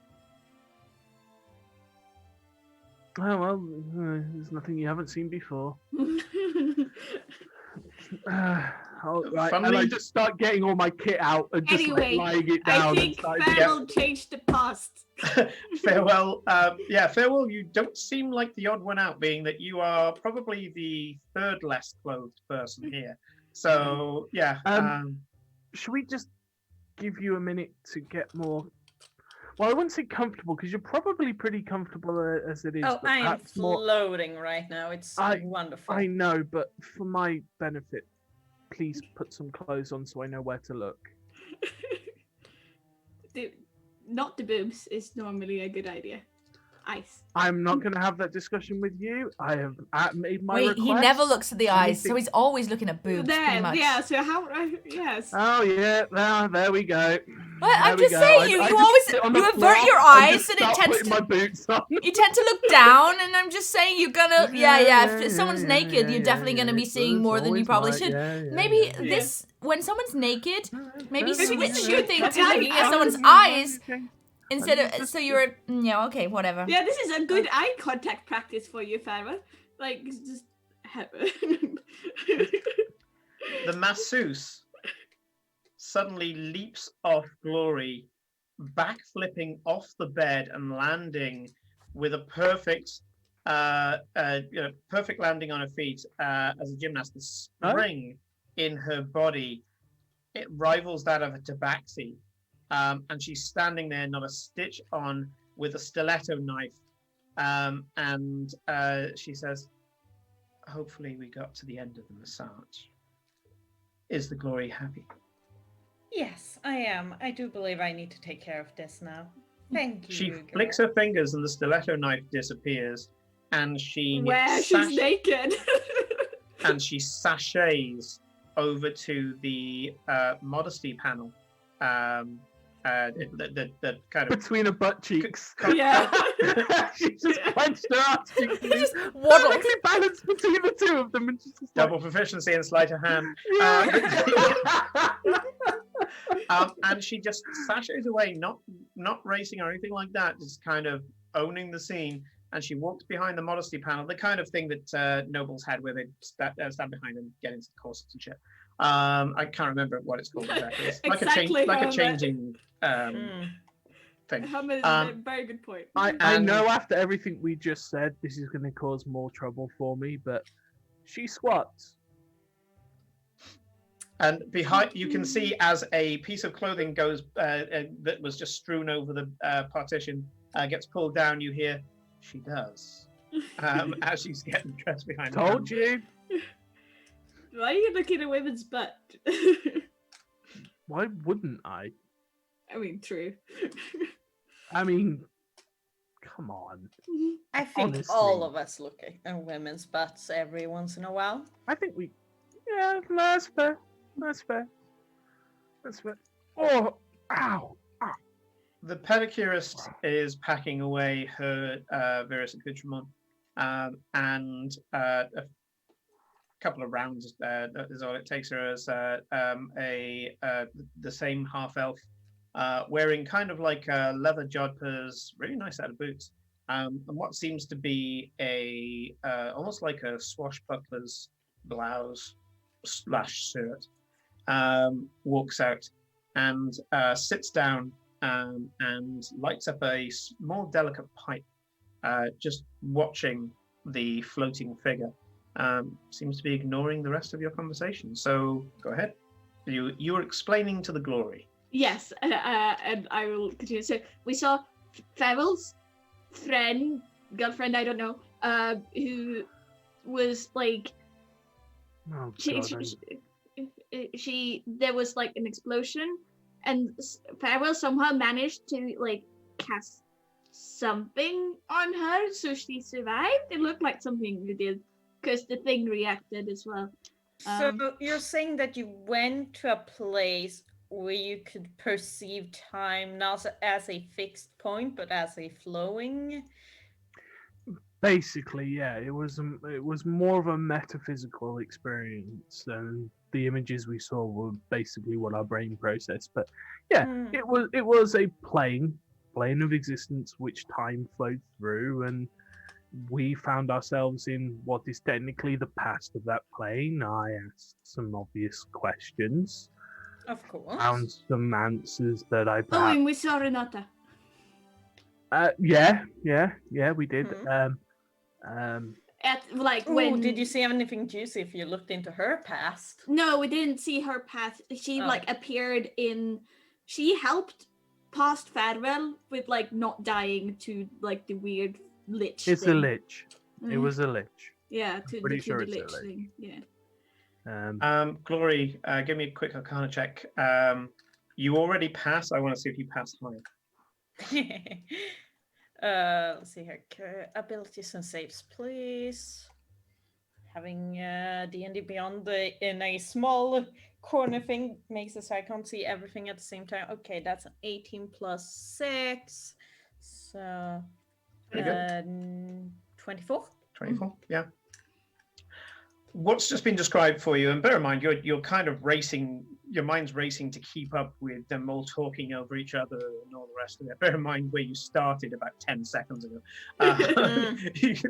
well, there's nothing you haven't seen before. Right, and I Funnily- just start getting all my kit out and just Anyway, lying it down. I and think starting Farewell changed the past. Farewell, Farewell, you don't seem like the odd one out, being that you are probably the 3rd less clothed person here. So, yeah. Should we just give you a minute to get more? Well, I wouldn't say comfortable because you're probably pretty comfortable as it is. Oh, but I am perhaps more. floating right now. It's wonderful. I know, but for my benefit, please put some clothes on so I know where to look. Not the boobs is normally a good idea. eyes. I'm not going to have that discussion with you. I have made my request. He never looks at the eyes, so Anything- he's always looking at boobs, pretty much. Yeah, so how... yes. Oh yeah, there we go. Well, I'm There we just go. saying, I you just always sit on the you avert floor your and eyes, just and it start tends putting to my boots on. you tend to look down, and I'm just saying you're gonna if someone's naked, yeah, you're definitely gonna be it's seeing more than you always probably like, should. yeah, Maybe yeah. this when someone's naked, maybe Fair enough, switch yeah. your thing to Yeah, looking at yeah, someone's yeah, eyes okay. instead of Just- so you're okay, whatever. Yeah, this is a good eye contact practice for you, Farah. Like, just... The masseuse suddenly leaps off Glory, backflipping off the bed and landing with a perfect, perfect landing on her feet as a gymnast. The spring in her body, it rivals that of a tabaxi, and she's standing there, not a stitch on, with a stiletto knife, and she says, "Hopefully, we got to the end of the massage. Is the Glory happy?" Yes, I am. I do believe I need to take care of this now. Thank you. She girl. flicks her fingers and the stiletto knife disappears, and she Where she's naked. and she sachets over to the modesty panel. The kind of Between her butt cheeks. Yeah. She just clenched her ass cheeks. and Just it's waddles. perfectly balanced between the two of them. And she's just double proficiency in sleight of hand. And she just sachets away, not racing or anything like that, just kind of owning the scene. And she walks behind the modesty panel, the kind of thing that nobles had where they stand behind and get into the corsets and shit. I can't remember what it's called exactly. It's like Exactly, a changing thing. Herman is a very good point. I And- know after everything we just said, this is going to cause more trouble for me, but she squats. And behind, you can see as a piece of clothing goes that was just strewn over the partition gets pulled down. You hear, "She does," as she's getting dressed behind. the Told counter. you. Why are you looking at women's butt? Why wouldn't I? I mean, true. I mean, come on. I think Honestly. all of us look at women's butts every once in a while. I think we. Yeah, that's fair. That's fair. That's fair. Oh, ow. The pedicurist is packing away her various accoutrements, and a couple of rounds is all it takes her as the same half elf, wearing kind of like leather jodhpurs, really nice set of boots, and what seems to be a almost like a swashbuckler's blouse / shirt. Walks out and sits down and lights up a small delicate pipe, just watching the floating figure. Seems to be ignoring the rest of your conversation. So go ahead. You were explaining to the Glory. Yes, and I will continue. So we saw Farrell's girlfriend, I don't know, who was like, Oh, she there was like an explosion, and Farrell somehow managed to like cast something on her, so she survived. It looked like something you did, because the thing reacted as well. So you're saying that you went to a place where you could perceive time not as a fixed point, but as a flowing? Basically, yeah, it was more of a metaphysical experience, and the images we saw were basically what our brain processed. But yeah, it was a plane of existence which time flowed through, and we found ourselves in what is technically the past of that plane. I asked some obvious questions, Of course. found some answers that I Oh, perhaps... and we saw Renata. yeah, we did. At like Ooh, when did you see anything juicy if you looked into her past? No, we didn't see her path. She Oh. like appeared in. She helped past Farewell with like not dying to like the weird lich. It's a thing. lich. It Mhm. was a lich. Yeah, to pretty the, sure to the it's a lich lich. thing. Yeah. Glory, give me a quick Arcana check. You already passed. I want to see if you pass higher. Let's see here. Abilities and saves, please. Having D&D Beyond in a small corner thing makes it so I can't see everything at the same time. Okay, that's an 18 plus 6. So, Pretty good. 24. 24, yeah. What's just been described for you, and bear in mind, you're kind of racing, your mind's racing to keep up with them all talking over each other and all the rest of it. Bear in mind where you started about 10 seconds ago.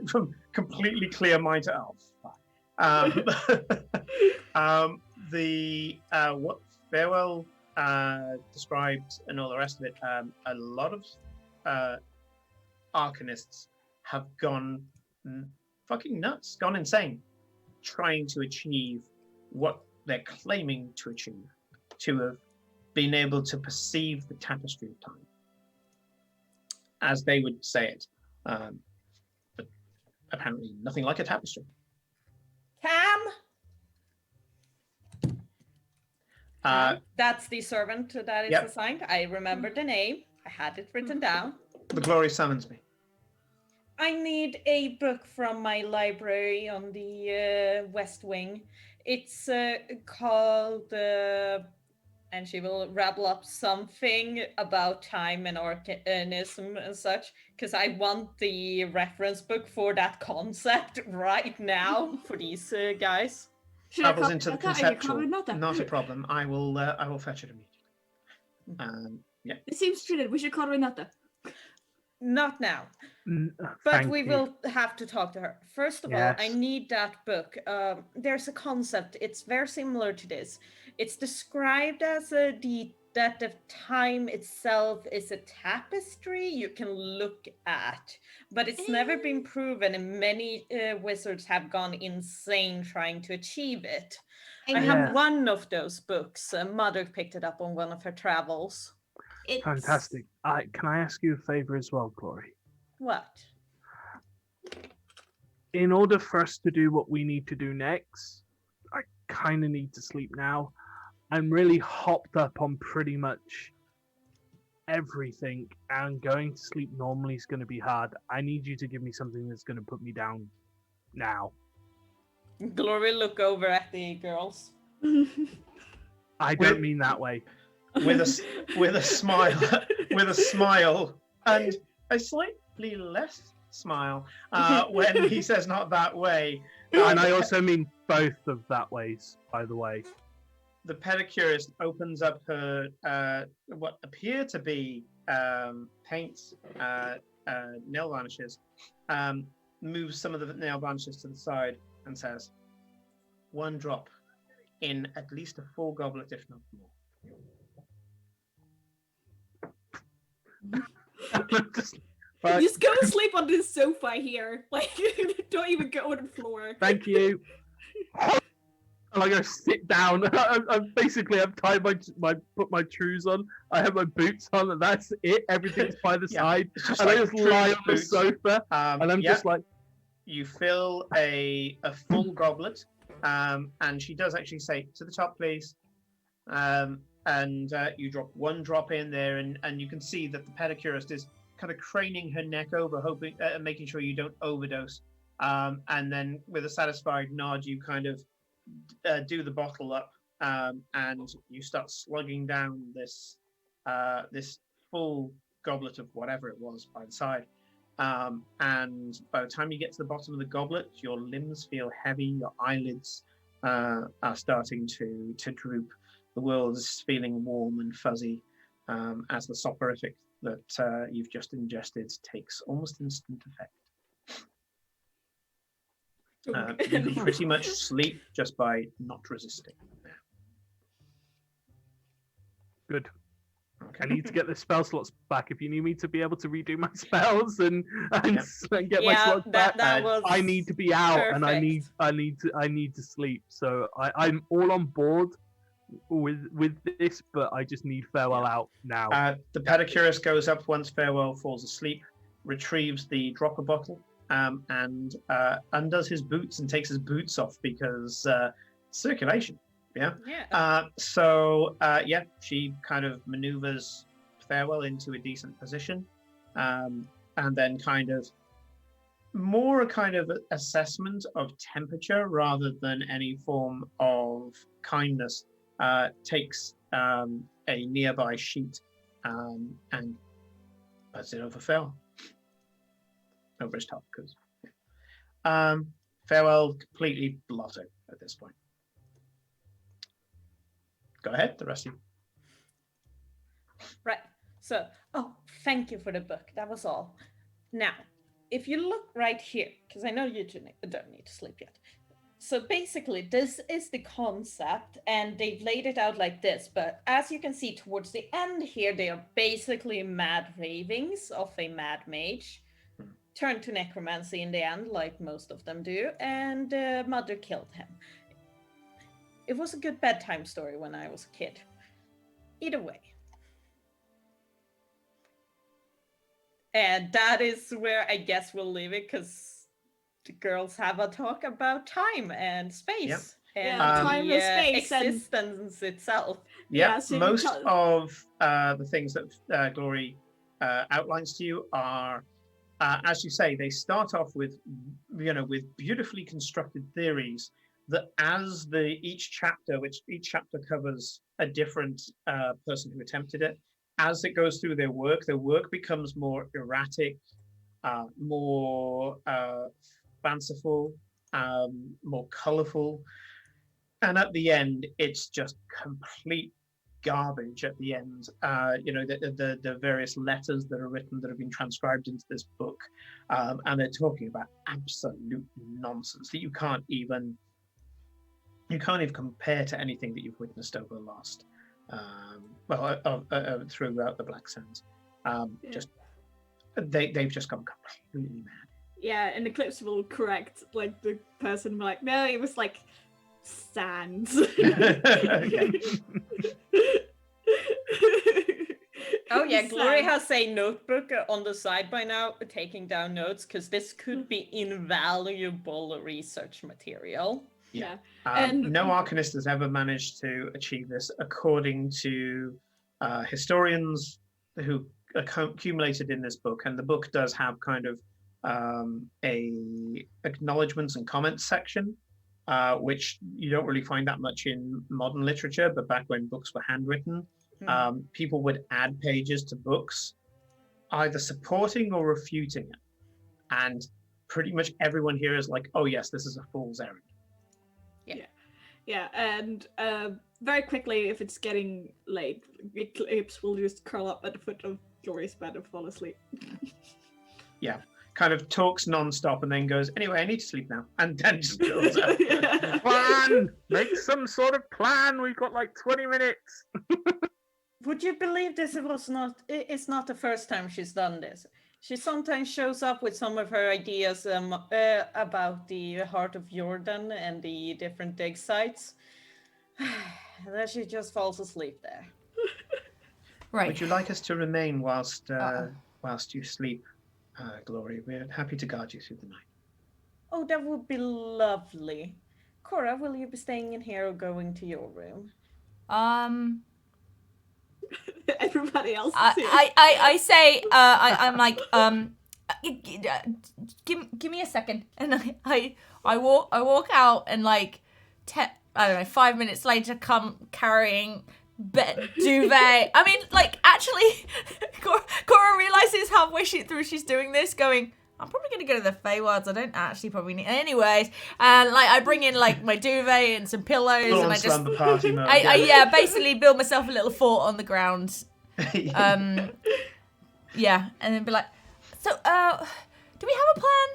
From completely clear mind to, oh, fuck. What Farewell described and all the rest of it, a lot of Arcanists have gone fucking nuts, gone insane, trying to achieve what they're claiming to achieve, to have been able to perceive the tapestry of time, as they would say it. But apparently nothing like a tapestry. Cam? That's the servant that is Yep. assigned. I remember the name. I had it written down. The glory summons me. I need a book from my library on the West Wing. It's called, and she will rabble up something about time and arcanism and such, because I want the reference book for that concept right now for these guys. Travels into the conceptual. Not a problem. I will fetch it immediately. Yeah. It seems treated. We should call Renata. Not now. But we will have to talk to her. First of all, I need that book. There's a concept. It's very similar to this. It's described as that the time itself is a tapestry you can look at. But it's never been proven, and many wizards have gone insane trying to achieve it. I have one of those books. Mother picked it up on one of her travels. Fantastic. Can I ask you a favor as well, Glory? What? In order for us to do what we need to do next, I kind of need to sleep now. I'm really hopped up on pretty much everything, and going to sleep normally is going to be hard. I need you to give me something that's going to put me down now. Glory look over at the girls. I don't mean that way. With a smile, and a slightly less smile when he says not that way. And I also mean both of that ways, by the way. The pedicurist opens up her what appear to be paints, nail varnishes, moves some of the nail varnishes to the side and says, 1 drop in at least a full goblet, if not more. Just go to sleep on this sofa here. Like, don't even go on the floor. Thank you. And I go sit down. I've tied put my shoes on. I have my boots on, and that's it. Everything's by the side, and I just lie on the sofa, and I'm just like. You fill a full goblet, and she does actually say, "To the top, please." And you drop 1 drop in there, and you can see that the pedicurist is kind of craning her neck over, hoping, making sure you don't overdose. And then with a satisfied nod, you kind of do the bottle up, and you start slugging down this full goblet of whatever it was by the side. And by the time you get to the bottom of the goblet, your limbs feel heavy, your eyelids are starting to droop. The world is feeling warm and fuzzy as the soporific that you've just ingested takes almost instant effect. You can pretty much sleep just by not resisting. Good. Okay. I need to get the spell slots back. If you need me to be able to redo my spells and get my slots back, I need to be out, perfect. And I need to sleep. So I'm all on board with this, but I just need Farewell out now. The pedicurist goes up once Farewell falls asleep, retrieves the dropper bottle, and undoes his boots and takes his boots off because circulation. She kind of maneuvers Farewell into a decent position, and then kind of more a kind of assessment of temperature rather than any form of kindness, takes a nearby sheet and puts it over Phil. Over his top, because Farewell completely blotted at this point. Go ahead, the rest of you. Right. So, thank you for the book. That was all. Now, if you look right here, because I know you two don't need to sleep yet. So basically, this is the concept, and they've laid it out like this. But as you can see towards the end here, they are basically mad ravings of a mad mage. Turned to necromancy in the end, like most of them do, and Mother killed him. It was a good bedtime story when I was a kid. Either way. And that is where I guess we'll leave it, because the girls have a talk about time and space. Yep. And time and space existence itself. Yeah, so most of the things that Glory outlines to you are, as you say, they start off with, with beautifully constructed theories that as each chapter covers a different person who attempted it, as it goes through their work becomes more erratic, more fanciful, more colorful. And at the end, it's just complete garbage at the end. The various letters that are written that have been transcribed into this book, and they're talking about absolute nonsense that you can't even compare to anything that you've witnessed over the last throughout the Black Sands. Just they've just gone completely mad. Yeah, and the clips will correct like the person like, no, it was like sands. Oh yeah, Glory has a notebook on the side by now, taking down notes, because this could be invaluable research material. Yeah. No Arcanist has ever managed to achieve this, according to historians who accumulated in this book. And the book does have kind of a acknowledgements and comments section, which you don't really find that much in modern literature, but back when books were handwritten, people would add pages to books, either supporting or refuting it. And pretty much everyone here is like, oh yes, this is a fool's errand. Yeah, and very quickly, if it's getting late, Eclipse will just curl up at the foot of Glory's bed and fall asleep. Yeah, kind of talks non-stop and then goes, anyway, I need to sleep now. And then just goes out. Plan! Make some sort of plan! We've got like 20 minutes! Would you believe this it's not the first time she's done this? She sometimes shows up with some of her ideas about the Heart of Jordan and the different dig sites. And then she just falls asleep there. Right. Would you like us to remain whilst you sleep, Glory? We're happy to guard you through the night. Oh, that would be lovely. Cora, will you be staying in here or going to your room? Everybody else is here. I say, I'm like, give me a second, and I walk out, and like, 5 minutes later, come carrying duvet. I mean, like, actually, Cora realizes halfway through she's doing this, going, I'm probably going to go to the Feywilds. I don't actually probably need... Anyways, and like I bring in like my duvet and some pillows, and I just... the party mode. I basically build myself a little fort on the ground. Yeah, and then be like, so, do we have a plan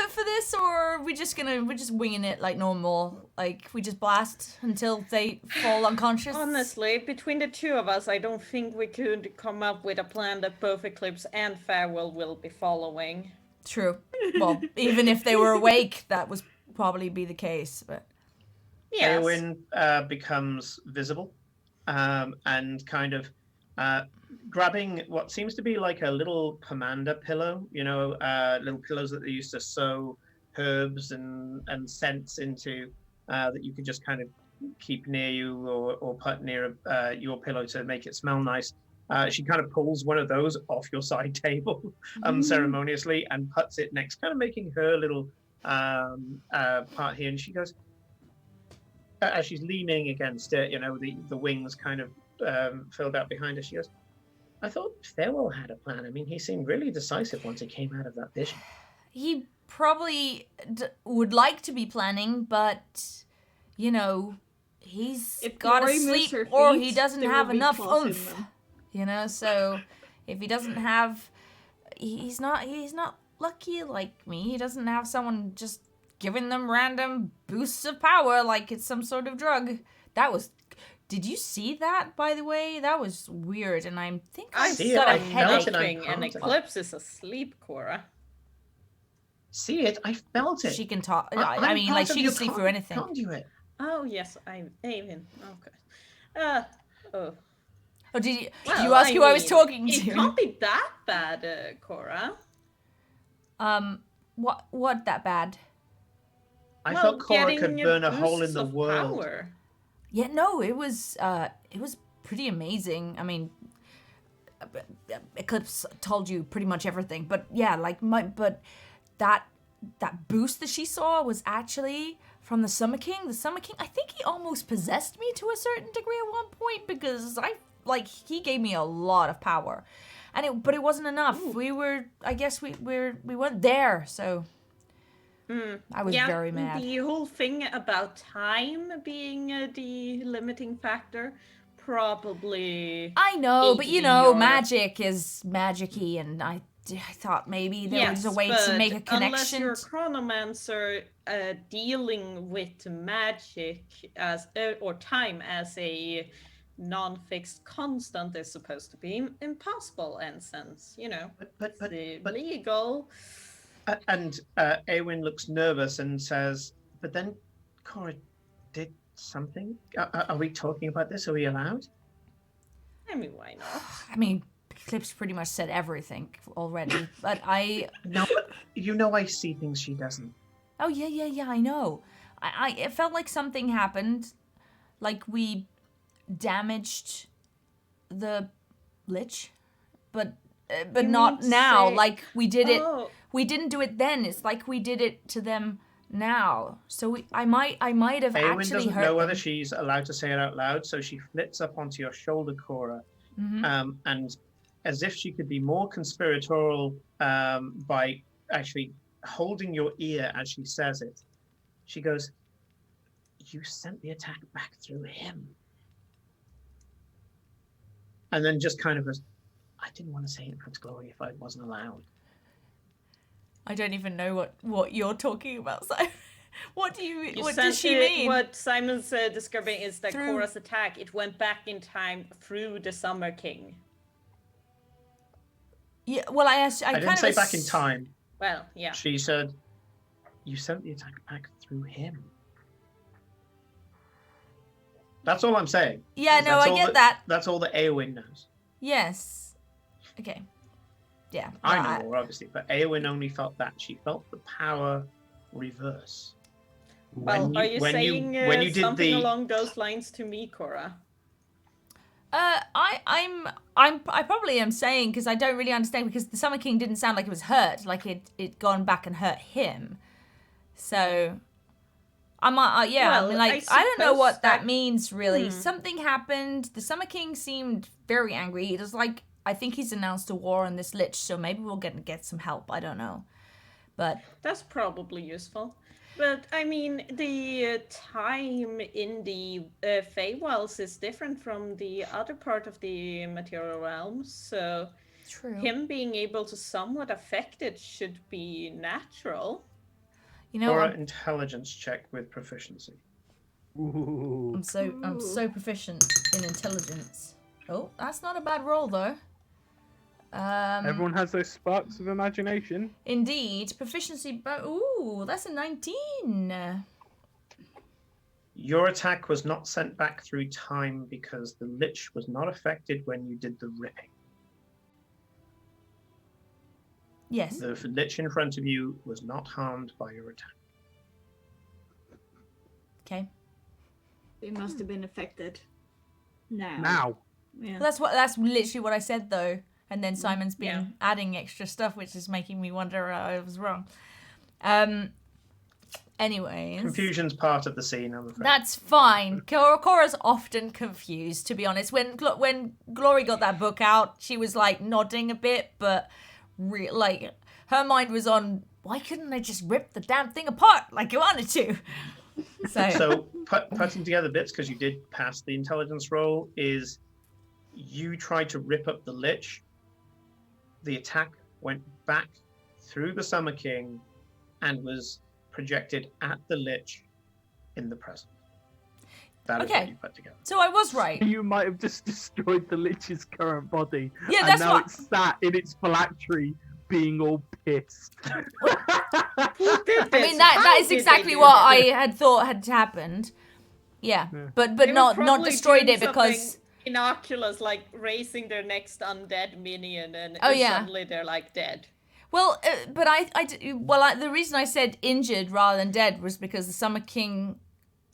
for this, or are we're just winging it like normal? Like, we just blast until they fall unconscious? Honestly, between the two of us, I don't think we could come up with a plan that both Eclipse and Farewell will be following. True. Well, even if they were awake, that would probably be the case. But yes. Eowyn becomes visible, and kind of grabbing what seems to be like a little pomander pillow. Little pillows that they used to sew herbs and scents into, that you could just kind of keep near you or put near your pillow to make it smell nice. She kind of pulls one of those off your side table unceremoniously and puts it next, kind of making her little part here. And she goes, as she's leaning against it, the wings kind of filled out behind her. She goes, I thought Farewell had a plan. I mean, he seemed really decisive once he came out of that vision. He probably would like to be planning, but, he's If got to Glory moves sleep her or feet, he doesn't there have will be enough claws in oomph. them. So if he doesn't have, he's not lucky like me. He doesn't have someone just giving them random boosts of power like it's some sort of drug. Did you see that, by the way? That was weird, and I think I've see got it, a I felt it, headache, I and felt it. Eclipse is asleep, Cora. See it? I felt it. she can talk. I'm I mean, part like of she your can sleep through anything. conduit. Oh, yes, I'm Avin. Okay. Oh. Oh, did you Well, ask who I was mean, talking It to? can't be that bad, Cora. What that bad? I Well, thought Cora could getting burn a hole in boosts the of world. power. Yeah, no, it was pretty amazing. I mean, Eclipse told you pretty much everything, but yeah, but that boost that she saw was actually from the Summer King. The Summer King, I think he almost possessed me to a certain degree at one point because he gave me a lot of power, but it wasn't enough. Ooh. I guess we weren't there, so. I was very mad. The whole thing about time being the limiting factor, probably. I know, but Your- magic is magic-y, and I thought maybe there was a way to make a Unless connection. you're chronomancer dealing with magic or time as a non-fixed constant is supposed to be impossible, and since But legal. And Eowyn looks nervous and says, but then Cora did something? Are we talking about this? Are we allowed? I mean, why not? I mean, Eclipse pretty much said everything already, but No, I see things she doesn't. Oh, yeah, I know. It felt like something happened, like we damaged the Lich, but You not mean to now, say- like we did it. Oh. We didn't do it then. It's like we did it to them now. So I might have Eowyn actually doesn't hurt know whether them. she's allowed to say it out loud, so she flits up onto your shoulder, Cora, and as if she could be more conspiratorial by actually holding your ear as she says it, she goes, you sent the attack back through him. And then just kind of goes, I didn't want to say it in front of Glory if I wasn't allowed. I don't even know what you're talking about. So, what does sent she it- mean? What Simon's describing is that Through- Cora's attack, it went back in time through the Summer King. Yeah, well, I I didn't say back in time. Well, yeah. She said, you sent the attack back through him. That's all I'm saying. Yeah, no, That's I all get that. That's all that Eowyn knows. Yes. Okay. Yeah. I no, know more, obviously, but Eowyn only felt that. She felt the power reverse. Well, are you saying when you did something the along those lines to me, Cora? I probably am saying because I don't really understand because the Summer King didn't sound like it was hurt, like it gone back and hurt him. So I might, yeah. Well, I mean, like I I don't know suppose what that that- means really. Something happened. The Summer King seemed very angry. He was like, I think he's announced a war on this Lich, so maybe we'll get some help. I don't know, but That's probably useful. But, I mean, the time in the Feywilds is different from the other part of the material realms, so true. him being able to somewhat affect it should be natural. You know, or an intelligence check with proficiency. Ooh. I'm so proficient in intelligence. Oh, that's not a bad roll though. Everyone has those sparks of imagination. Indeed, proficiency. Ooh, that's a 19. Your attack was not sent back through time because the Lich was not affected when you did the ripping. Yes. The Lich in front of you was not harmed by your attack. Okay. They must have been affected. Now. Now. Yeah. That's literally what I said though. And then Simon's been adding extra stuff, which is making me wonder I was wrong. Anyways. Confusion's part of the scene, I'm afraid. That's fine. Cora's often confused, to be honest. When Glory got that book out, she was like nodding a bit, but like her mind was on, why couldn't I just rip the damn thing apart like I wanted to? So putting together bits, because you did pass the intelligence roll, is you tried to rip up the Lich. The attack went back through the Summer King and was projected at the Lich in the present. That is what you put together. So I was right. You might have just destroyed the Lich's current body. Yeah, and that's now what... it's sat in its phylactery being all pissed. I mean, that is exactly what I had thought had happened. Yeah. But not destroyed it because... innocuous, like raising their next undead minion and suddenly they're like dead. Well, but the reason I said injured rather than dead was because the Summer King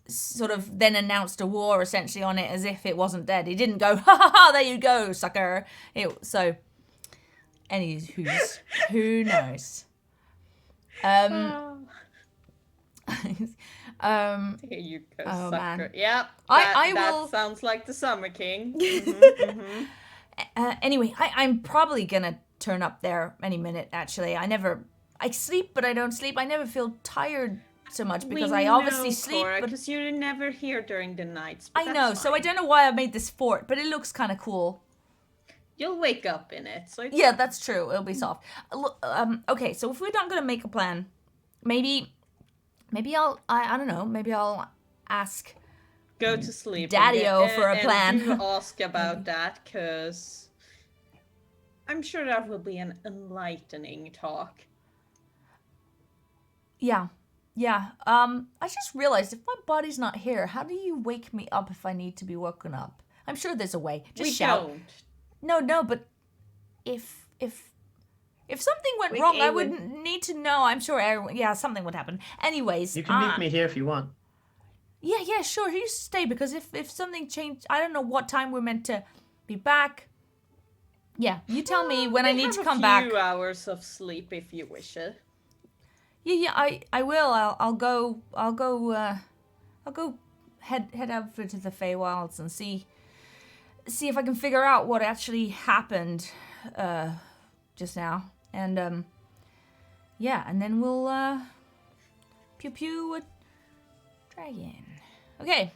sort of then announced a war essentially on it as if it wasn't dead. He didn't go, ha ha ha, there you go, sucker. So, who knows? Here you go, sucker. Man. Yep, that sounds like the Summer King. Anyway, I'm probably gonna turn up there any minute, actually. I sleep, but I don't sleep. I never feel tired so much because I obviously sleep. Because you're never here during the nights. I know, so I don't know why I made this fort, but it looks kind of cool. You'll wake up in it. So yeah, that's true. It'll be soft. Okay, so if we're not going to make a plan, maybe I don't know, maybe I'll ask... Go to sleep. Daddy-o for a plan. And ask about that, because I'm sure that will be an enlightening talk. Yeah. I just realized if my body's not here, how do you wake me up if I need to be woken up? I'm sure there's a way. Just shout. No, but if something went wrong, I would need to know. I'm sure something would happen. Anyways, you can meet me here if you want. Yeah, sure. You stay because if something changed, I don't know what time we're meant to be back. Yeah, you tell me when I need to come back. A few hours of sleep if you wish it. Yeah, I will. I'll go head over to the Feywilds and see if I can figure out what actually happened just now. And and then we'll pew pew a dragon. Okay.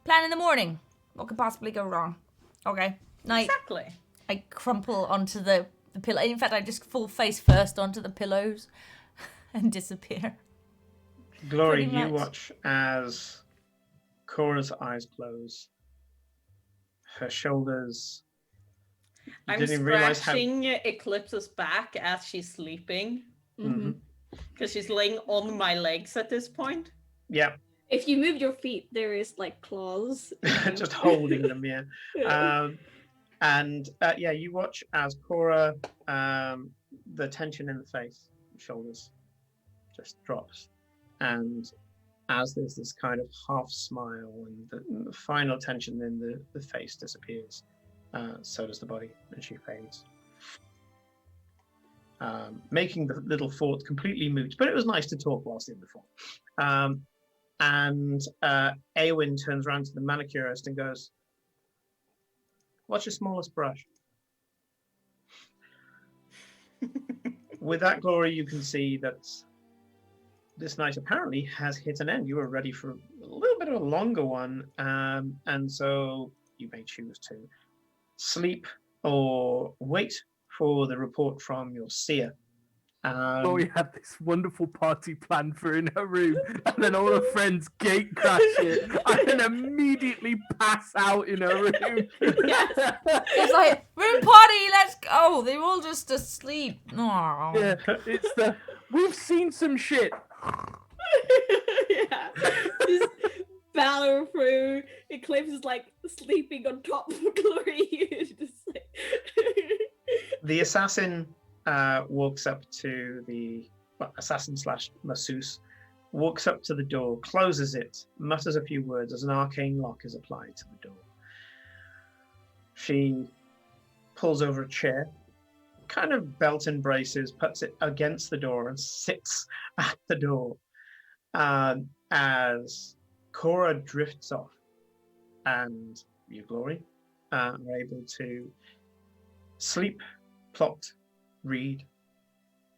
Plan in the morning. What could possibly go wrong? Okay. Night. Exactly. I crumple onto the pillow. In fact, I just fall face first onto the pillows and disappear. Glory, you watch as Cora's eyes close. Her shoulders. I'm scratching Eclipse's back as she's sleeping. Because she's laying on my legs at this point. Yeah. If you move your feet, there is like claws. Just holding them, yeah. You watch as Cora, the tension in the face, shoulders, just drops. And as there's this kind of half smile and the final tension in the face disappears, so does the body, and she fades. Making the little fort completely moot, but it was nice to talk whilst in the fort. And Eowyn turns around to the manicurist and goes, "What's your smallest brush?" With that, Glory, you can see that this night apparently has hit an end. You were ready for a little bit of a longer one, and so you may choose to sleep or wait for the report from your seer. Glory had this wonderful party planned for in her room, and then all her friends gate crash it and then immediately pass out in her room. Yes. It's like, room party, let's go. They're all just asleep. Aww. Yeah, it's we've seen some shit. Yeah. Just battle through. Eclipse is like sleeping on top of Glory. Just like... The assassin walks up to the assassin / masseuse, walks up to the door, closes it, mutters a few words as an arcane lock is applied to the door. She pulls over a chair, kind of belt and braces, puts it against the door and sits at the door as Cora drifts off. And you, Glory, are able to sleep, plot, read,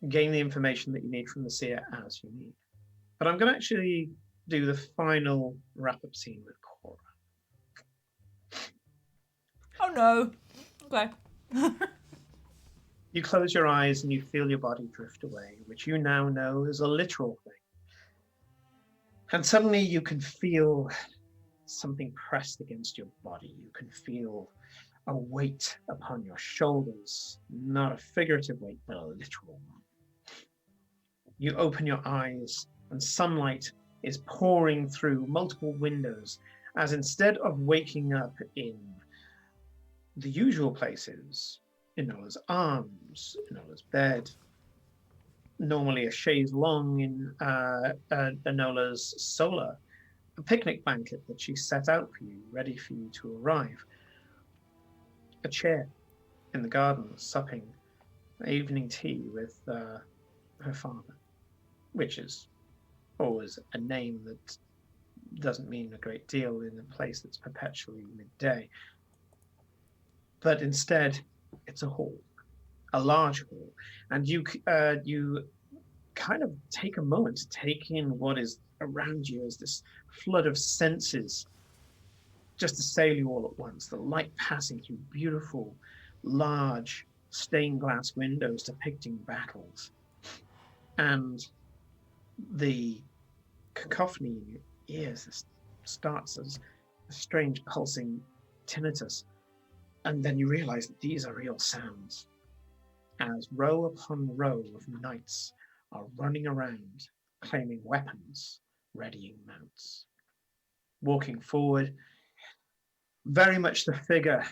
gain the information that you need from the seer as you need. But I'm going to actually do the final wrap-up scene with Cora. Oh no. Okay. You close your eyes and you feel your body drift away, which you now know is a literal thing. And suddenly you can feel something pressed against your body. You can feel a weight upon your shoulders, not a figurative weight, but a literal one. You open your eyes and sunlight is pouring through multiple windows as instead of waking up in the usual places, in Nola's arms, in Nola's bed, normally a chaise longue in Nola's solar, a picnic blanket that she set out for you, ready for you to arrive, a chair in the garden, supping, evening tea with her father, which is always a name that doesn't mean a great deal in a place that's perpetually midday. But instead, it's a hall, a large hall, and you kind of take a moment to take in what is around you as this flood of senses just assail you all at once. The light passing through beautiful, large stained glass windows depicting battles, and the cacophony in your ears starts as a strange pulsing tinnitus, and then you realize that these are real sounds as row upon row of knights are running around claiming weapons, readying mounts, walking forward, very much the figure,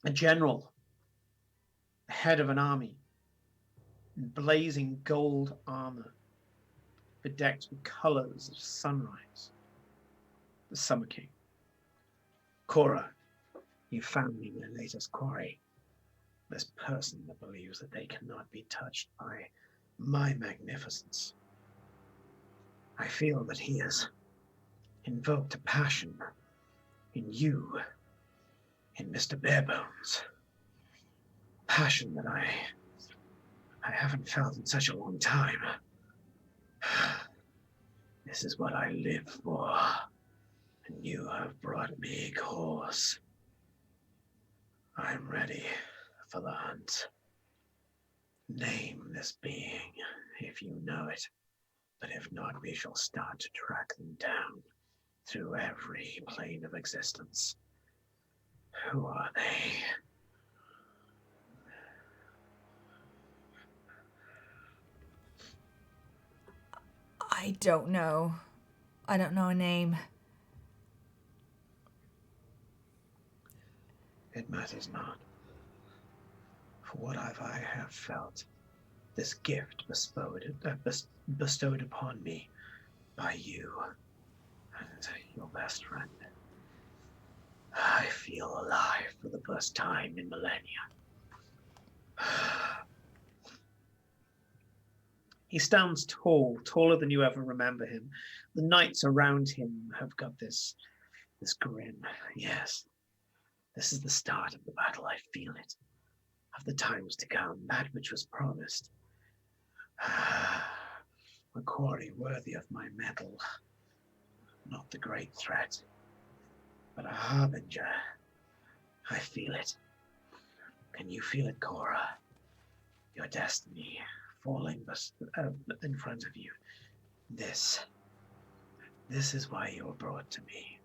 a general, head of an army, blazing gold armor, bedecked with colors of sunrise, the Summer King. Cora, you found me my latest quarry. This person that believes that they cannot be touched by my magnificence. I feel that he has invoked a passion in you, in Mr. Barebones. Passion that I haven't felt in such a long time. This is what I live for, and you have brought me a course. I'm ready for the hunt. Name this being, if you know it, but if not, we shall start to track them down through every plane of existence. Who are they? I don't know. I don't know a name. It matters not. For what I have felt, this gift bestowed upon me by you and your best friend. I feel alive for the first time in millennia. He stands tall, taller than you ever remember him. The knights around him have got this grin. Yes, this is the start of the battle. I feel it. Of the times to come, that which was promised. A quarry worthy of my mettle. Not the great threat, but a harbinger. I feel it. Can you feel it, Cora? Your destiny falling in front of you. This is why you were brought to me.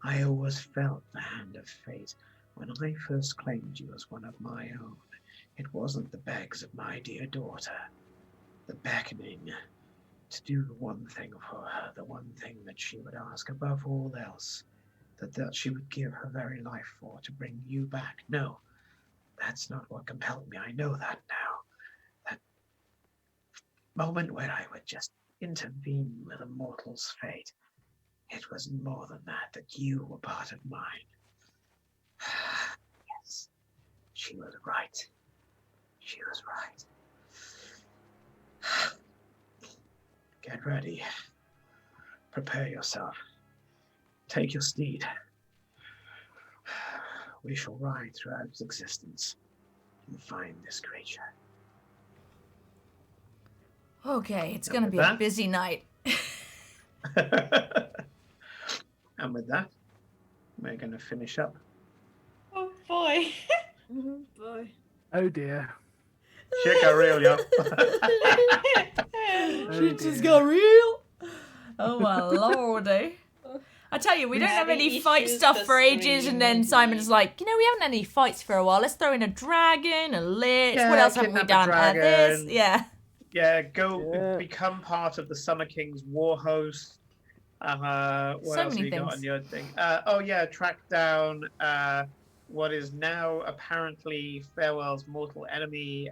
I always felt the hand of fate. When I first claimed you as one of my own, it wasn't the begs of my dear daughter, the beckoning to do the one thing for her, the one thing that she would ask above all else, that she would give her very life for, to bring you back. No, that's not what compelled me. I know that now. That moment where I would just intervene with a mortal's fate. It was more than that, that you were part of mine. Yes. She was right. She was right. Get ready. Prepare yourself. Take your steed. We shall ride throughout its existence and find this creature. Okay, it's And gonna with be a that- busy night. And with that, we're going to finish up. Oh boy. Oh boy. Oh dear. Shit got real, yo. Shit just dear. got real. Oh my lordy. I tell you, we don't have Daddy any fight issues stuff the for ages, and then stream. Simon's like, we haven't had any fights for a while. Let's throw in a dragon, a lich. Yeah, What else haven't we kidnap a done? This, dragon. yeah. Yeah, go Yeah. become part of the Summer King's war host. What So else have many you got things. on your thing? Track down what is now apparently Farewell's mortal enemy.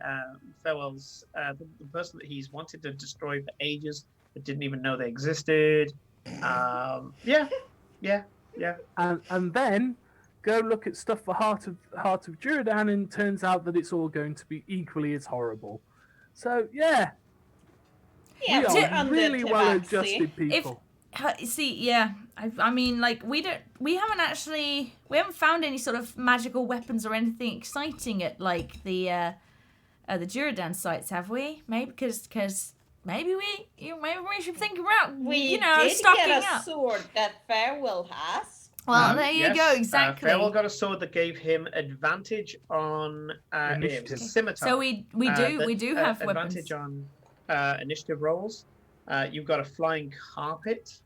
Farewell's the person that he's wanted to destroy for ages, but didn't even know they existed. Yeah. And then go look at stuff for Heart of Duradan, and turns out that it's all going to be equally as horrible. So yeah, Yeah, we we're are on really the well tabaxi. adjusted people. See, yeah. I mean, like, we haven't found any sort of magical weapons or anything exciting at, like, the Duradan sites, have we? Maybe because maybe we should think about, We did stocking get a up. sword that Farewell has. Well, there you Yes, go, exactly. Farewell got a sword that gave him advantage on Initiative. scimitar. So we do have advantage weapons. on initiative rolls. You've got a flying carpet.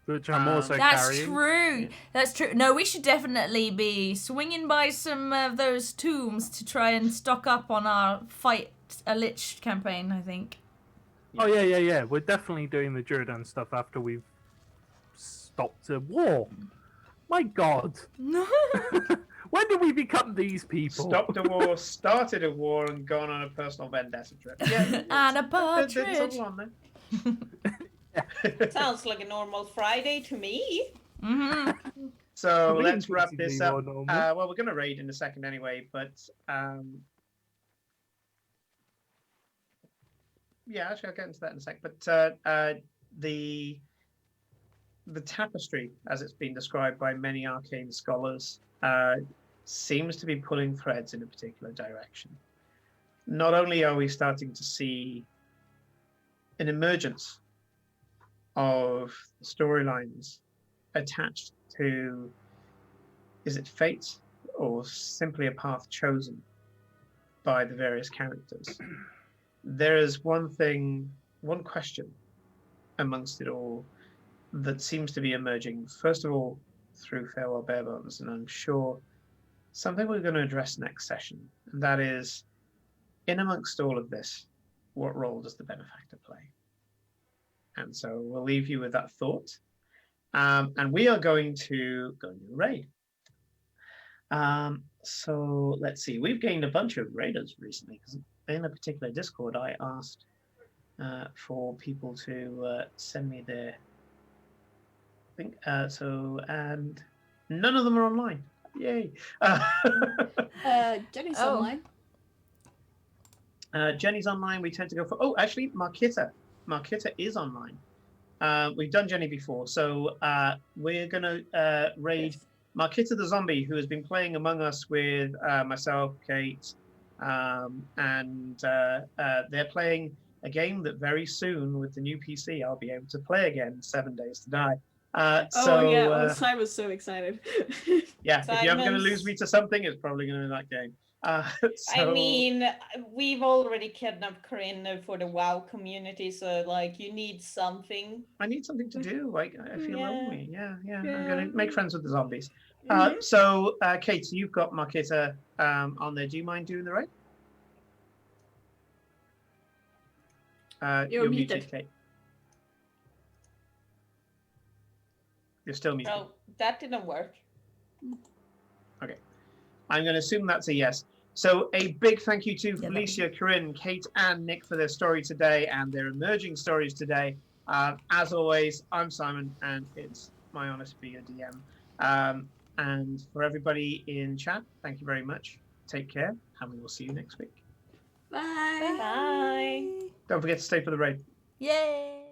Which I'm also That's carrying. true. That's true. No, we should definitely be swinging by some of those tombs to try and stock up on our fight a lich campaign, I think. Oh yeah. We're definitely doing the Duradan stuff after we've stopped a war. My God, when did we become these people? Stopped a war, started a war, and gone on a personal vendetta trip. Yeah, And a it's partridge. all on there. Sounds like a normal Friday to me. Mm-hmm. So Me let's wrap this basically up. more normal. Well, we're going to raid in a second anyway, but yeah, actually, I'll get into that in a sec. But the tapestry, as it's been described by many arcane scholars, seems to be pulling threads in a particular direction. Not only are we starting to see an emergence of storylines attached to, is it fate or simply a path chosen by the various characters? There is one question amongst it all that seems to be emerging, first of all, through Farewell Barebones, and I'm sure something we're going to address next session, and that is, in amongst all of this, what role does the Benefactor play? And so we'll leave you with that thought. And we are going to go into the raid. So let's see. We've gained a bunch of raiders recently, because in a particular Discord, I asked for people to send me their thing. And none of them are online. Yay. Jenny's Oh. online. Jenny's online. We tend to go for. Oh, actually, Markita. Markita is online. We've done Jenny before, so we're gonna raid Markita the zombie, who has been playing Among Us with myself, Kate, and they're playing a game that very soon, with the new PC, I'll be able to play again. 7 Days to Die. I was so excited. Yeah, if you're ever going to Simon's- lose me to something, it's probably going to be that game. I mean, we've already kidnapped Corinne for the WoW community, so like you need something. I need something to do. Like I feel Yeah. lonely. Yeah. I'm Yeah. going to make friends with the zombies. Mhm. So, Kate, so you've got Markita on there. Do you mind doing the raid? You're muted. Kate. You're still muted. Oh, that didn't work. I'm going to assume that's a yes. So a big thank you to Yeah, that Felicia, Corinne, Kate, and Nick for their story today and their emerging stories today. As always, I'm Simon, and it's my honor to be your DM. And for everybody in chat, thank you very much. take care, and we will see you next week. Bye. Bye. Don't forget to stay for the raid. Yay!